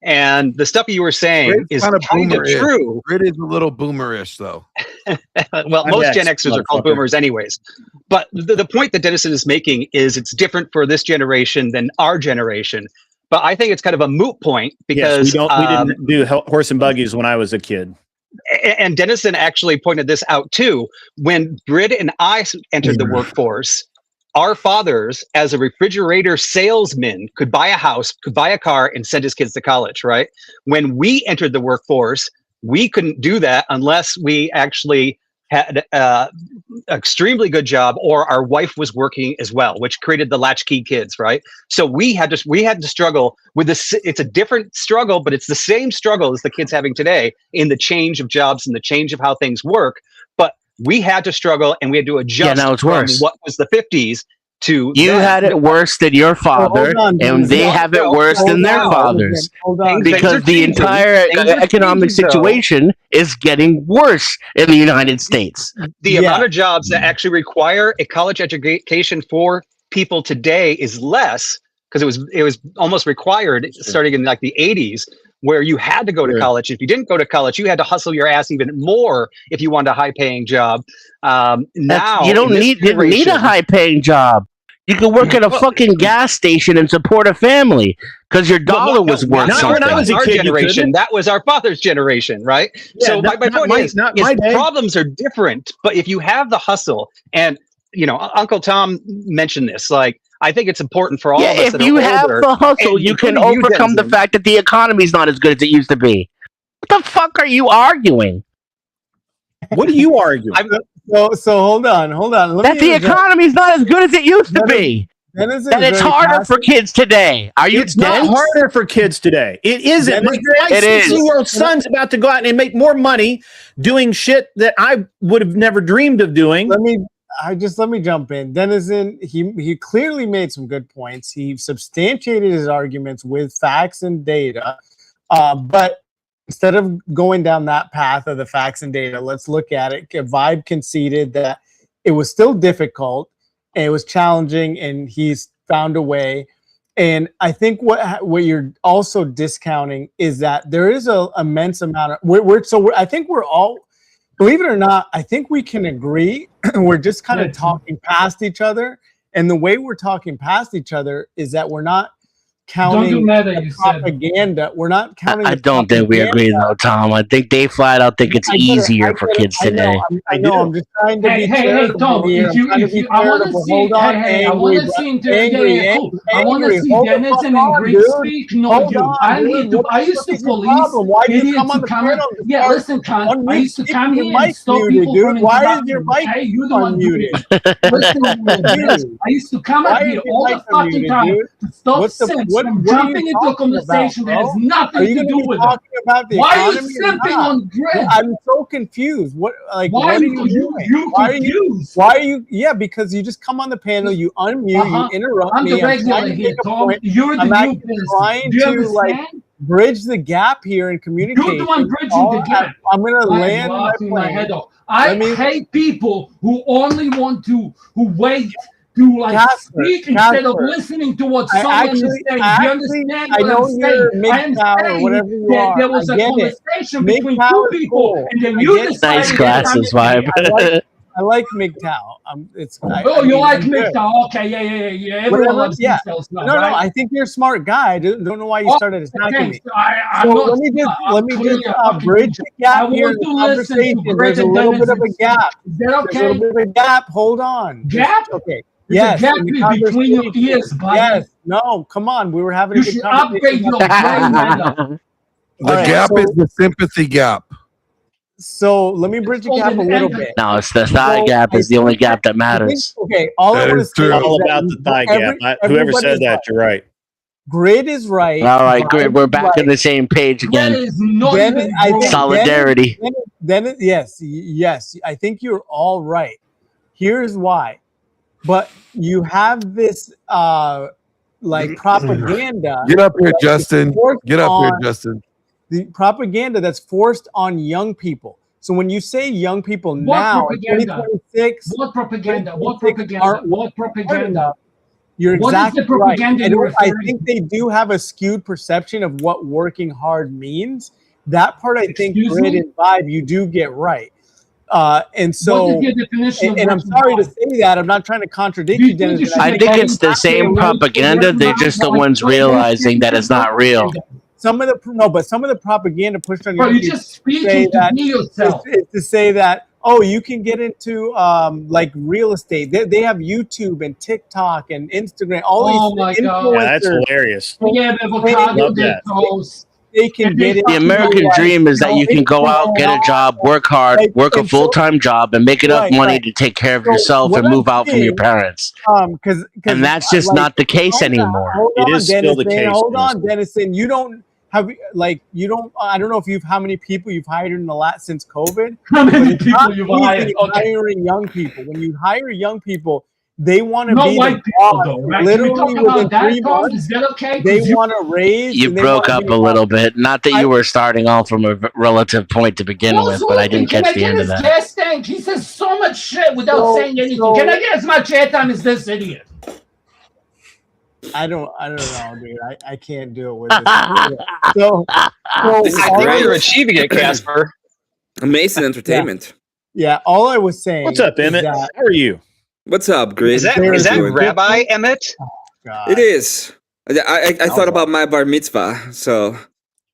And the stuff you were saying Grid's is kinda kind of boomer-ish. true. Grid is a little boomerish, though. Well, I'm most next, Gen Xers are called motherfucker. boomers anyways. But the point that Dennison is making is it's different for this generation than our generation. But I think it's kind of a moot point because Yes, we didn't do horse and buggies when I was a kid. and Dennison actually pointed this out too. When Grid and I entered the workforce, our fathers, as a refrigerator salesman, could buy a house, could buy a car, and send his kids to college, right? When we entered the workforce, we couldn't do that unless we actually had extremely good job or our wife was working as well, which created the latchkey kids, right? So we had to struggle with this. It's a different struggle, but it's the same struggle as the kids having today in the change of jobs and the change of how things work. But we had to struggle and we had to adjust now it's from worse. what was the 50s to You then. had it worse than your father, hold on, and they have it worse than their fathers. Hold on. Things Because are the changing. entire Things are economic changing, though. situation is getting worse in the United States. The amount of jobs that actually require a college education for people today is less because it was almost required starting in like the 80s, where you had to go to college. If you didn't go to college, you had to hustle your ass even more if you wanted a high paying job. Now You didn't need a high paying job. You could work at a fucking gas station and support a family because your dollar was worth not something. when I was our generation. That was our father's generation, right? Yeah, so my point is my day. problems are different. But if you have the hustle, and Uncle Tom mentioned this, like I think it's important for all of us. If that you are have older, the hustle, and you can including you, overcome the Denzin. fact that the economy's not as good as it used to be. What the fuck are you arguing? What are you arguing? So hold on. That the economy's not as good as it used to be. That it's harder for kids today. Are you It's not dense? harder for kids today. It isn't. My It is. 16-year-old son's about to go out and make more money doing shit that I would have never dreamed of doing. Let me jump in. Dennison, he clearly made some good points. He substantiated his arguments with facts and data. But instead of going down that path of the facts and data, let's look at it. Vibe conceded that it was still difficult and it was challenging, and he's found a way. And I think what you're also discounting is that there is an immense amount of I think we're all, believe it or not, I think we can agree. We're just kind of talking past each other, and the way we're talking past each other is that we're not counting the propaganda. We're not counting. I don't think we agree though, Tom. I think they flat out think it's easier for kids today. I know. I'm just trying to be charitable Tom, here. I want to see. Hold on, I want to see. I want to see Hold the Dennison fuck on, and Greek dude. speak. No, Hold dude. on, I dude. need to. What I the used fuck to is your police problem? Why do you idiots come on who the come. panel and Yeah, start listen, cunt. I used to come your here and mic stop muted, people dude. from Why is your interrupting. mic Hey, you the one unmuted? Listen, I used to come up here all the fucking time to stop simps from jumping into a conversation that has nothing to do with it. About the Why are you economy or simping not? on Grid? I'm so confused. What Why what are are you doing? confused? Why are you? Yeah, because you just come on the panel, you unmute, you interrupt I'm me. the regular trying to here, make a Tom. point. You're the I'm new actually person. trying Do you to like understand? bridge the gap here in communication. You're the one bridging the gap. I'm gonna I'm land my laughing my plane. head off. I hate people who only want to wait to like speak instead of listening to what someone is saying. Do you understand what I'm saying? I am saying that there was a conversation between two people, and then you decided. Nice glasses, Vibe. I like MGTOW. You like MGTOW? Okay, yeah. Everyone loves details now, No, right? I think you're a smart guy. I don't know why you started attacking me. I'm So not, let me just bridge the gap here in the conversation. There's a little bit of a gap. Is that okay? There's a little bit of a gap. Hold on. Gap? Okay. There's Yes. a gap in the between your conversation. ears, buddy. Yes. No, come on. We were having You a good should conversation. upgrade your brain matter. The gap is the sympathy gap. So let me bridge the gap a little bit. No, it's the thigh gap is the only gap that matters. Okay, all I want to say is all that about the thigh gap. Whoever said that, you're right. Grid is right. All right, good. We're back on the same page again. Solidarity. Then yes. I think you're all right. Here's why. But you have this like propaganda. Get up here, Justin. Get up here, Justin. The propaganda that's forced on young people. So when you say young people now, 2026, What propaganda? You're What is the exactly right. propaganda I, you're I referring think they do have a skewed perception of what working hard means. That part, I think, Excuse Grid me? and Vibe, you do get right. And What so, is your definition of and I'm working sorry to hard? say that. I'm not trying to contradict Do you, you think Dennis. you and should I get think paid it's the after same a raise for propaganda. working They're hard? just the No, ones no, no, realizing that it's not real. some of the propaganda Bro, pushed on you're young people just to speaking say to that be yourself. is to say that, oh, you can get into like real estate. They have YouTube and TikTok and Instagram. All Oh these my God. Yeah, that's influencers. hilarious. They have avocado Love on their that. toast. They can And they get The fucking into American like, dream is that you can go out, get a job, work hard, like, work a and so full-time job, and make enough money right. to take care of So yourself what and I'm move out from your seeing, parents. because And that's just like, not the case anymore. hold It on, is still Dennis. the case, Hold on, honestly. Dennison. You don't have like you don't. I don't know if you've how many people you've hired in the last since COVID. How But many it's people not you've easy hired? Okay. hiring young people. When you hire young people, they want to No be white the people boss. though, right? Can we Literally talk within about that, 3 Tom? months, Is that okay? they 'Cause you want to raise. You and they broke wanna up be a little bit. Not that you were starting off from a relative point to begin Who's with, but I looking? didn't Can catch I the get end of his that. gas tank? He says so much shit without saying anything. Can I get as much airtime as this idiot? I don't know, dude. I can't do it with this. So This is I think great. you're achieving it, Casper. Amazing entertainment. Yeah, all I was saying. What's up, is Emmett? that- How are you? What's up, Grid? Is that How you doing? Rabbi Emmett? God. It is. I thought about my bar mitzvah, so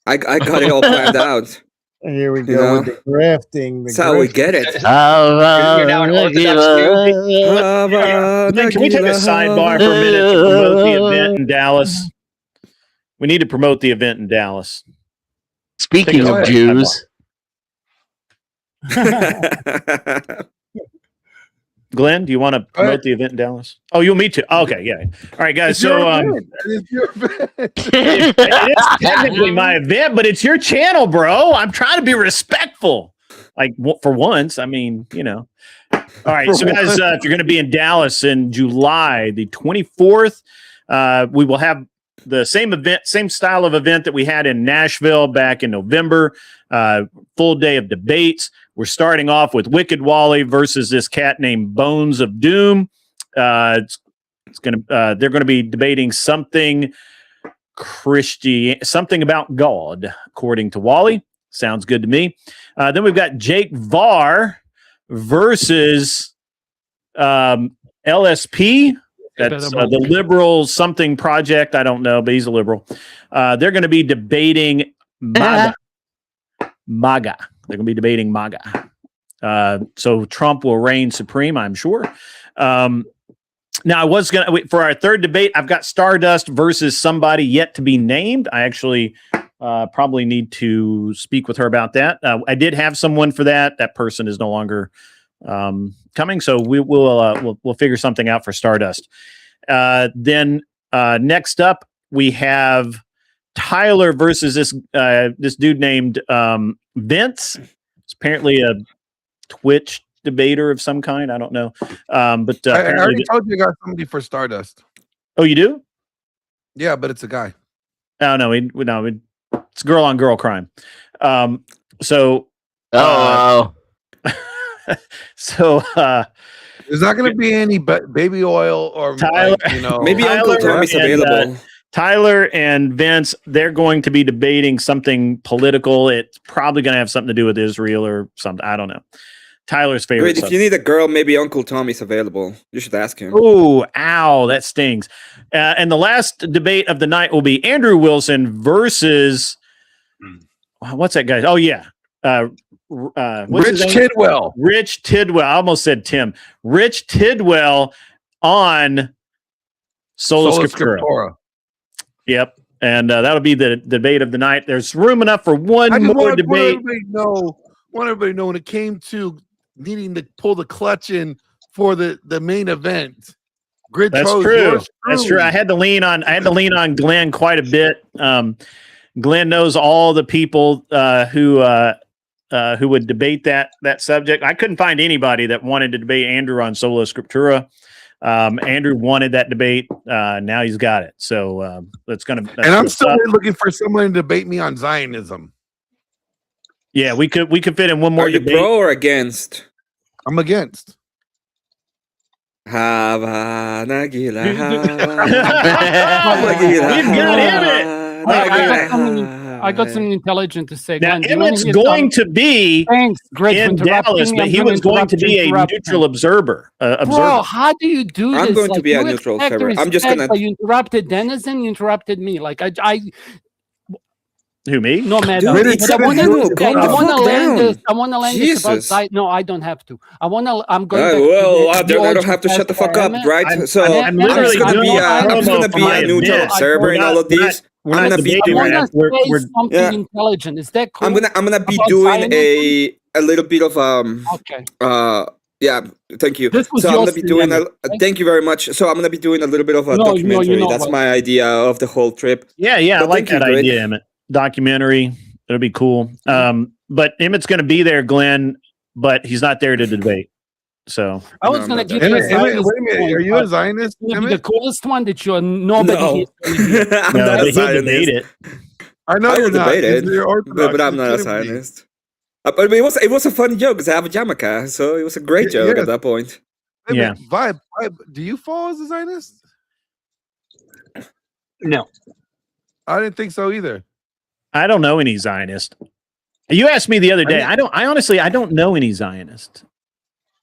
I got it all planned out. Here we You go know? with the grifting. That's how we get it. You're now an Orthodox Jew. Glenn, can we take a sidebar for a minute to promote the event in Dallas? We need to promote the event in Dallas. Speaking of Jews, Glenn, do you want to promote the event in Dallas? Oh, you'll meet you. Oh, okay, yeah. All right, guys. It's So your event. It's your event. it is technically my event, but it's your channel, bro. I'm trying to be respectful. Like for once, I mean, you know. All right, so guys, if you're going to be in Dallas in July the 24th, we will have the same event, same style of event that we had in Nashville back in November. Full day of debates. We're starting off with Wicked Wally versus this cat named Bones of Doom. They're going to be debating something something about God, according to Wally. Sounds good to me. Then we've got Jake Varr versus LSP. That's the Liberal Something Project. I don't know, but he's a liberal. They're going to be debating MAGA. MAGA. They're going to be debating MAGA. So Trump will reign supreme, I'm sure. Now, I was going to, for our third debate, I've got Stardust versus somebody yet to be named. I actually probably need to speak with her about that. I did have someone for that. That person is no longer coming, so we'll figure something out for Stardust. Then next up, we have Tyler versus this dude named Vince. It's apparently a Twitch debater of some kind. I don't know. But I already told you I got somebody for Stardust. Oh, you do? Yeah, but it's a guy. Oh no, it's girl on girl crime. So so there's not going to be any baby oil or Tyler, maybe Uncle Tommy's available. Tyler and Vince, they're going to be debating something political. It's probably going to have something to do with Israel or something. I don't know. Tyler's favorite. Wait, if you need a girl, maybe Uncle Tommy's available. You should ask him. Oh, ow, that stings. And the last debate of the night will be Andrew Wilson versus what's that guy? Oh yeah, Rich Tidwell. Rich Tidwell. I almost said Tim. Rich Tidwell on Sola Scriptura. Yep, and that'll be the debate of the night. There's room enough for one more debate. Want everybody know when it came to needing to pull the clutch in for the main event. Grid That's true. That's true. I had to lean on Glenn quite a bit. Glenn knows all the people who would debate that subject. I couldn't find anybody that wanted to debate Andrew on Sola Scriptura. Andrew wanted that debate. Now he's got it. So that's gonna. And I'm still looking for someone to debate me on Zionism. Yeah, we could fit in one more Are you debate. pro or against? I'm against. Havana Gila, We've got I got something intelligent to say. Now, Glenn, do you wanna Emmett's hear going some- to be Thanks, Greg, for in interrupting Dallas, me. but I'm he gonna was going to interrupt be a interrupt. neutral observer. Bro, how do you do I'm this? going to Like, be a you neutral expect observer. I'm just respect, gonna. but you interrupted Denizen, you interrupted me. Like I Who, me? no matter. Dude, it's But I want no, to. calm I the want to fuck land this. down. I want to land this about Jesus. side. No, I don't have to. I'm going back. Well, to the I don't origin have to shut the pastor fuck up, Emmett. right? I'm So I'm I'm literally just gonna doing be a I'm just promo gonna for be my a neutral event. observer in all of these. We're I'm not gonna be debating I right want now. to say something yeah. intelligent. Is that cool? I'm gonna be About doing Zionism? a little bit of Okay. yeah, thank you. This was So I'm yours gonna be to doing Emmett. thank you very much. So I'm gonna be doing a little bit of a No, documentary. you know That's what. my idea of the whole trip. Yeah, I But like thank you, that Grid. idea, Emmett. Documentary. That'll be cool. But Emmett's going to be there, Glenn, but he's not there to debate. So I was No, going to I'm give not you a Emmett, wait a Zionist minute. point, Are you a but Zionist, it's gonna be the Emmett? coolest one that nobody No, here is going to hear. I'm no, not but a he'll Zionist. debate it. I know I you're will not. debate it, You're Orthodox. but I'm You're not a kidding me. Zionist. But it was a fun joke because I have a yarmulke, so it was a great joke Yeah. at that point. Wait a Yeah. minute, Vibe, do you fall as a Zionist? No. I didn't think so either. I don't know any Zionist. You asked me the other day. I honestly don't know any Zionist.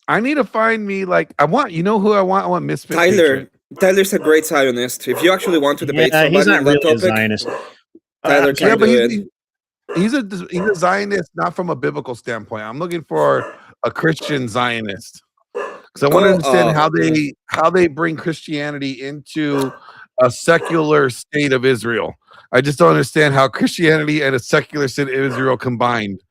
I need to find me you know who I want? I want Misfit Tyler. Patriot. Tyler's a great Zionist. If you actually want to debate Yeah, he's somebody not on that really a topic, Zionist. Tyler Yeah, can but do it. he's a Zionist, not from a biblical standpoint. I'm looking for a Christian Zionist because I want to understand how they bring Christianity into a secular state of Israel. I just don't understand how Christianity and a secular state of Israel combined.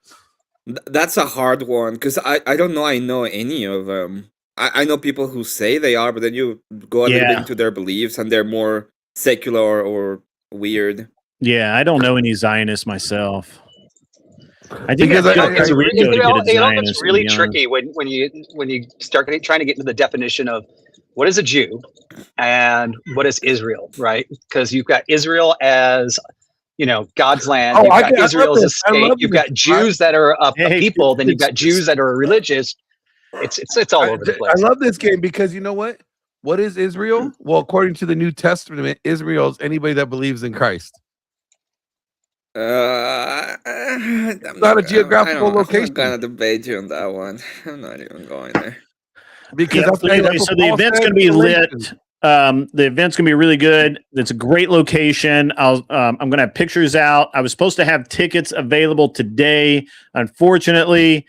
That's a hard one because I don't know. I know any of them. I know people who say they are, but then you go a little bit into their beliefs and they're more secular or weird. Yeah, I don't know any Zionists myself. I think Because that's It's Rico to get a it all Zionist, gets to really be honest. tricky when you start trying to get into the definition of what is a Jew and what is Israel, right? Because you've got Israel as God's land. You've got Israel as a state. You've got Jews that are a people. Then you've got Jews that are religious. It's all over the place. I love this game because you know what? What is Israel? Well, according to the New Testament, Israel is anybody that believes in Christ. I'm not a geographical I'm not location. gonna debate you on that one. I'm not even going there. Because Yeah, so anyway, so the event's going to be lit. The event's going to be really good. It's a great location. I'm going to have pictures out. I was supposed to have tickets available today. Unfortunately,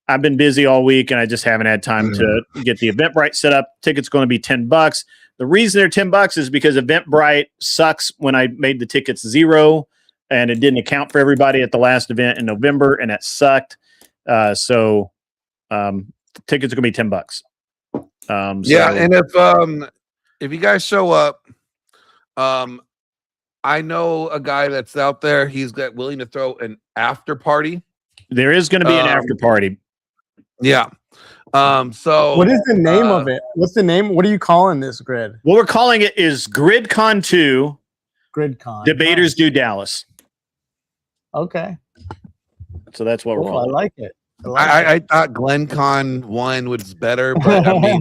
I've been busy all week and I just haven't had time to get the Eventbrite set up. Tickets going to be $10. The reason they're $10 is because Eventbrite sucks when I made the tickets $0 and it didn't account for everybody at the last event in November and that sucked. So tickets are going to be $10. Yeah, and if you guys show up, I know a guy that's out there. He's willing to throw an after party. There is going to be an after party. Yeah. So what is the name of it? What's the name? What are you calling this, Grid? What we're calling it is GridCon 2. GridCon. Debaters do Dallas. Okay. So that's what we're Cool, calling. I like it. I thought GlenCon 1 was better, but I mean,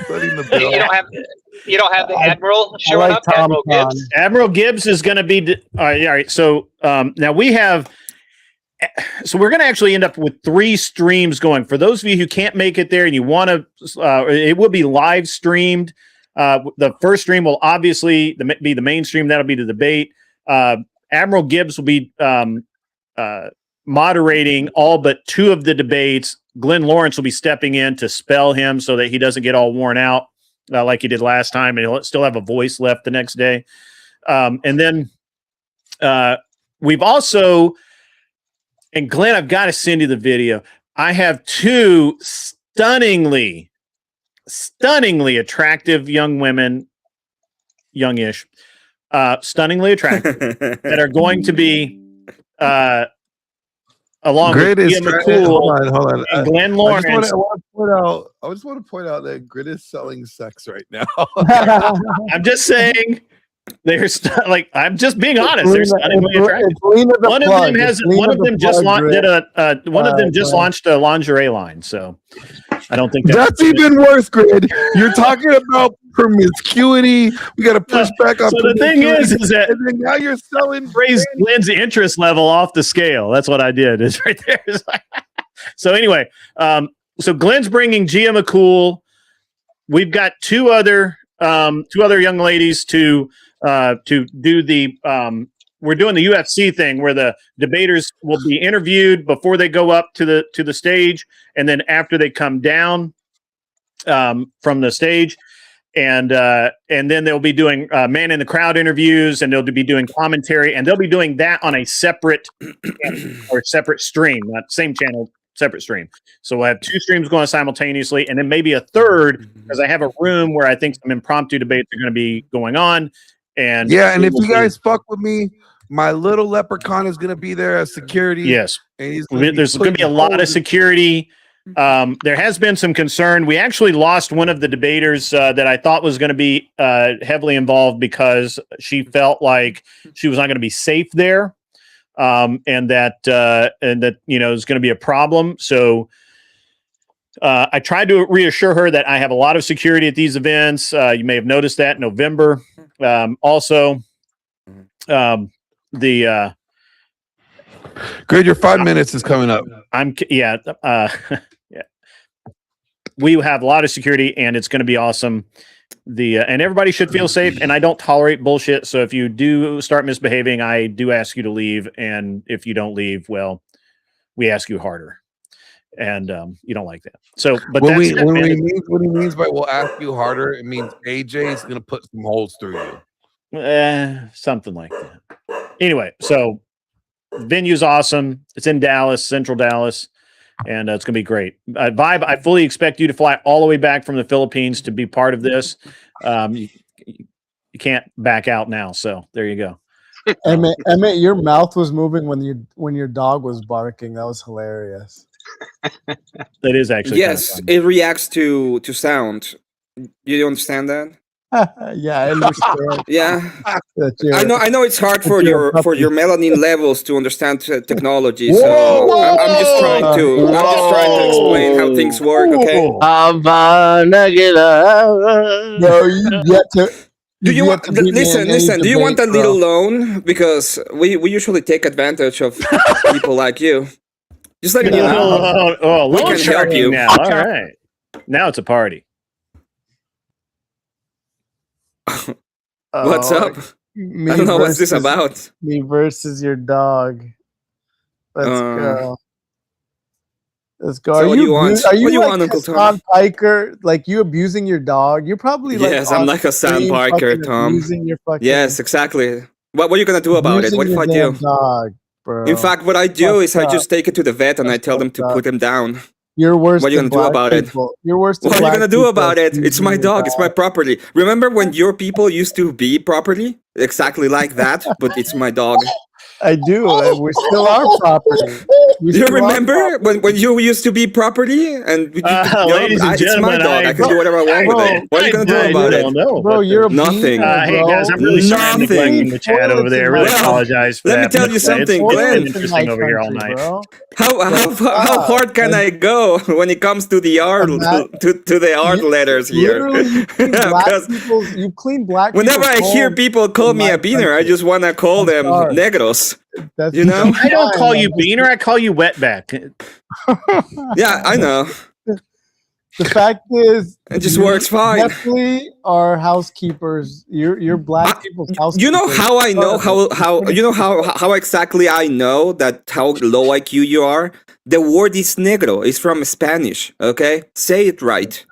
putting the bill. You don't have the Admiral showing up. Admiral Gibbs. Admiral Gibbs is going to be. All right. So now we have. So we're going to actually end up with 3 streams going. For those of you who can't make it there and you want to, it will be live streamed. The first stream will obviously be the main stream. That'll be the debate. Admiral Gibbs will be moderating all but 2 of the debates. Glenn Lawrence will be stepping in to spell him so that he doesn't get all worn out like he did last time, and he'll still have a voice left the next day. And then we've also, and Glenn, I've got to send you the video. I have 2 stunningly attractive young women, youngish, stunningly attractive, that are going to be along Grid with is Ian McCool hold on. and Glenn Lawrence. I just want to point out that Grid is selling sex right now. I'm just saying they're I'm just being honest. They're stunningly attractive. One of them just launched a lingerie line. So I don't think that's even worse, Grid. You're talking about promiscuity. We got to push back on. So the thing is that and then now you're selling. Raise Glenn's interest level off the scale. That's what I did. Is right there. So anyway, so Glenn's bringing Gia McCool. We've got two other young ladies to do the. We're doing the UFC thing where the debaters will be interviewed before they go up to the stage, and then after they come down from the stage, and then they'll be doing man in the crowd interviews, and they'll be doing commentary, and they'll be doing that on a separate or separate stream, not same channel, separate stream. So we'll have two streams going simultaneously, and then maybe a third because I have a room where I think some impromptu debates are going to be going on. And yeah, and if you guys fuck with me, my little leprechaun is going to be there as security. Yes, and there's going to be a lot of security. There has been some concern. We actually lost one of the debaters that I thought was going to be heavily involved because she felt like she was not going to be safe there, and that is going to be a problem. So I tried to reassure her that I have a lot of security at these events. You may have noticed that in November. Also, Great, your 5 minutes is coming up. Yeah. We have a lot of security, and it's going to be awesome. And everybody should feel safe. And I don't tolerate bullshit. So if you do start misbehaving, I do ask you to leave. And if you don't leave, well, we ask you harder. And you don't like that. So, but when he means by we'll ask you harder, it means AJ is going to put some holes through you. Something like that. Anyway, so venue's awesome. It's in Dallas, Central Dallas, and it's going to be great. Vibe, I fully expect you to fly all the way back from the Philippines to be part of this. You can't back out now, so there you go. Emmett, your mouth was moving when your dog was barking. That was hilarious. That is actually yes. It reacts to sound. You understand that? Yeah, I understand. Yeah, I know it's hard for your melanin levels to understand technology. So I'm just trying to explain how things work. Okay. No, you get to. Do you want listen? Do you want a little loan? Because we usually take advantage of people like you. Just let me know. Oh, we can help you. Now. All right. Now it's a party. What's up? I don't know what's this about. Me versus your dog. Let's go. Let's go. So what do you want? Are you what do you like want, Uncle Hassan Tom? Piker? Like you abusing your dog? You're probably like yes, I'm like Hassan Piker, Tom. Yes, exactly. What are you gonna do about it? What if I do? Dog, bro. In fact, what I do is I just take it to the vet and I tell them to put him down. You're worse. What are you gonna do about it? You're worse. What are you gonna do about it? It's my dog. It's my property. Remember when your people used to be property? Exactly like that, but it's my dog. I do. We're still our property. Do you remember when you used to be property? And it's my dog. I can do whatever I want with it. What are you going to do about it? Bro, you're nothing. Hey guys, I'm really sorry I'm neglecting the chat over there. I really apologize for that. Let me tell you something, Glenn. Interesting over here all night. How hard can I go when it comes to the art to the art letters here? You clean black. Whenever I hear people call me a beaner, I just want to call them negros. You know, I don't call you beaner. I call you wetback. Yeah, I know. The fact is, it just works fine. Definitely are housekeepers. You're black people's housekeepers. You know how I know how exactly I know that how low IQ you are? The word is negro. It's from Spanish. Okay, say it right.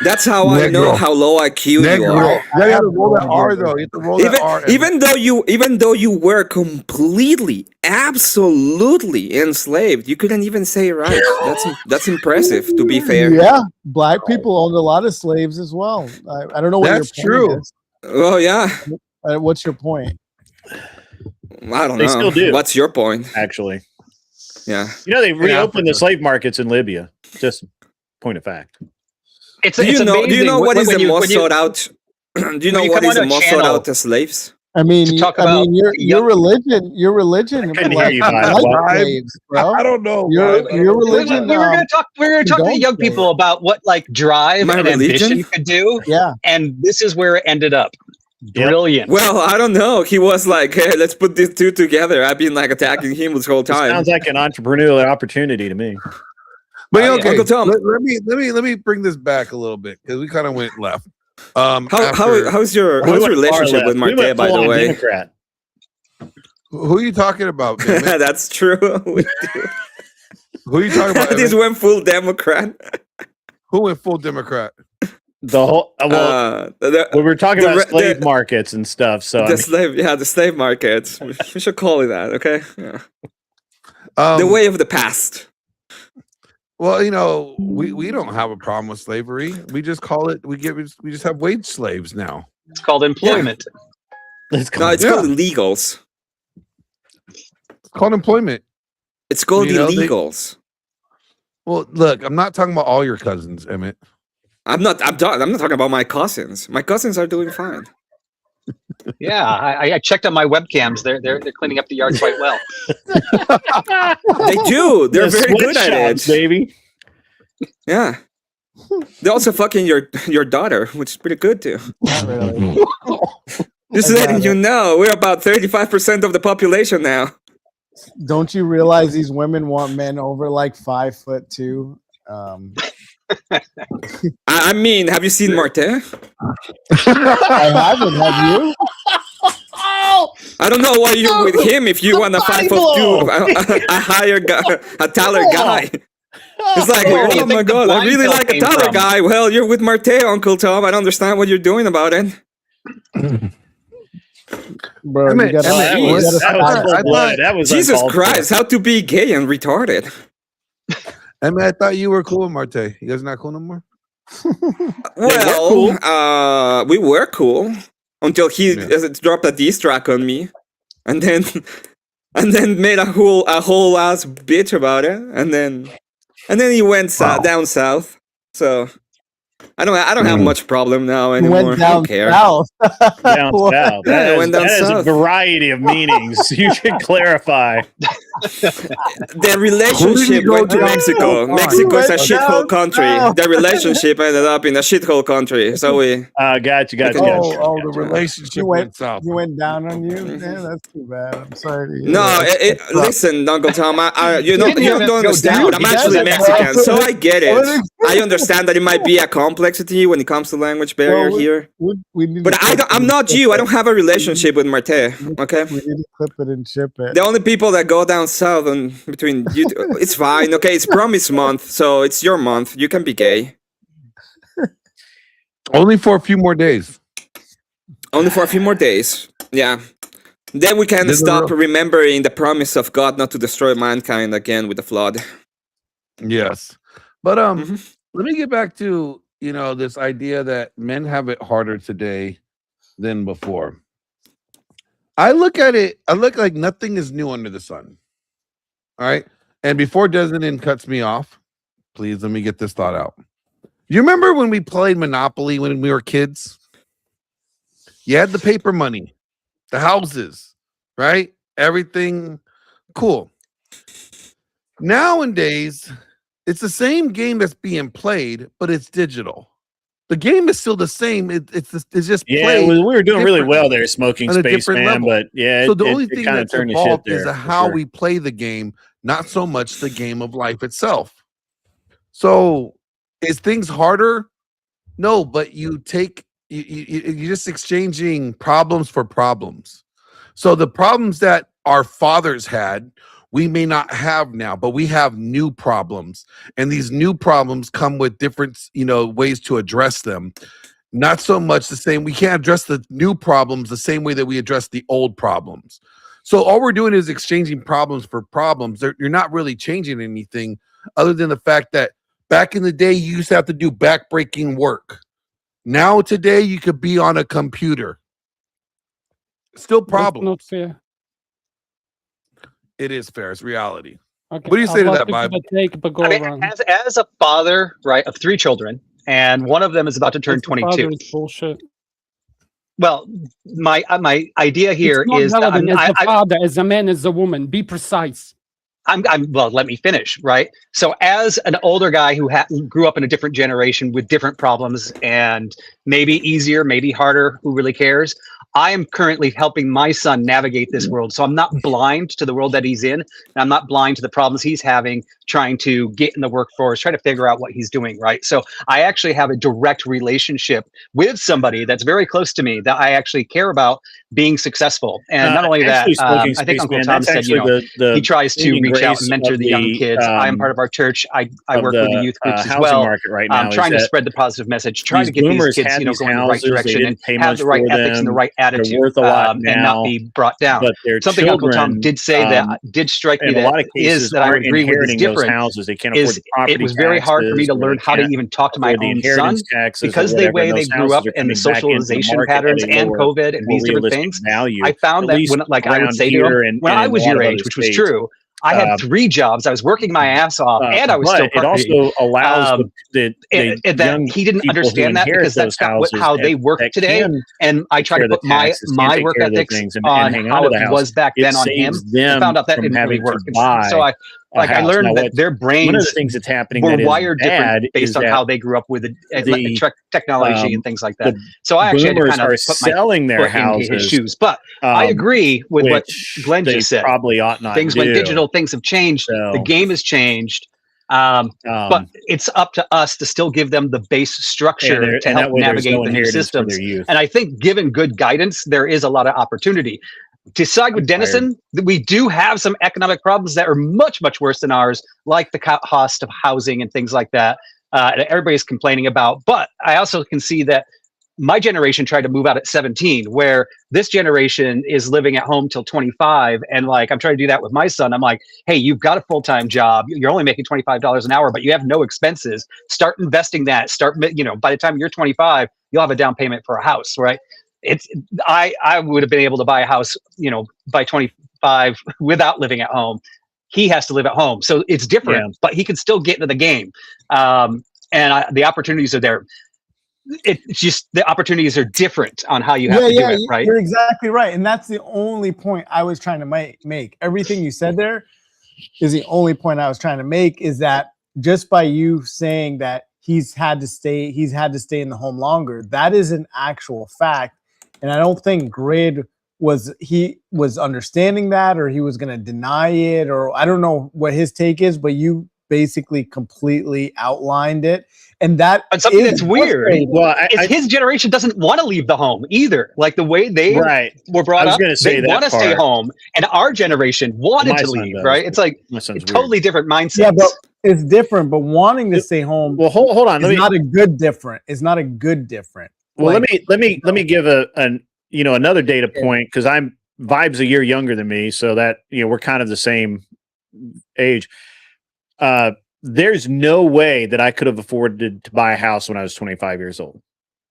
That's how I know how low IQ you are. You have to roll that R though. You have to roll that R. Even though you were completely, absolutely enslaved, you couldn't even say it right. That's impressive. To be fair. Yeah, black people owned a lot of slaves as well. I don't know what that's your point is. Oh yeah. What's your point? I don't know. They still do. What's your point? Actually. Yeah. You know they reopened the slave markets in Libya. Just point of fact. Do you know what is the most sought out? Do you know what is the most sought out slaves? I mean, to talk about your religion, I couldn't hear you, Bob. like What? slaves, bro. I don't know. Your we religion. were going to talk to the condones young people about what like drive My and religion? ambition could do. Yeah. And this is where it ended up. Brilliant. Well, I don't know. He was like, "Hey, let's put these two together." I've been like attacking him this whole It time. sounds like an entrepreneurial opportunity to me. But okay, Uncle Tom. let me bring this back a little bit because we kind of went left. How's your We went far relationship left. with We Marte, went by the full-on way? Democrat. Who are you talking about? Damn it? That's true. We do. Who are you talking about? This Evan? went full Democrat. Who went full Democrat? The whole we were talking about slave markets and stuff. So the slave markets. We should call it that, okay? Yeah. The Um, way of the past. Well, you know, we don't have a problem with slavery. We just call it. We just have wage slaves now. It's called employment. It's called illegals. It's called employment. It's called You know, illegals. Well, look, I'm not talking about all your cousins, Emmett. I'm not talking about my cousins. My cousins are doing fine. Yeah, I checked on my webcams. They're cleaning up the yard quite well. They do. They're very good at it, baby. Yeah. They're also fucking your daughter, which is pretty good too. Not really. Just letting you know, we're about 35% of the population now. Don't you realize these women want men over like 5'2"? I mean, have you seen Marte? I haven't. Have you? I don't know why you're with him if you want a 5'2", a higher guy, a taller guy. It's like, Where do you oh my think the god, I blind really pill like a came taller from? guy. Well, you're with Marte, Uncle Tom. I don't understand what you're doing about it. Bro, Emmett, you gotta, Emmett, you what? gotta That was Jesus uncalled for. Christ, how to be gay and retarded. Emmett, I thought you were cool with Marte. You guys not cool no more? Well, we were cool until he dropped a diss track on me, and then made a whole ass bitch about it, and then he went down south. So I don't have much problem now anymore. went I down don't care. south. Down south. Yeah, That, it is, went down that is a south. variety of meanings. You should clarify. The relationship went to Mexico. Mexico is a shithole country. The relationship ended up in a shithole country. So we. Gotcha. The relationship You went went south. He went down on you. Man, that's too bad. I'm sorry to hear No, that. listen, Uncle Tom. You didn't don't even go understand. down. I'm He actually doesn't Mexican, have- so I get it. I understand that it might be a complexity when it comes to language barrier Well, here. We need But to clip it I'm and not ship you. I it. don't have a relationship with Marte. Okay. We need to clip it and ship it. The only people that go down south and between you, it's fine. Okay, it's Promise Month, so it's your month. You can be gay. Only for a few more days. Only for a few more days. Yeah. Then we can This is stop real. remembering the promise of God not to destroy mankind again with the flood. Yes. But Mm-hmm. let me get back to, this idea that men have it harder today than before. I look like nothing is new under the sun. All right. And before Desmond cuts me off, please let me get this thought out. You remember when we played Monopoly when we were kids? You had the paper money, the houses, right? Everything cool. Nowadays, it's the same game that's being played, but it's digital. The game is still the same. It's just played. We were doing really well differently there, Smoking on a Space different Man. level. But yeah, So the only thing kind of that's turned to shit evolved there. is for how sure. we play the game, not so much the game of life itself. So is things harder? No, but you're just exchanging problems for problems. So the problems that our fathers had, we may not have now, but we have new problems, and these new problems come with different, ways to address them. Not so much the same. We can't address the new problems the same way that we address the old problems. So all we're doing is exchanging problems for problems. You're not really changing anything other than the fact that back in the day, you used to have to do backbreaking work. Now today, you could be on a computer. Still problems. Not fair. It is fair. It's reality. Okay. What do you say I'd to like that, give Vibe? a take, but go I mean, around. as a father, right, of 3 children, and one of them is about to turn As a father 22. is bullshit. Well, my idea here It's not is that relevant as the father, as a man, as a woman. Be precise. well, let me finish, right? So as an older guy who grew up in a different generation with different problems and maybe easier, maybe harder, who really cares? I am currently helping my son navigate this world. So I'm not blind to the world that he's in. And I'm not blind to the problems he's having, trying to get in the workforce, trying to figure out what he's doing, right? So I actually have a direct relationship with somebody that's very close to me that I actually care about being successful. And not only that, I think Uncle Tom said, you know, he tries to reach out and mentor the young kids. I am part of our church. I work with the youth groups as well. Right now, trying to spread the positive message, trying to get these kids, you know, going in the right direction and have the right ethics and the right attitude, and not be brought down. Something Uncle Tom did say that did strike me that is that I would agree with is different. Houses, they can't afford the property it was very hard for me to learn how to even talk to my own son because the way they grew up and the socialization patterns and COVID and these different things. I found that when, like I would say to him, when I was your age, which was true, I had 3 jobs. I was working my ass off, and I was still. It also allows the that he didn't understand that because that's not how they work today. And I try to put my work ethics on how it was back then on him. I found out that didn't really work. So I learned that their brains, one of the things that's happening, were wired different based on how they grew up with the technology and things like that. So I actually had to kind of put selling their houses in his shoes. But I agree with what Glenn just said. Probably ought not. Things went digital. Things have changed. The game has changed. But it's up to us to still give them the base structure to help navigate the new systems. And I think, given good guidance, there is a lot of opportunity. To side with Denison, we do have some economic problems that are much, much worse than ours, like the cost of housing and things like that. That everybody's complaining about. But I also can see that my generation tried to move out at 17, where this generation is living at home till 25. And like, I'm trying to do that with my son. I'm like, hey, you've got a full-time job. You're only making $25 an hour, but you have no expenses. Start investing that. You know, by the time you're 25, you'll have a down payment for a house, right? I would have been able to buy a house, you know, by 25 without living at home. He has to live at home. So it's different, but he can still get into the game. The opportunities are there. It's just the opportunities are different on how you have to do it, right? You're exactly right. And that's the only point I was trying to make. Everything you said there is the only point I was trying to make, is that just by you saying that he's had to stay in the home longer, that is an actual fact. And I don't think Grid was understanding that, or he was going to deny it, or I don't know what his take is, but you basically completely outlined it. And something that's weird. Well, his generation doesn't want to leave the home either. Like the way they were brought up, they want to stay home, and our generation wanted to leave. Right? It's like a totally different mindset. Yeah, but it's different. But wanting to stay home, well, hold on, it's not a good different. It's not a good different. Well, let me give another data point, because Vibe's a year younger than me, so that we're kind of the same age. There's no way that I could have afforded to buy a house when I was 25 years old.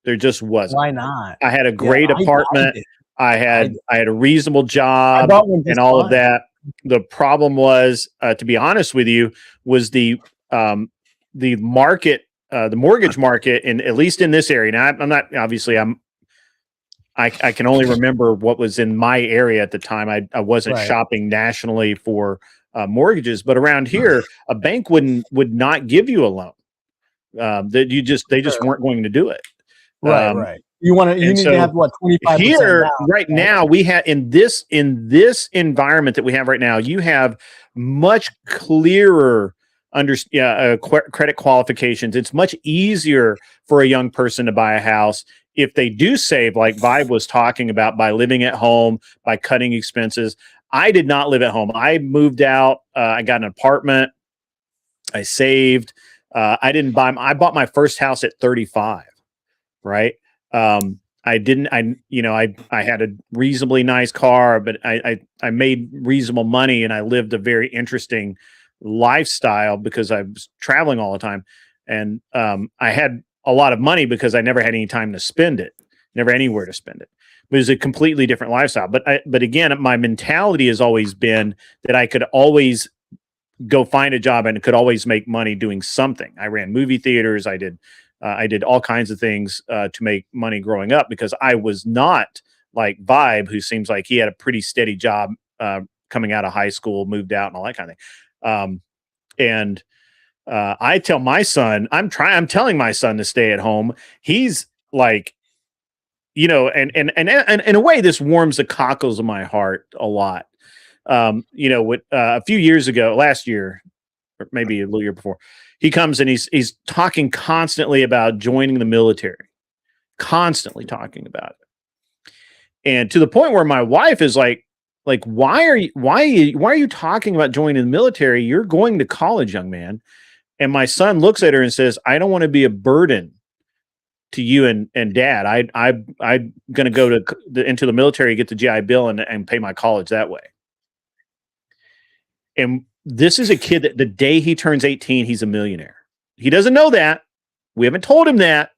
There just wasn't. Why not? I had a great apartment. I had a reasonable job and all of that. The problem was, to be honest with you, was the market, the mortgage market, and at least in this area. Now, I'm not obviously I can only remember what was in my area at the time. I wasn't shopping nationally for mortgages, but around here, a bank would not give you a loan. They just weren't going to do it. Right. You need to have what, 25% here right now. We have in this environment that we have right now, you have much clearer credit qualifications. It's much easier for a young person to buy a house if they do save, like Vibe was talking about, by living at home, by cutting expenses. I did not live at home. I moved out. I got an apartment. I saved. I bought my first house at 35. Right. I had a reasonably nice car, but I made reasonable money, and I lived a very interesting lifestyle because I was traveling all the time. And I had a lot of money because I never had any time to spend it, never anywhere to spend it. It was a completely different lifestyle. But again, my mentality has always been that I could always go find a job and could always make money doing something. I ran movie theaters. I did I did all kinds of things to make money growing up because I was not like Vibe, who seems like he had a pretty steady job coming out of high school, moved out, and all that kind of thing. And I tell my son, I'm telling my son to stay at home. He's like, you know, and in a way, this warms the cockles of my heart a lot. You know, what a few years ago, last year, or maybe a little year before, he comes and he's talking constantly about joining the military, constantly talking about it, and to the point where my wife is like, why are you talking about joining the military? You're going to college, young man. And my son looks at her and says, I don't want to be a burden to you and dad. I'm going to go into the military, get the GI Bill and pay my college that way. And this is a kid that the day he turns 18, he's a millionaire. He doesn't know that. We haven't told him that.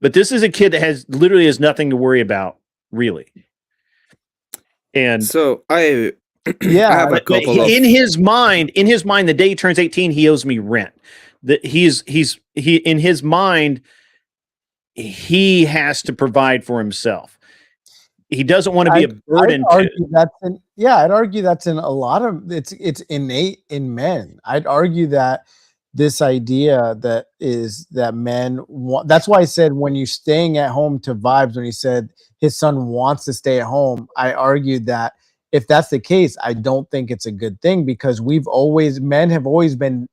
But this is a kid that literally has nothing to worry about, really. And so I have a couple of in his mind, the day he turns 18, he owes me rent. That he in his mind, he has to provide for himself. He doesn't want to be a burden. I'd argue that's in a lot of it's innate in men. I'd argue that this idea that men want, that's why I said when you're staying at home to Vibes, when he said his son wants to stay at home, I argued that if that's the case, I don't think it's a good thing because men have always been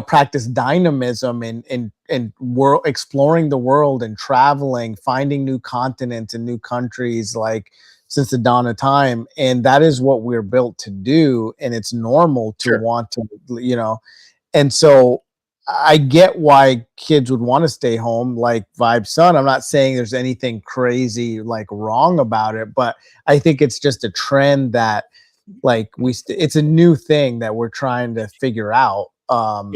practice dynamism and world exploring the world and traveling, finding new continents and new countries like since the dawn of time. And that is what we're built to do. And it's normal to want to, and so I get why kids would want to stay home like Vibe's son. I'm not saying there's anything crazy like wrong about it, but I think it's just a trend that like it's a new thing that we're trying to figure out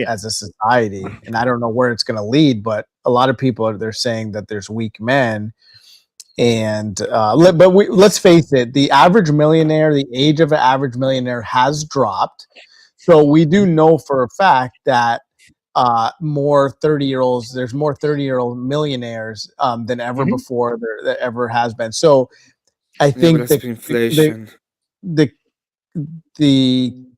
as a society. And I don't know where it's going to lead, but a lot of people they're saying that there's weak men. And let's face it, the age of an average millionaire has dropped. So we do know for a fact that there's more 30-year-old millionaires than ever before there ever has been. So I think inflation.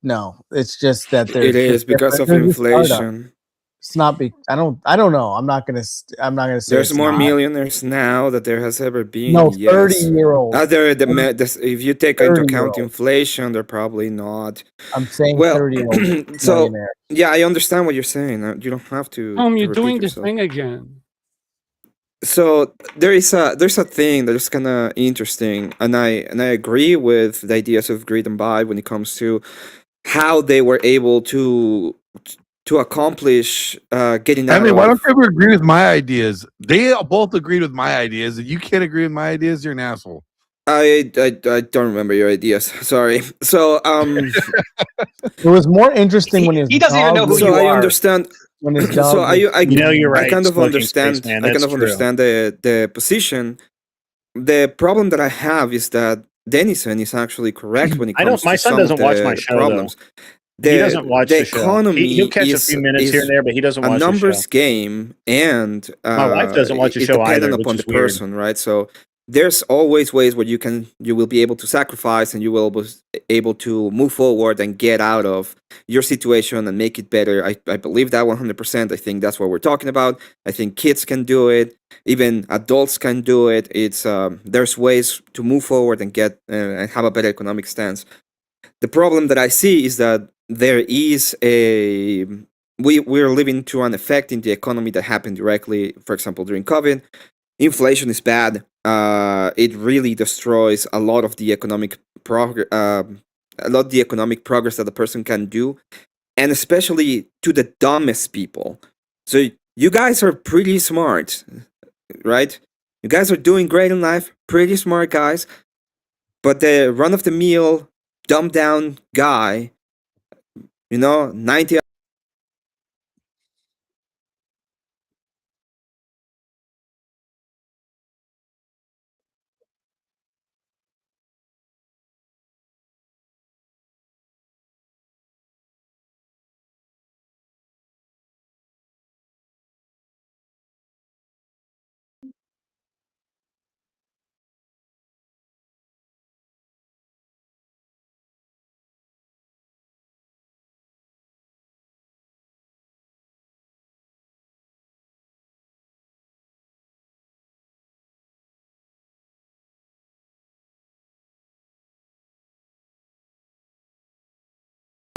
No, it's just that It is because of inflation. It's not I don't know. I'm not gonna say there's more millionaires now that there has ever been. No, 30-year-old. If you take into account inflation, they're probably not. I'm saying 30-year-old. So yeah, I understand what you're saying. You don't have to. You're doing this thing again. So there's a thing that's kind of interesting, and I agree with the ideas of Greed and Vibe when it comes to how they were able to accomplish getting out. I mean, why don't you ever agree with my ideas? They both agreed with my ideas. If you can't agree with my ideas, you're an asshole. I don't remember your ideas. Sorry. So it was more interesting when he doesn't even know who you are. I understand. So you're right. I kind of understand. I kind of understand the position. The problem that I have is that Denison is actually correct when it comes to my son doesn't watch my show problems. He doesn't watch the economy. He'll catch a few minutes here and there, but he doesn't watch a numbers the show. Game, and my wife doesn't watch the show either. Dependent upon the person, right? So there's always ways where you will be able to sacrifice and you will be able to move forward and get out of your situation and make it better. I believe that 100%. I think that's what we're talking about. I think kids can do it. Even adults can do it. It's there's ways to move forward and get and have a better economic stance. The problem that I see is that there is we're living through an effect in the economy that happened directly, for example, during COVID. Inflation is bad. It really destroys a lot of the economic progress that the person can do, and especially to the dumbest people. So you guys are pretty smart, right? You guys are doing great in life, pretty smart guys, but the run-of-the-mill, dumbed-down guy, 90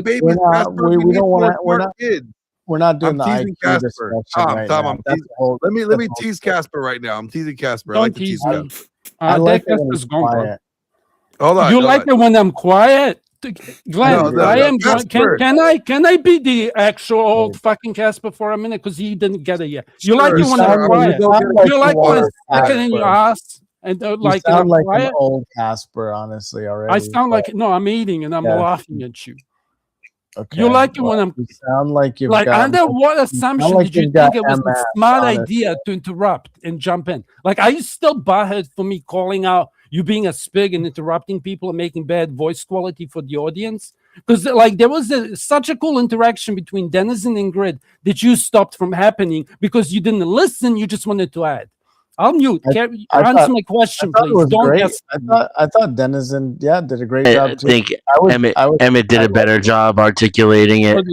baby we're not, Casper. we don't want to. We're not kids. We're not doing I'm the teasing IQ Casper. discussion right Tom, now. I'm That's teasing. a whole. Let me that's a whole tease thing. Casper right now. I'm teasing Casper. I Don't like to tease tease me. Casper. I like it when Casper's he's gone, bro. quiet. Hold on. You hold like on. it when I'm quiet? Glenn, No, I am. Casper. Can I be the actual old fucking Casper for a minute? Because he didn't get it yet. You like Sure, it when I'm sound quiet? like You like you when are, I stick it in your Casper. ass and You like and sound I'm like quiet? an old Casper, honestly, already. I sound like no. I'm eating and I'm Yeah. laughing at you. Okay. You like it when I'm You sound like you've like got. under what you assumption sound like did you you've got think it was a MS, smart honestly. idea to interrupt and jump in? Like, are you still butthead for me calling out you being a spig and interrupting people and making bad voice quality for the audience? Because like there was such a cool interaction between Dennis and Ingrid that you stopped from happening because you didn't listen. You just wanted to add. I'll mute. Answer my question, I thought please. it was Don't great. guess. I thought Denizen, did a great I job too. think I was, Emmett did a better job articulating it.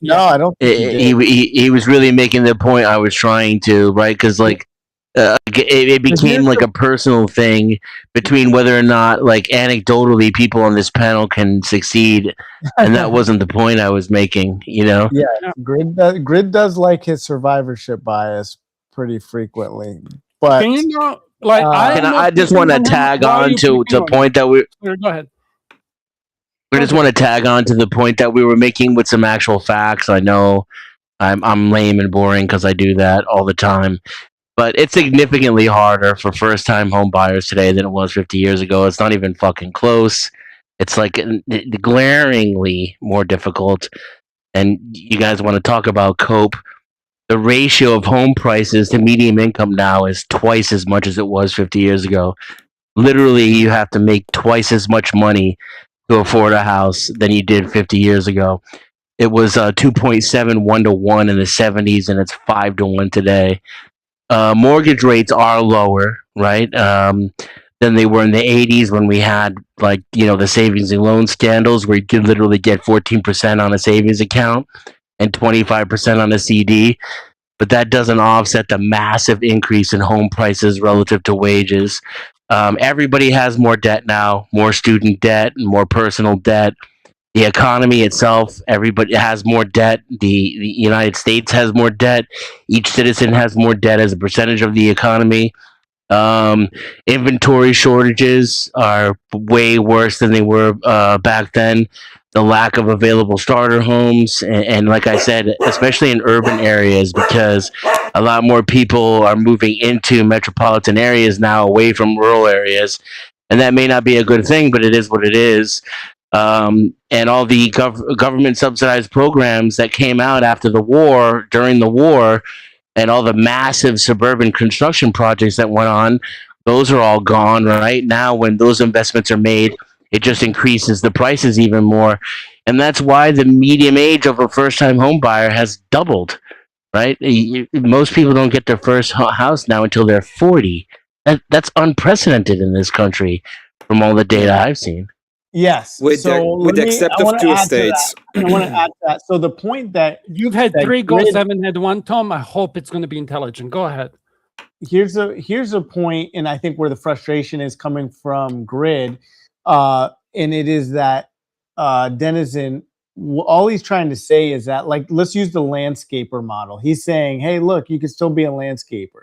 No, I don't think he did. He was really making the point I was trying to, right? Because like it became like a personal thing between whether or not, like, anecdotally people on this panel can succeed, and that wasn't the point I was making. You know? Yeah, Grid does like his survivorship bias pretty frequently, but Can you know, like, I just want to tag on to the point that we. Go ahead. I just want to tag on to the point that we were making with some actual facts. I know I'm lame and boring because I do that all the time, but it's significantly harder for first-time home buyers today than it was 50 years ago. It's not even fucking close. It's like glaringly more difficult. And you guys want to talk about cope? The ratio of home prices to median income now is twice as much as it was 50 years ago. Literally, you have to make twice as much money to afford a house than you did 50 years ago. It was 2.71 to 1 in the 70s, and it's 5 to 1 today. Mortgage rates are lower, right, than they were in the 80s when we had, like, the savings and loan scandals where you could literally get 14% on a savings account and 25% on a CD. But that doesn't offset the massive increase in home prices relative to wages. Everybody has more debt now, more student debt, and more personal debt. The economy itself, everybody has more debt. The United States has more debt. Each citizen has more debt as a percentage of the economy. Inventory shortages are way worse than they were back then. The lack of available starter homes, and like I said, especially in urban areas, because a lot more people are moving into metropolitan areas now away from rural areas, and that may not be a good thing, but it is what it is. And all the government subsidized programs that came out after the war, during the war, and all the massive suburban construction projects that went on, those are all gone right now. When those investments are made, it just increases the prices even more. And that's why the median age of a first-time home buyer has doubled, right? Most people don't get their first house now until they're 40. That's unprecedented in this country from all the data I've seen. Yes. With the except of 2 states. I want to add to that. So the point that you've had 3 goals, haven't had 1, Tom. I hope it's going to be intelligent. Go ahead. Here's a point, and I think where the frustration is coming from Grid, and it is that Denizen, all he's trying to say is that, like, let's use the landscaper model. He's saying, hey, look, you can still be a landscaper,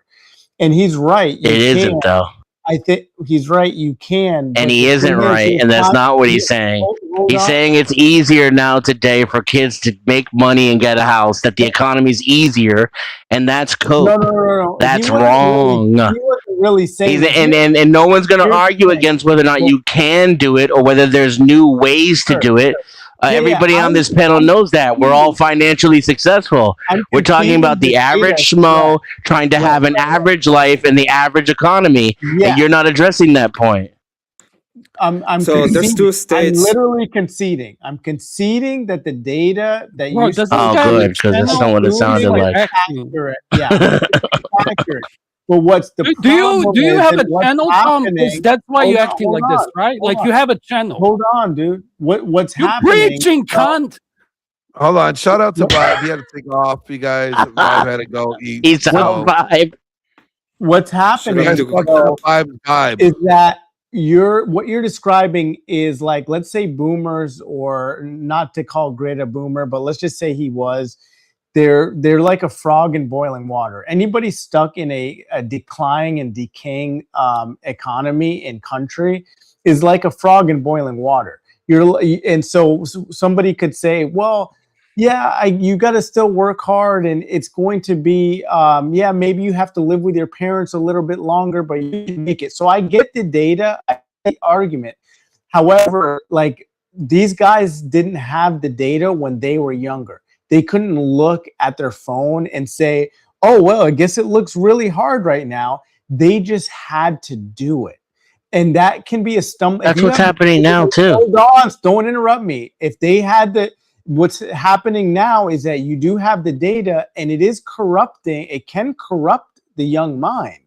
and he's right. It isn't, though. I think he's right. You can, and he isn't right, and that's not what he's saying. He's saying it's easier now today for kids to make money and get a house. That the economy's easier, and that's cope. No. That's wrong. He wasn't really saying. And no one's going to argue against whether or not you can do it or whether there's new ways to do it. Everybody on this panel knows that. We're all financially successful. We're talking about the average schmo trying to have an average life in the average economy, and you're not addressing that point. I'm so there's 2 states. I'm literally conceding. I'm conceding that the data that you good, because that's not what it sounded like. Accurate. Yeah, accurate. But what's the problem? Do you have a channel, Tom? That's why you're acting like this, right? Like you have a channel. Hold on, dude. What's you're happening? Preaching, cunt. Hold on. Shout out to Vibe. He had to take off. You guys, Vibe had to go eat. He's out, Vibe. What's happening Vibe is that what you're describing is like, let's say boomers, or not to call Grit a boomer, but let's just say he was. They're like a frog in boiling water. Anybody stuck in a declining and decaying economy and country is like a frog in boiling water. And so somebody could say, well, yeah, you got to still work hard, and it's going to be, yeah, maybe you have to live with your parents a little bit longer, but you can make it. So I get the data, I get the argument. However, like, these guys didn't have the data when they were younger. They couldn't look at their phone and say, oh, well, I guess it looks really hard right now. They just had to do it. And that can be a stumble. That's what's happening now, too. Hold on, don't interrupt me. If they had what's happening now is that you do have the data, and it is corrupting. It can corrupt the young mind.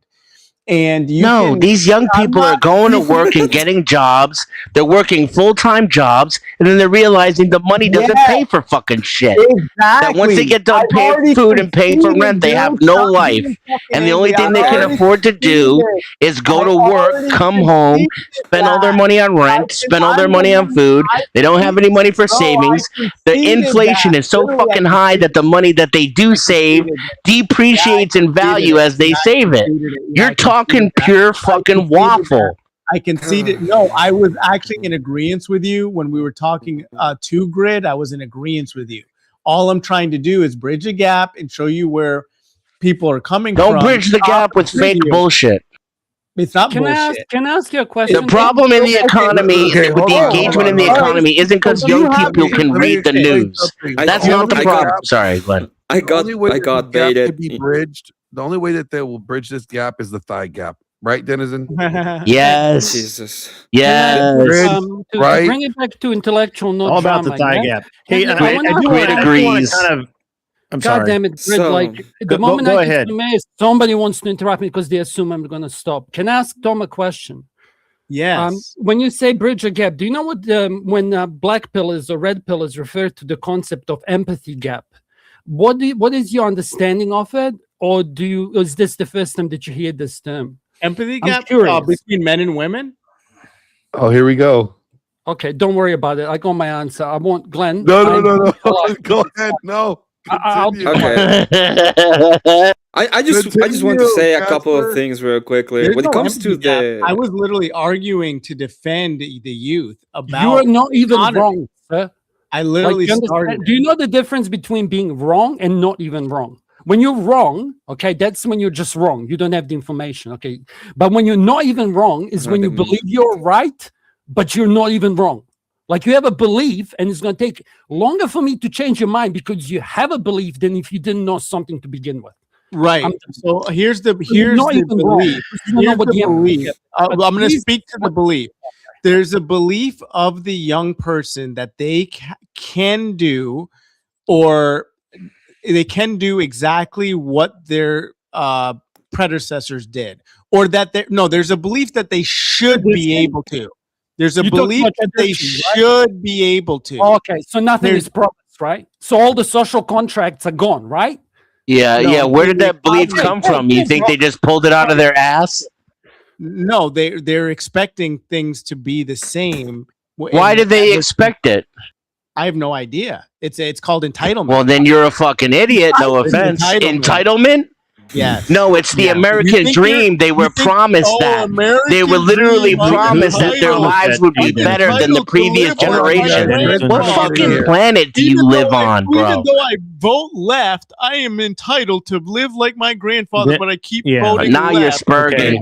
And these young people are going to work and getting jobs. They're working full-time jobs, and then they're realizing the money doesn't pay for fucking shit. Exactly. That once they get done paying food and paying for rent, they have no life. And the only thing they can afford to do is go to work, come home, spend all their money on rent, spend all their money on food. They don't have any money for savings. The inflation is so fucking high that the money that they do save depreciates in value as they save it. You're talking pure fucking waffle. I conceded. No, I was actually in agreement with you when we were talking to Grid. I was in agreement with you. All I'm trying to do is bridge a gap and show you where people are coming from. Don't bridge the gap with fake bullshit. It's not Can bullshit. can I ask you a question? The problem in the economy, with the engagement in the economy, isn't because young people can read the news. That's not the problem. Sorry, Glenn. I got baited. Be bridged. The only way that they will bridge this gap is the thigh gap, right, Denizen? Yes. Jesus. Yes. To right. bring it back to intellectual, no All about the drama, thigh yeah? gap. Hey, Grid agrees. I'm God sorry. damn it, Grid, So- like the Go moment go I get ahead. to May, somebody wants to interrupt me because they assume I'm going to stop. Can I ask Tom a question? Yes. When you say bridge a gap, do you know what when black pillars or red pillars refer to the concept of empathy gap? What is your understanding of it, or is this the first time that you hear this term? Empathy I'm gap curious. between men and women. Oh, here we go. Okay, don't worry about it. I got my answer. I want Glenn. No. Go ahead. No. I'll be Continue. Okay. I just want to say a couple of Casper. things real quickly. There's When it no comes to empathy gap. the I was literally arguing to defend the youth about. You are not even economy. wrong, sir. I literally you started. understand- Do you know the difference between being wrong and not even wrong? When you're wrong, okay, that's when you're just wrong. You don't have the information, okay? But when you're not even wrong is when you believe you're right, but you're not even wrong. Like you have a belief, and it's going to take longer for me to change your mind because you have a belief than if you didn't know something to begin with. Right. So here's the not belief. even wrong. You don't know Here's what the the belief. I'm going to please- speak to the belief. There's a belief of the young person that they can do, or they can do exactly what their predecessors did, or that there's a belief that they should be able to. There's a You're talking belief about that they tradition, right? should be able to. Okay, so nothing is promised, right? So all the social contracts are gone, right? Yeah. Where did that belief come from? You think they just pulled it out of their ass? No, they're expecting things to be the same. Why did they expect it? I have no idea. It's called entitlement. Well, then you're a fucking idiot. No offense. Entitlement? Yes. No, it's the American dream. They were promised that. They were literally promised that their lives would be better than the previous generation. What fucking planet do you live on, bro? Even though I vote left, I am entitled to live like my grandfather, but I keep voting Now you're left. spurging.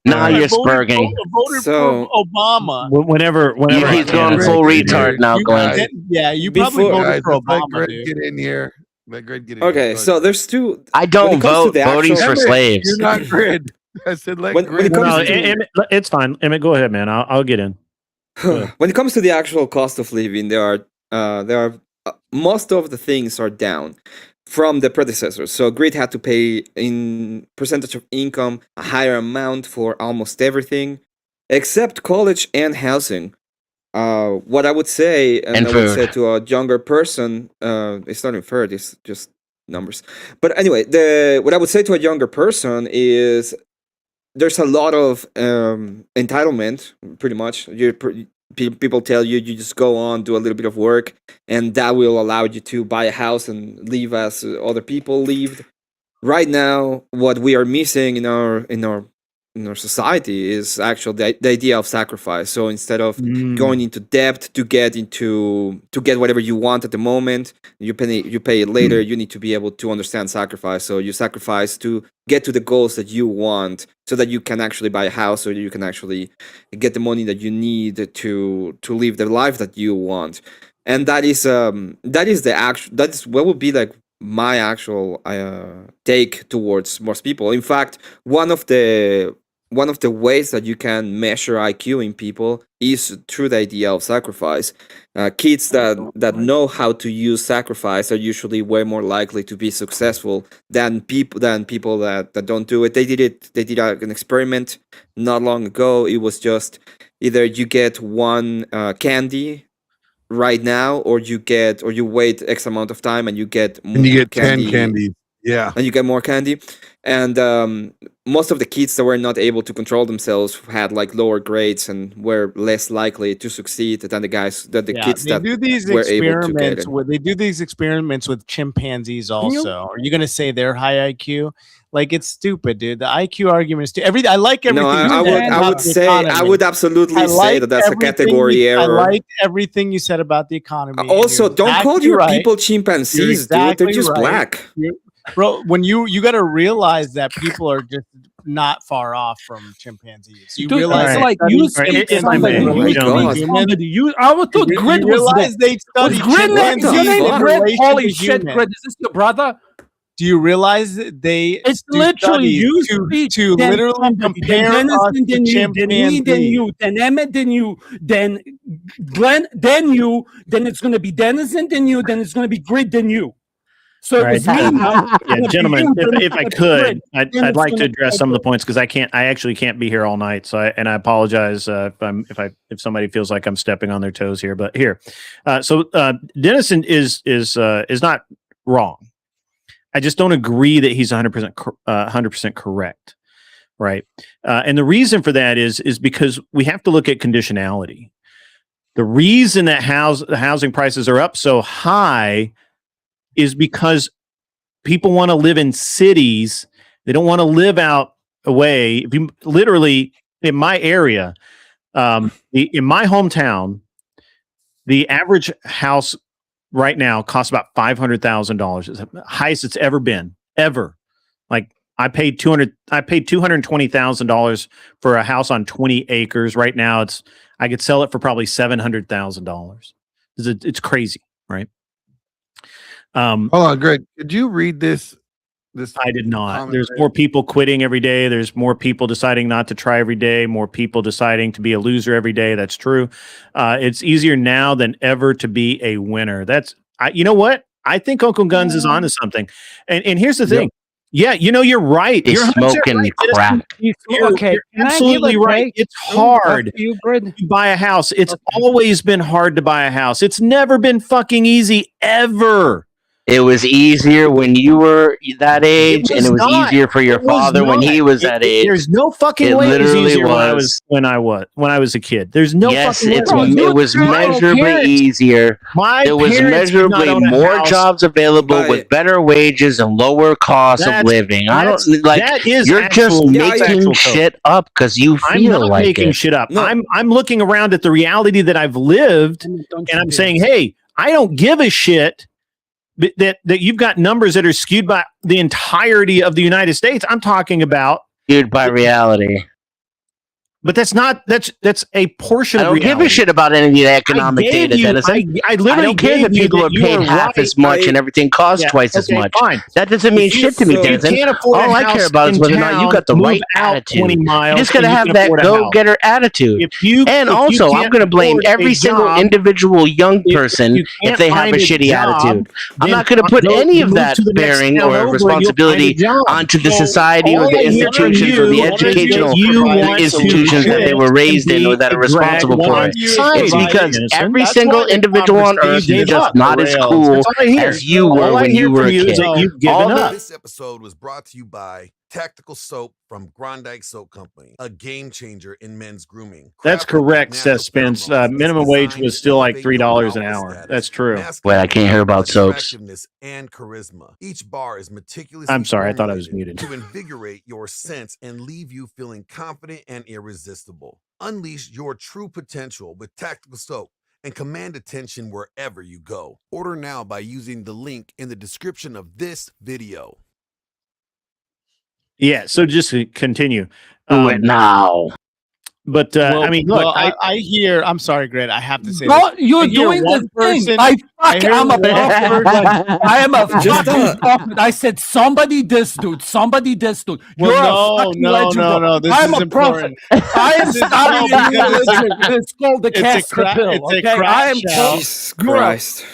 Now you're spurging. I voted for Obama. Whenever he's going full retard now, Glenn. Yeah, you probably voted for Let Obama, Greg dude. get in here. Let Greg get in Okay, here. so there's two. I don't vote. Voting's for slaves. You're not Grid. I said let When Grid. it comes to it's fine. Emmett, go ahead, man. I'll get in. when it comes to the actual cost of living, there are most of the things are down from the predecessors. So Grid had to pay in percentage of income a higher amount for almost everything, except college and housing. What I would say, and I would say to a younger person, it's not inferred, it's just numbers. But anyway, what I would say to a younger person is there's a lot of entitlement, pretty much. People tell you just go on, do a little bit of work, and that will allow you to buy a house and live as other people lived. Right now, what we are missing in our society is actually the idea of sacrifice. So instead of going into debt to get whatever you want at the moment, you pay it later. You need to be able to understand sacrifice. So you sacrifice to get to the goals that you want, so that you can actually buy a house, or you can actually get the money that you need to live the life that you want. And that is what would be like my actual take towards most people. In fact, one of the ways that you can measure IQ in people is through the idea of sacrifice. Kids that know how to use sacrifice are usually way more likely to be successful than people that don't do it. They did an experiment not long ago. It was just either you get one candy right now, or you wait X amount of time and you get more And you get 10 candy. candies. Yeah. And you get more candy. And most of the kids that were not able to control themselves had like lower grades and were less likely to succeed than the kids they that do these were able to get it. they do these experiments with chimpanzees also. Are you gonna say they're high IQ? Like, it's stupid, dude. The IQ argument is I like everything. I would absolutely say that that's a category error. I like everything you said about the economy. Also, don't call your people chimpanzees, dude. They're just black. Bro, when you got to realize that people are just not far off from chimpanzees. You Dude, realize it's like you speak somebody. I would thought Grid was realize they study chimpanzees. Your name Grid? Holy shit, Grid! Is this your brother? Do you realize that it's literally you to literally compare us to chimpanzees? Then me, then you, then Emmett, then you, then Glenn, then you, then it's going to be Denizen, then you, then it's going to be Grid, then you. So Right. it's me now. Yeah, gentlemen, if I could, I'd like to address some of the points, because I actually can't be here all night. So I apologize if somebody feels like I'm stepping on their toes here. But here, Dennison is not wrong. I just don't agree that he's 100% correct, right? And the reason for that is because we have to look at conditionality. The reason that the housing prices are up so high is because people want to live in cities. They don't want to live out away. If you literally, in my area, in my hometown, the average house right now costs about $500,000. It's the highest it's ever been, ever. Like, I paid $220,000 for a house on 20 acres. Right now, I could sell it for probably $700,000. It's crazy, right? Hold on, Greg. Did you read this? I did not. There's more people quitting every day. There's more people deciding not to try every day. More people deciding to be a loser every day. That's true. It's easier now than ever to be a winner. You know what? I think Uncle Guns is onto something. And here's the thing. Yeah, you're right. You're smoking right. crack. You're absolutely right. It's hard to buy a house. It's always been hard to buy a house. It's never been fucking easy, ever. It was easier when you were that age, and it was easier for your father when he was that age. There's no fucking way it was easier when I was a kid. There's no fucking way. It was measurably easier. There was measurably more jobs available with better wages and lower costs of living. I don't like. You're just making shit up because you feel like making shit up. I'm looking around at the reality that I've lived, and I'm saying, hey, I don't give a shit that you've got numbers that are skewed by the entirety of the United States. I'm talking about skewed by reality. But that's a portion of reality. I don't give a shit about any of the economic data, Dennis. I literally don't care that people are paid half as much and everything costs twice as much. Fine. That doesn't mean shit to me, Dennis. All I care about is whether or not you got the right attitude. You just got to have that go-getter attitude. And also, I'm going to blame every single individual young person if they have a shitty attitude. I'm not going to put any of that bearing or responsibility onto the society or the institutions or the educational institutions that they were raised in or that are responsible for it. It's because every single individual on earth is just not as cool as you were when you were a kid. This episode was brought to you by Tactical soap from Grondike Soap Company, a game changer in men's grooming. That's Crafted with correct, natural Seth Spence. pheromones, it's Minimum wage designed was to still like elevate your $3 an wellness hour. status, That's true. Wait, I can't hear about soaps. attractiveness and charisma. Each bar is meticulously I'm sorry, I thought I was formulated muted. to invigorate your sense and leave you feeling confident and irresistible. Unleash your true potential with Tactical Soap and command attention wherever you go. Order now by using the link in the description of this video. Yeah, so just to continue. Do it now. But I mean, look, I hear. I'm sorry, Greg. I have to say, No, this. you're I hear doing one the person. thing. I hear am a one prophet. I am a Just fucking prophet. I said somebody this dude, somebody this dude. Well, You're no, a fucking no, legend. no, no. This I'm is a prophet. important. I am This is- starting no, a new because religion. It's called the it's a Castor pill. it's a Okay, I crash am. out. Jesus You're a- Christ.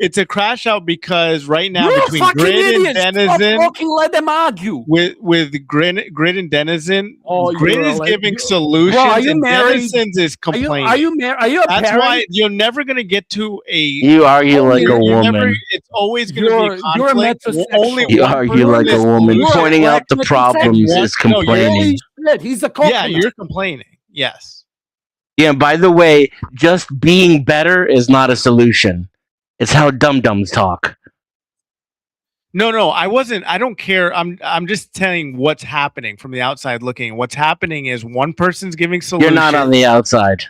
It's a crash out because right now You're a between fucking Grid and idiot. Stop Denizen, talking. Let them argue. with Grid and Denizen, Oh, Grid you're is like- giving Bro, solutions are you and married? Denizen's is complaining. Are you married? Are you a That's parent? why you're never gonna get to a. You argue like a you're never- woman. it's always gonna be a You're a conflict. metrosexual. Only You one argue person like is a woman. solution. Pointing out the black problems metrosexual. is No, you're- complaining. Holy shit, he's a Yeah, coconut. you're complaining. Yes. Yeah, by the way, just being better is not a solution. It's how dum-dums talk. No, I wasn't. I don't care. I'm just telling what's happening from the outside looking. What's happening is one person's giving solutions. You're not on the outside.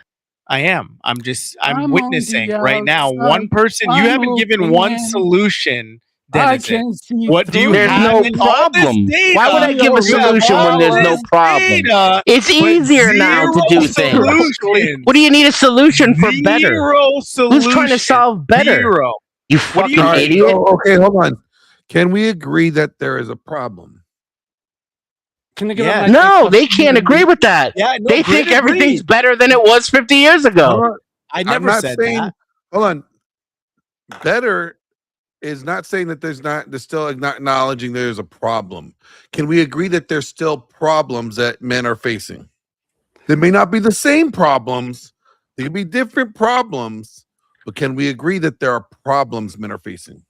I am. I'm I'm on witnessing the right now. outside. One person. You I'm haven't given looking one in. solution. I Denizen. can see What do you through There's have no in all this problem. data? Why would I give a You have solution when all there's no this problem? data, It's but easier now to do zero things. solutions. What do you need a solution for better? Zero solutions. Who's trying to solve better? Zero. You What do fucking you All right, idiot. so, okay, hold on. Can we agree that there is a problem? Can I give Yeah. up my No, take? they can't agree with that. Yeah, no, They Grid think everything's agreed. better than it was 50 years ago. I I'm never not said saying. that. Hold on. Better is not saying that there's still not acknowledging there's a problem. Can we agree that there's still problems that men are facing? They may not be the same problems. They could be different problems, but can we agree that there are problems men are facing?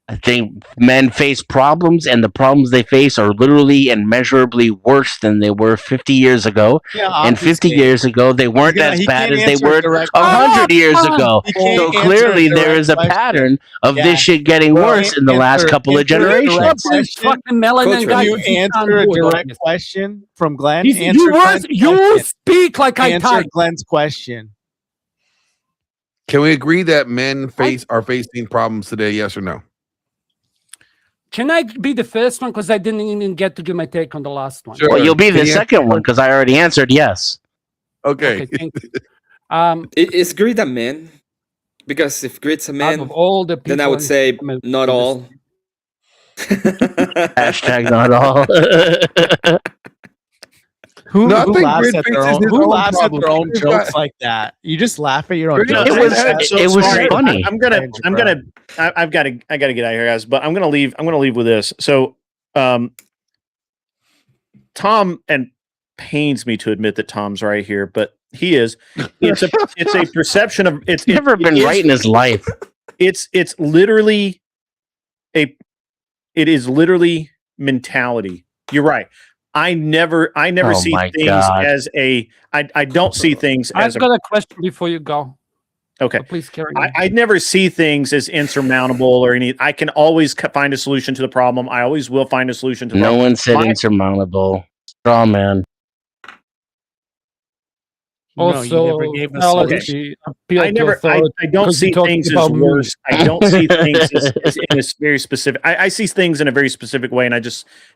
I think men face problems, and the problems they face are literally and measurably worse than they were 50 years ago. Yeah, And 50 obviously. years ago, they weren't gonna- as he bad can't as they answer a were direct 100 years question. ago. He can't So answer a clearly, there direct is a question. pattern of Yeah. this shit getting Well, worse in the last couple of answer a generations. direct This question. fucking melanin Coach, guy. Can you he can't answer a do it, direct obviously. question from Glenn? He's- Answer you Glenn's you question. speak like I Answer type. Glenn's question. Can we agree that men are facing problems today? Yes or no? Can I be the first one? Because I didn't even get to give my take on the last one. Sure. Well, you'll be Can the you second one because I already answered yes. Okay. Okay, thank you. Is Grid a man? Because if Grid's a Out man, of all the people, then I would in say Simon, not this- all. Hashtag not all. Who, No, I who think laughs Grid at their faces own, his who own laughs at their problem. own jokes like that? You just laugh at your own Grid- jokes. It was- That's so it was smart. funny. I gotta get out of here, guys. But I'm gonna leave with this. So, Tom, and pains me to admit that Tom's right here, but he is. It's a perception of it's Never been right in his life. It's literally it is literally mentality. You're right. I never Oh see my things God. as I don't see things as I've got a question before you go. okay. So please carry on. I never see things as insurmountable or any. I can always find a solution to the problem. I always will find a solution to the No problem. one said My- insurmountable. Straw man. No, you Also, never gave us fallacy, appeal I to never. I authority, don't 'cause see you're talking things as about me. worse. I don't see things as in a very specific. I see things in a very specific way, and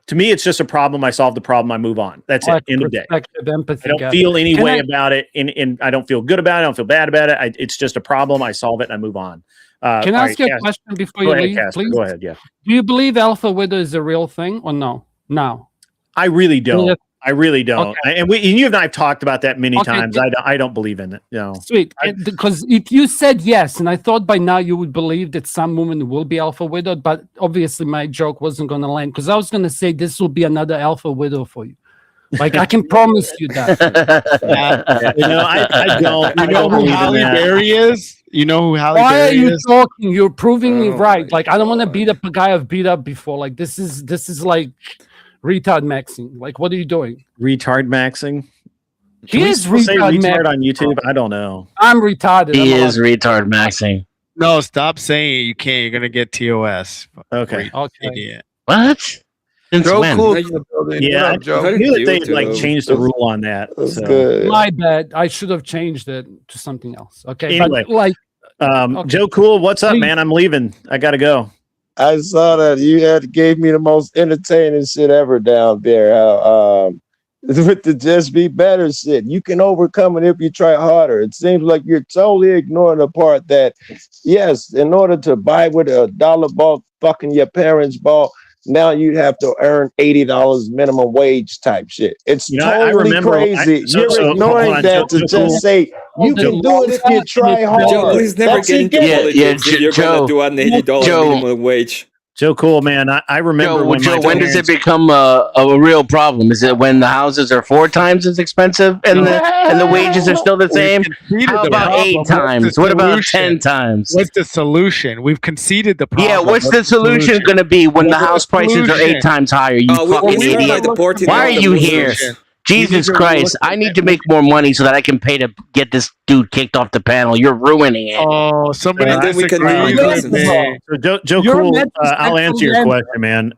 to me, it's just a problem. I solve the problem. I move on. That's Like it. End of day. perspective, empathy, I don't guys. feel any Can way I- about it, and I don't feel good about it. I don't feel bad about it. It's just a problem. I solve it and I move on. Can I all ask you a Casper, question before Go you ahead, leave, Casper, please? Go ahead. Yeah, Do you believe Alpha Widow is a real thing or no? Now. I really don't. Yeah. I really don't. Okay. And you and I have talked about that many Okay, times. I don't believe in it. No. Sweet. Because if you said yes, and I thought by now you would believe that some woman will be Alpha Widow, but obviously my joke wasn't going to land because I was going to say this will be another Alpha Widow for you. Like I can promise you that. I don't. You know who Halle Berry is? You know who Halle Why are Berry you is? talking? You're proving me Oh right. my Like I don't want to beat up a guy I've beat up before. Like this is like Retard maxing. Like, what are you doing? Retard maxing. He Can we is still say retard retard maxing. on YouTube? I don't know. I'm retarded. He I'm is retard maxing. No, stop saying it. You can't. You're gonna get TOS. Okay. Idiot. What? Since Joe when? Cool in the building. Yeah, What up, Joe? I knew that they had like changed the rule on that. So. My bad. I should have changed it to something else. Okay. Anyway, but like, Joe Cool, what's up, man? I'm leaving. I gotta go. I saw that you gave me the most entertaining shit ever down there. With the just be better shit, you can overcome it if you try harder. It seems like you're totally ignoring the part that, yes, in order to buy with a dollar ball, fucking your parents' ball, now you'd have to earn $80 minimum wage type shit. It's totally crazy. You're ignoring that to just say you can do it if you try hard. Joe, please never get into politics if you're gonna do an $80 minimum wage. Joe Cool, man. I remember when when does it become a real problem? Is it when the houses are 4 times as expensive and the wages are still the same? How about 8 times? What about 10 times? What's the solution? We've conceded the problem. Yeah, what's the solution going to be when the house prices are 8 times higher? You fucking idiot! Why are you here? Jesus Christ! I need to make more money so that I can pay to get this dude kicked off the panel. You're ruining it. Oh, somebody Joe Cool, I'll answer your question, man.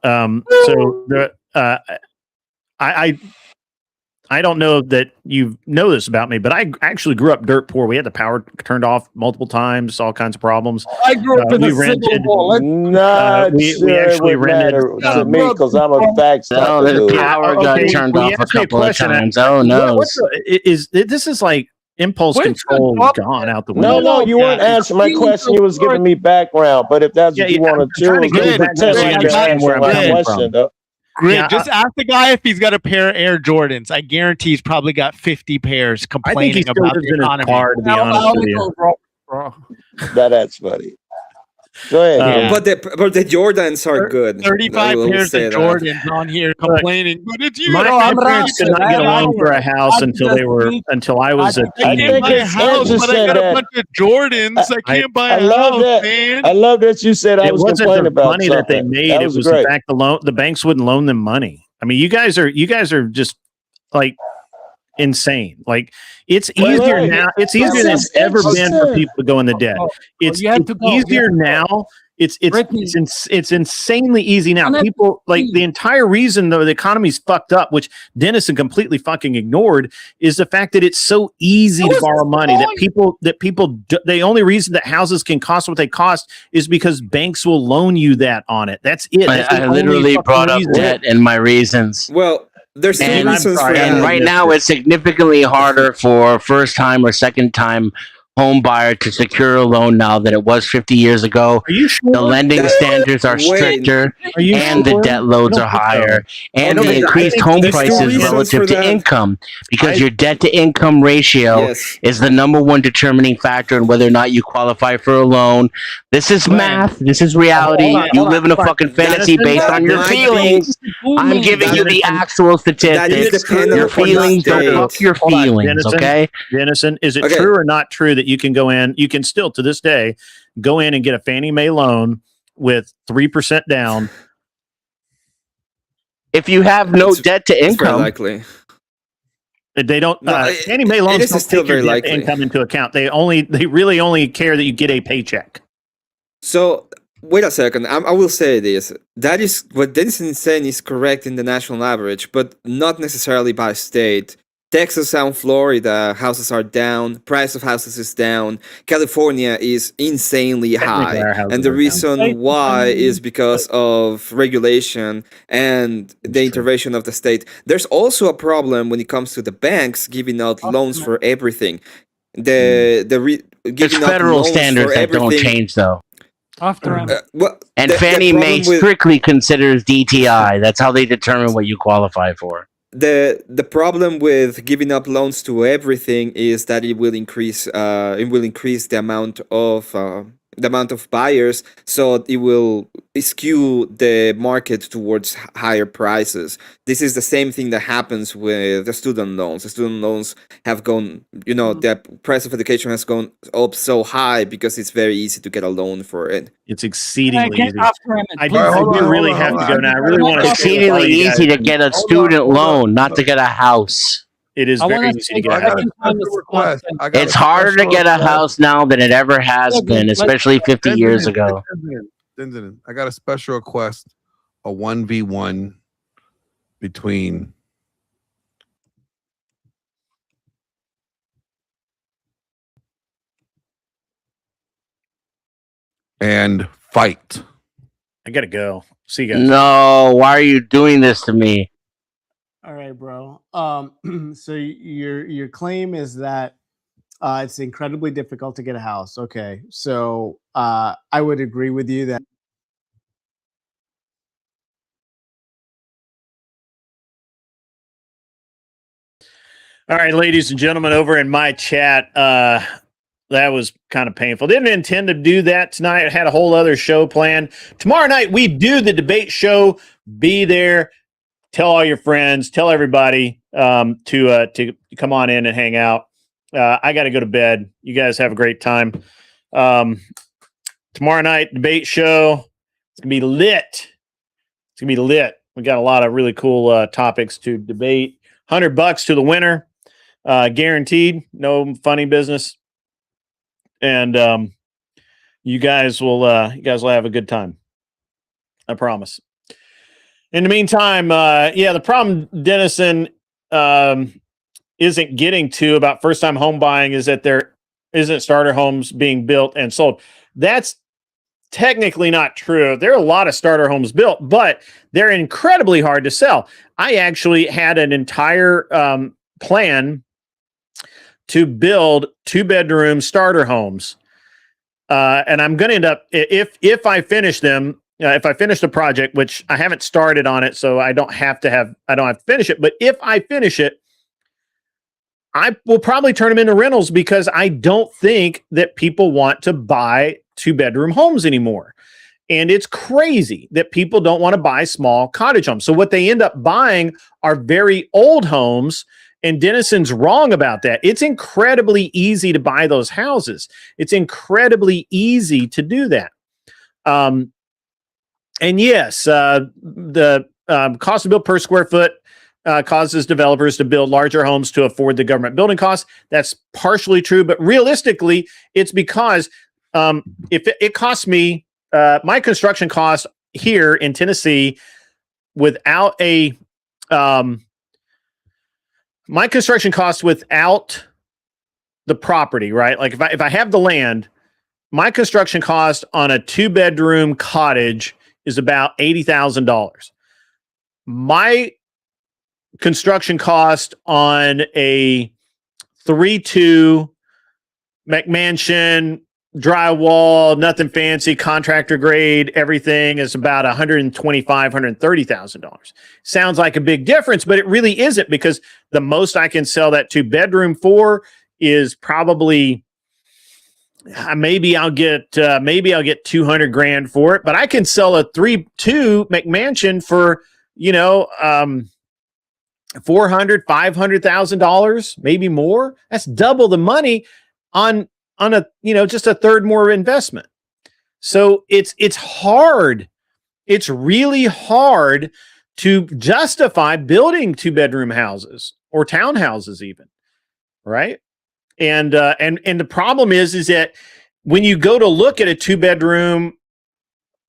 I don't know that you know this about me, but I actually grew up dirt poor. We had the power turned off multiple times, all kinds of problems. I grew up in a civil war. We actually rented to me because I'm a fact. Oh, the power got turned off a couple of times. Oh no! This is like impulse control gone out the window. No, you weren't answering my question. You was giving me background, but if that's what you want to do, understand where I'm coming from. Great. Just ask the guy if he's got a pair of Air Jordans. I guarantee he's probably got 50 pairs complaining about the economy. Car, to be honest with you. That's funny. Go ahead. But the Jordans are good. 35 pairs of Jordans on here complaining. But it's you. My parents could not get a loan for a house until I was a teenager. I can't buy a house, but I got a bunch of Jordans. I can't buy a house, man. I love that you said I was complaining about money that they made. It was the fact the banks wouldn't loan them money. I mean, you guys are just like insane. Like it's easier now. It's easier than it's ever been for people to go into debt. It's easier now. It's insanely easy now. People like the entire reason though the economy's fucked up, which Dennison completely fucking ignored, is the fact that it's so easy to borrow money. The only reason that houses can cost what they cost is because banks will loan you that on it. That's it. I literally brought up debt and my reasons. Well, there's reasons for and right now it's significantly harder for first time or second time home buyer to secure a loan now than it was 50 years ago. Are you sure? The lending standards are stricter and the debt loads are higher and the increased home prices relative to income because your debt to income ratio is the #1 determining factor in whether or not you qualify for a loan. This is math. This is reality. You live in a fucking fantasy based on your feelings. I'm giving you the actual statistics. Your feelings don't fuck your feelings, okay? Dennison, is it true or not true that you can go in, you can still to this day go in and get a Fannie Mae loan with 3% down if you have no debt to income? Likely. They don't. Fannie Mae loans don't take your debt to income into account. They really only care that you get a paycheck. So wait a second. I will say this. That is what Dennison is saying is correct in the national average, but not necessarily by state. Texas and Florida, houses are down. Price of houses is down. California is insanely high. And the reason why is because of regulation and the intervention of the state. There's also a problem when it comes to the banks giving out loans for everything. It's federal standards that don't change, though. And Fannie Mae strictly considers DTI. That's how they determine what you qualify for. The problem with giving up loans to everything is that it will increase the amount of the amount of buyers, so it will skew the market towards higher prices. This is the same thing that happens with the student loans. The student loans have gone, the price of education has gone up so high because it's very easy to get a loan for it. It's exceedingly Can I easy. get off for a minute, I please? do really have to go now. I really want to Exceedingly easy to get a student loan, not to get a house. It is I very wanna easy say to get a house. second time this month, and- It's harder to get a house now than it ever has been, especially 50 years ago. I got a special request, a 1v1 between and fight. I gotta go. See you guys. No, why are you doing this to me? All right, bro. So your claim is that it's incredibly difficult to get a house. Okay, so I would agree with you that. All right, ladies and gentlemen, over in my chat, that was kind of painful. Didn't intend to do that tonight. I had a whole other show planned. Tomorrow night, we do the debate show. Be there. Tell all your friends. Tell everybody to come on in and hang out. I got to go to bed. You guys have a great time. Tomorrow night, debate show. It's going to be lit. It's going to be lit. We got a lot of really cool topics to debate. $100 to the winner. Guaranteed. No funny business. And you guys will have a good time. I promise. In the meantime, the problem Dennison isn't getting to about first-time home buying is that there isn't starter homes being built and sold. That's technically not true. There are a lot of starter homes built, but they're incredibly hard to sell. I actually had an entire plan to build 2-bedroom starter homes. And I'm going to end up, if I finish them, if I finish the project, which I haven't started on it, so I don't have to finish it. But if I finish it, I will probably turn them into rentals because I don't think that people want to buy 2-bedroom homes anymore. And it's crazy that people don't want to buy small cottage homes. So what they end up buying are very old homes. And Dennison's wrong about that. It's incredibly easy to buy those houses. It's incredibly easy to do that. And yes, the cost to build per square foot causes developers to build larger homes to afford the government building costs. That's partially true, but realistically, it's because if it costs me my construction cost here in Tennessee without a my construction cost without the property, right? Like if I have the land, my construction cost on a 2-bedroom cottage is about $80,000. My construction cost on a 3-2 McMansion, drywall, nothing fancy, contractor grade, everything is about $125,000, $130,000. Sounds like a big difference, but it really isn't because the most I can sell that 2-bedroom for is probably maybe I'll get $200,000 for it, but I can sell a 3-2 McMansion for $400,000, $500,000, maybe more. That's double the money on a just a third more investment. So it's hard. It's really hard to justify building 2-bedroom houses or townhouses even, right? And the problem is that when you go to look at a 2-bedroom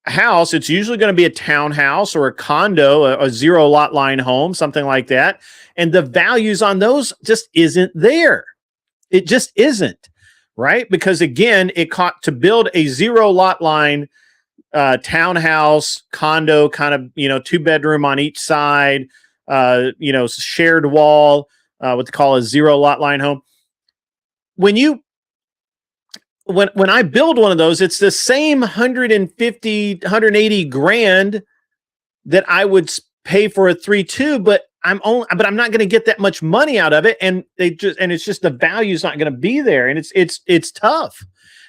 house, it's usually going to be a townhouse or a condo, a 0 lot line home, something like that. And the values on those just isn't there. It just isn't, right? Because again, to build a 0 lot line townhouse, condo, kind of, 2-bedroom on each side, shared wall, what they call a 0 lot line home. When I build one of those, it's the same $150,000, $180,000 that I would pay for a 3-2, but I'm not going to get that much money out of it, and it's just the value's not going to be there, and it's tough.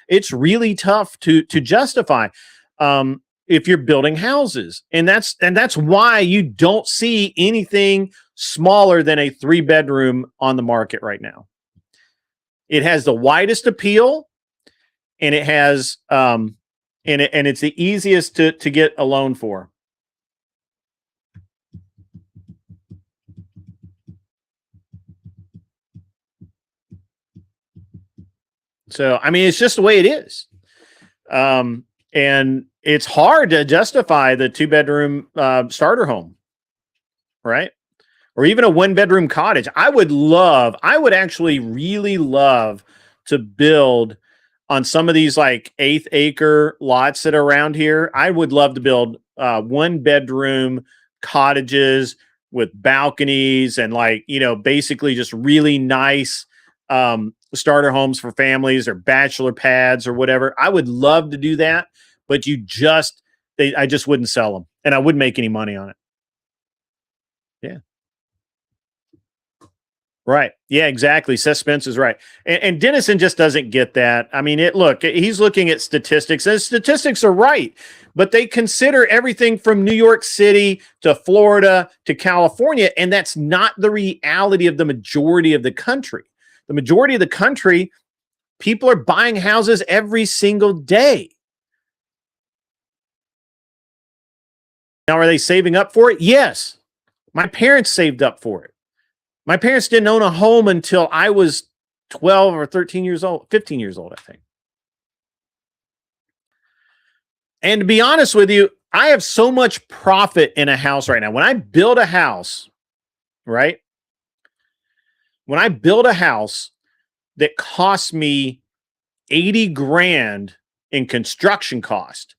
It's really tough to justify if you're building houses. And that's why you don't see anything smaller than a 3-bedroom on the market right now. It has the widest appeal, and it has and it's the easiest to get a loan for. So, I mean, it's just the way it is. And it's hard to justify the 2-bedroom starter home, right? Or even a 1-bedroom cottage. I would actually really love to build on some of these like 1/8 acre lots that are around here. I would love to build 1-bedroom cottages with balconies and, like, you know, basically just really nice starter homes for families or bachelor pads or whatever. I would love to do that, but I just wouldn't sell them, and I wouldn't make any money on it. Yeah. Right. Yeah, exactly. Seth Spence is right. And Dennison just doesn't get that. I mean, he's looking at statistics, and statistics are right, but they consider everything from New York City to Florida to California, and that's not the reality of the majority of the country. The majority of the country, people are buying houses every single day. Now, are they saving up for it? Yes. My parents saved up for it. My parents didn't own a home until I was 12 or 13 years old, 15 years old, I think. And to be honest with you, I have so much profit in a house right now. When I build a house, right? When I build a house that costs me 80 grand in construction cost,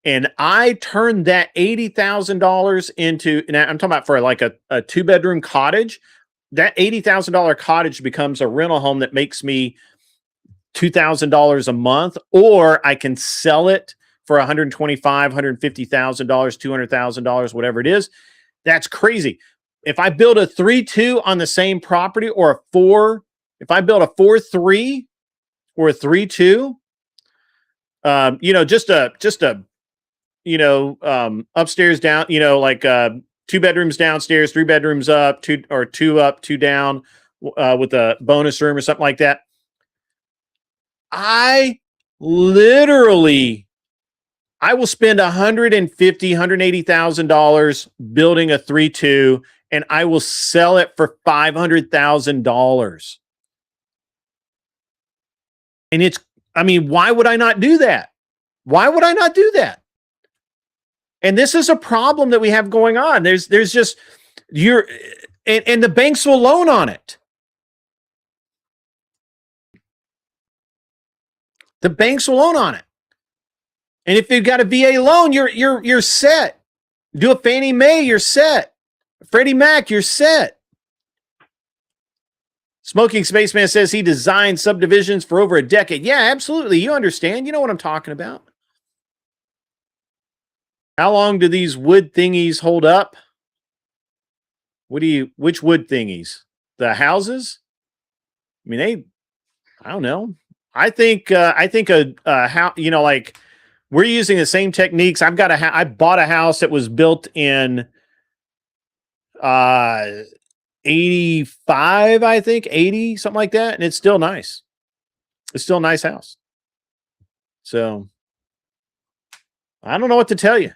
and I turn that $80,000 into, and I'm talking about for like a 2-bedroom cottage, that $80,000 cottage becomes a rental home that makes me $2,000 a month, or I can sell it for $125,000, $150,000, $200,000, whatever it is. That's crazy. If I build a 3-2 on the same property, or a 4, if I build a 4-3 or a 3-2, you know, just a upstairs down, you know, like 2 bedrooms downstairs, 3 bedrooms up, 2 up, 2 down, with a bonus room or something like that. I will spend $150,000, $180,000 building a 3-2, and I will sell it for $500,000. And why would I not do that? Why would I not do that? And this is a problem that we have going on. There's just and the banks will loan on it. The banks will loan on it. And if you've got a VA loan, you're set. Do a Fannie Mae, you're set. Freddie Mac, you're set. Smoking Spaceman says he designed subdivisions for over a decade. Yeah, absolutely. You understand. You know what I'm talking about. How long do these wood thingies hold up? Which wood thingies? The houses? I mean, I don't know. I think how, you know, like, we're using the same techniques. I bought a house that was built in 85, I think, 80, something like that, and it's still nice. It's still a nice house. So I don't know what to tell you.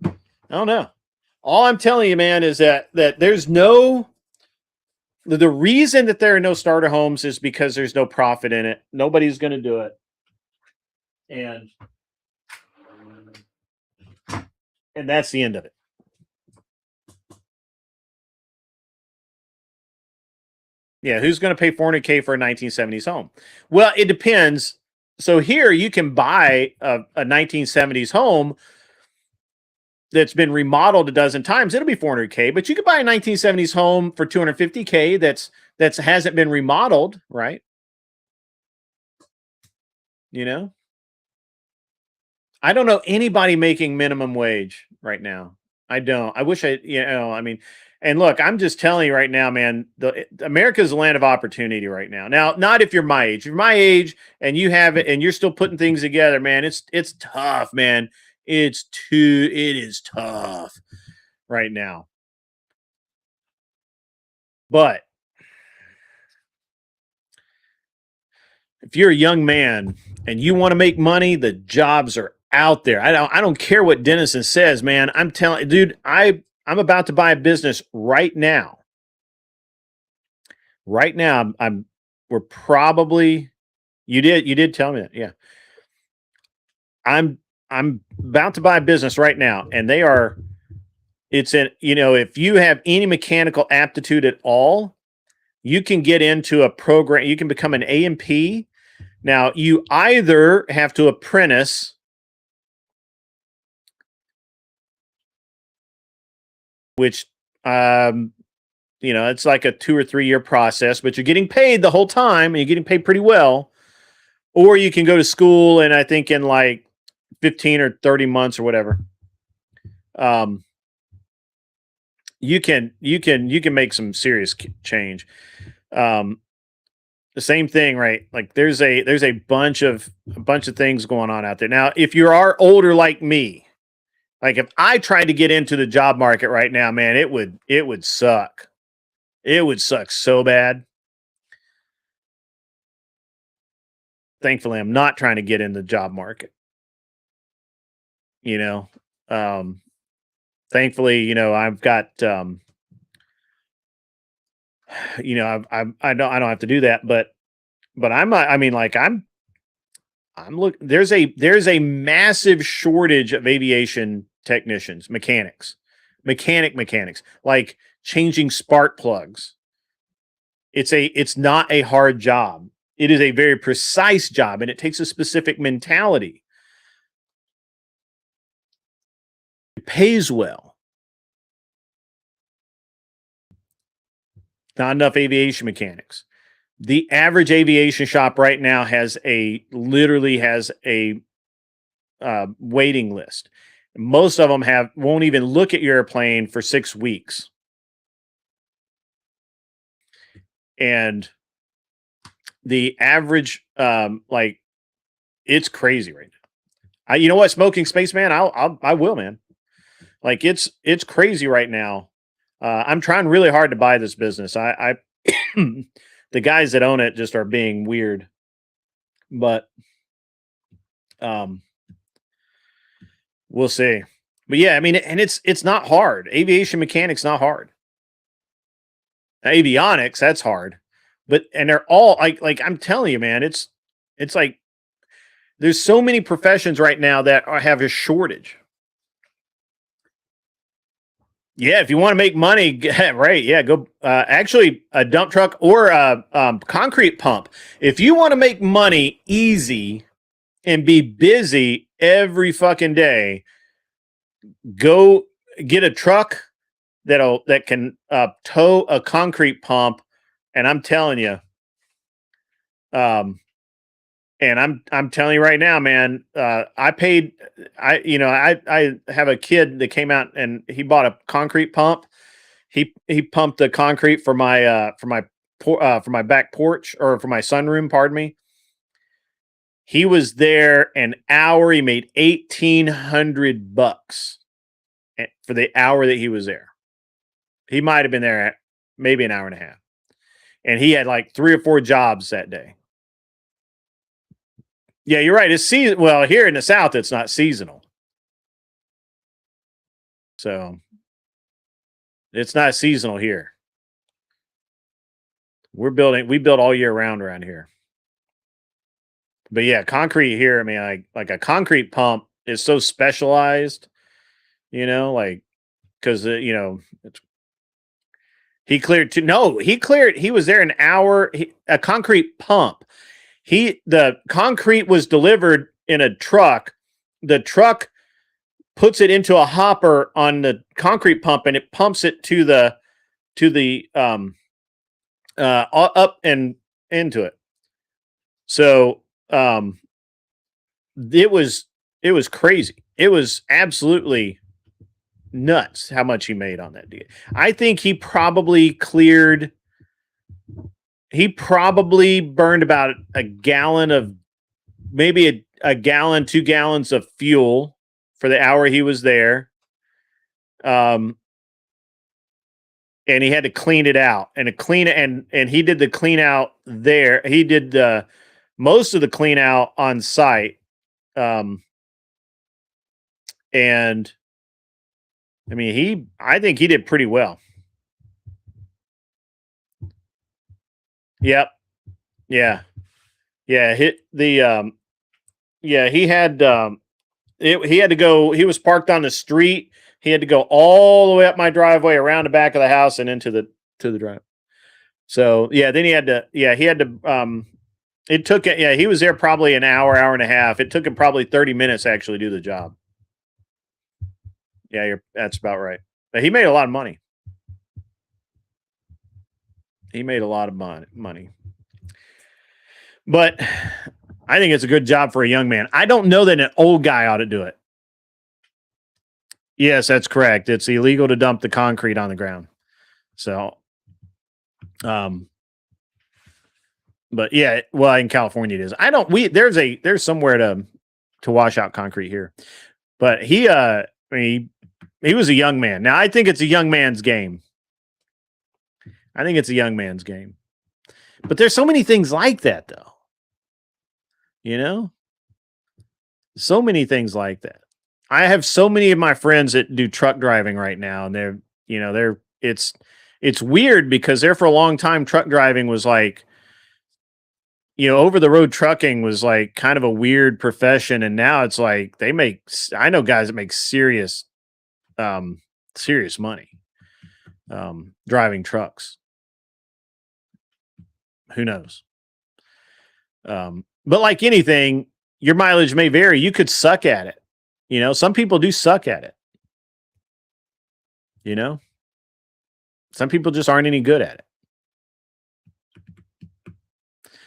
I don't know. All I'm telling you, man, is that there's the reason that there are no starter homes is because there's no profit in it. Nobody's going to do it. And that's the end of it. Yeah, who's going to pay $400K for a 1970s home? Well, it depends. So here you can buy a 1970s home that's been remodeled a dozen times. It'll be $400K, but you could buy a 1970s home for $250K that hasn't been remodeled, right? You know? I don't know anybody making minimum wage right now. I don't. I wish I mean, And look, I'm just telling you right now, man, America is a land of opportunity right now. Now, not if you're my age. If you're my age and you have it and you're still putting things together, man, it's tough, man. It is tough right now. But if you're a young man and you want to make money, the jobs are out there. I don't care what Dennison says, man. I'm telling, dude, I'm about to buy a business right now. Right now, we're probably, you did tell me that, yeah. I'm about to buy a business right now, and if you have any mechanical aptitude at all, you can get into a program. You can become an A&P. Now, you either have to apprentice, which it's like a 2 or 3 year process, but you're getting paid the whole time, and you're getting paid pretty well. Or you can go to school, and I think in like 15 or 30 months or whatever, you can make some serious change. The same thing, right? Like there's a bunch of things going on out there. Now, if you are older like me, like if I tried to get into the job market right now, man, it would suck. It would suck so bad. Thankfully, I'm not trying to get in the job market. Thankfully, I've got, I don't have to do that, but there's a massive shortage of aviation technicians, mechanics, like changing spark plugs. It's not a hard job. It is a very precise job, and it takes a specific mentality. It pays well. Not enough aviation mechanics. The average aviation shop right now literally has a waiting list. Most of them won't even look at your airplane for 6 weeks. And the average, it's crazy right now. You know what, Smoking Spaceman? I will, man. Like it's crazy right now. I'm trying really hard to buy this business. I the guys that own it just are being weird, but we'll see. But yeah, I mean, and it's not hard. Aviation mechanics not hard. Avionics, that's hard. And they're all like I'm telling you, man, it's like there's so many professions right now that have a shortage. Yeah, if you want to make money, right? Yeah, go. Actually, a dump truck or a concrete pump. If you want to make money easy and be busy every fucking day, go get a truck that can tow a concrete pump. And I'm telling you, and I'm telling you right now, man, I have a kid that came out and he bought a concrete pump. He pumped the concrete for my back porch, or for my sunroom, pardon me. He was there an hour. He made $1,800 for the hour that he was there. He might have been there at maybe an hour and a half. And he had like 3 or 4 jobs that day. Yeah, you're right. It's season. Well, here in the South, it's not seasonal. So it's not seasonal here. We build all year round around here. But yeah, concrete here, I mean, like a concrete pump is so specialized, because he was there an hour. A concrete pump. The concrete was delivered in a truck. The truck puts it into a hopper on the concrete pump, and it pumps it to the up and into it. So it was crazy. It was absolutely nuts how much he made on that deal. I think he probably cleared. He probably burned about a gallon of, maybe a gallon, 2 gallons of fuel for the hour he was there. And he had to clean it out, and he did the clean out there. He did the most of the clean out on site. And I mean, I think he did pretty well. Yep. Yeah. Yeah. He had to go. He was parked on the street. He had to go all the way up my driveway, around the back of the house, and into the drive. So yeah, then he had to. It took. Yeah, he was there probably an hour and a half. It took him probably 30 minutes to actually do the job. Yeah, that's about right. But he made a lot of money. But I think it's a good job for a young man. I don't know that an old guy ought to do it. Yes, that's correct. It's illegal to dump the concrete on the ground. So, but yeah, well, in California it is. There's somewhere to wash out concrete here. But he was a young man. Now I think it's a young man's game. But there's so many things like that, though. You know? So many things like that. I have so many of my friends that do truck driving right now, and it's weird because there for a long time truck driving was like, over the road trucking was like kind of a weird profession, and now it's like I know guys that make serious money driving trucks. Who knows? But like anything, your mileage may vary. You could suck at it. Some people do suck at it. Some people just aren't any good at it.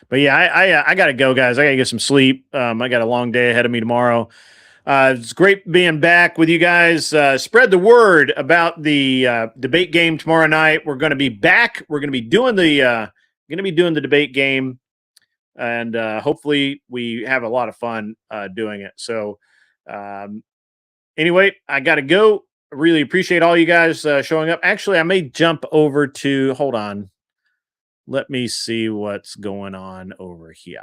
But yeah, I gotta go, guys. I gotta get some sleep. I got a long day ahead of me tomorrow. It's great being back with you guys. Spread the word about the debate game tomorrow night. We're going to be back. We're going to be doing the debate game, and hopefully we have a lot of fun doing it. So anyway, I got to go. I really appreciate all you guys showing up. Actually, I may jump over to. Hold on. Let me see what's going on over here.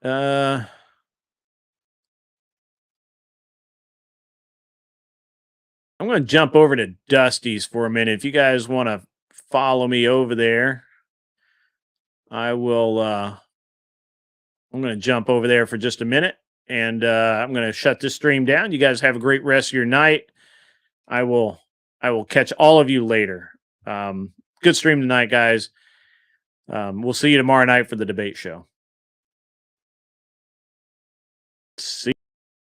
I'm going to jump over to Dusty's for a minute. If you guys want to follow me over there, I will. I'm going to jump over there for just a minute, and I'm going to shut this stream down. You guys have a great rest of your night. I will catch all of you later. Good stream tonight, guys. We'll see you tomorrow night for the debate show. See.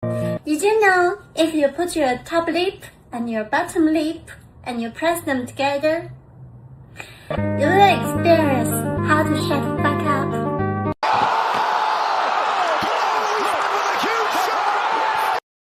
Did you know if you put your top lip and your bottom lip and you press them together, you will experience how to shut the fuck up?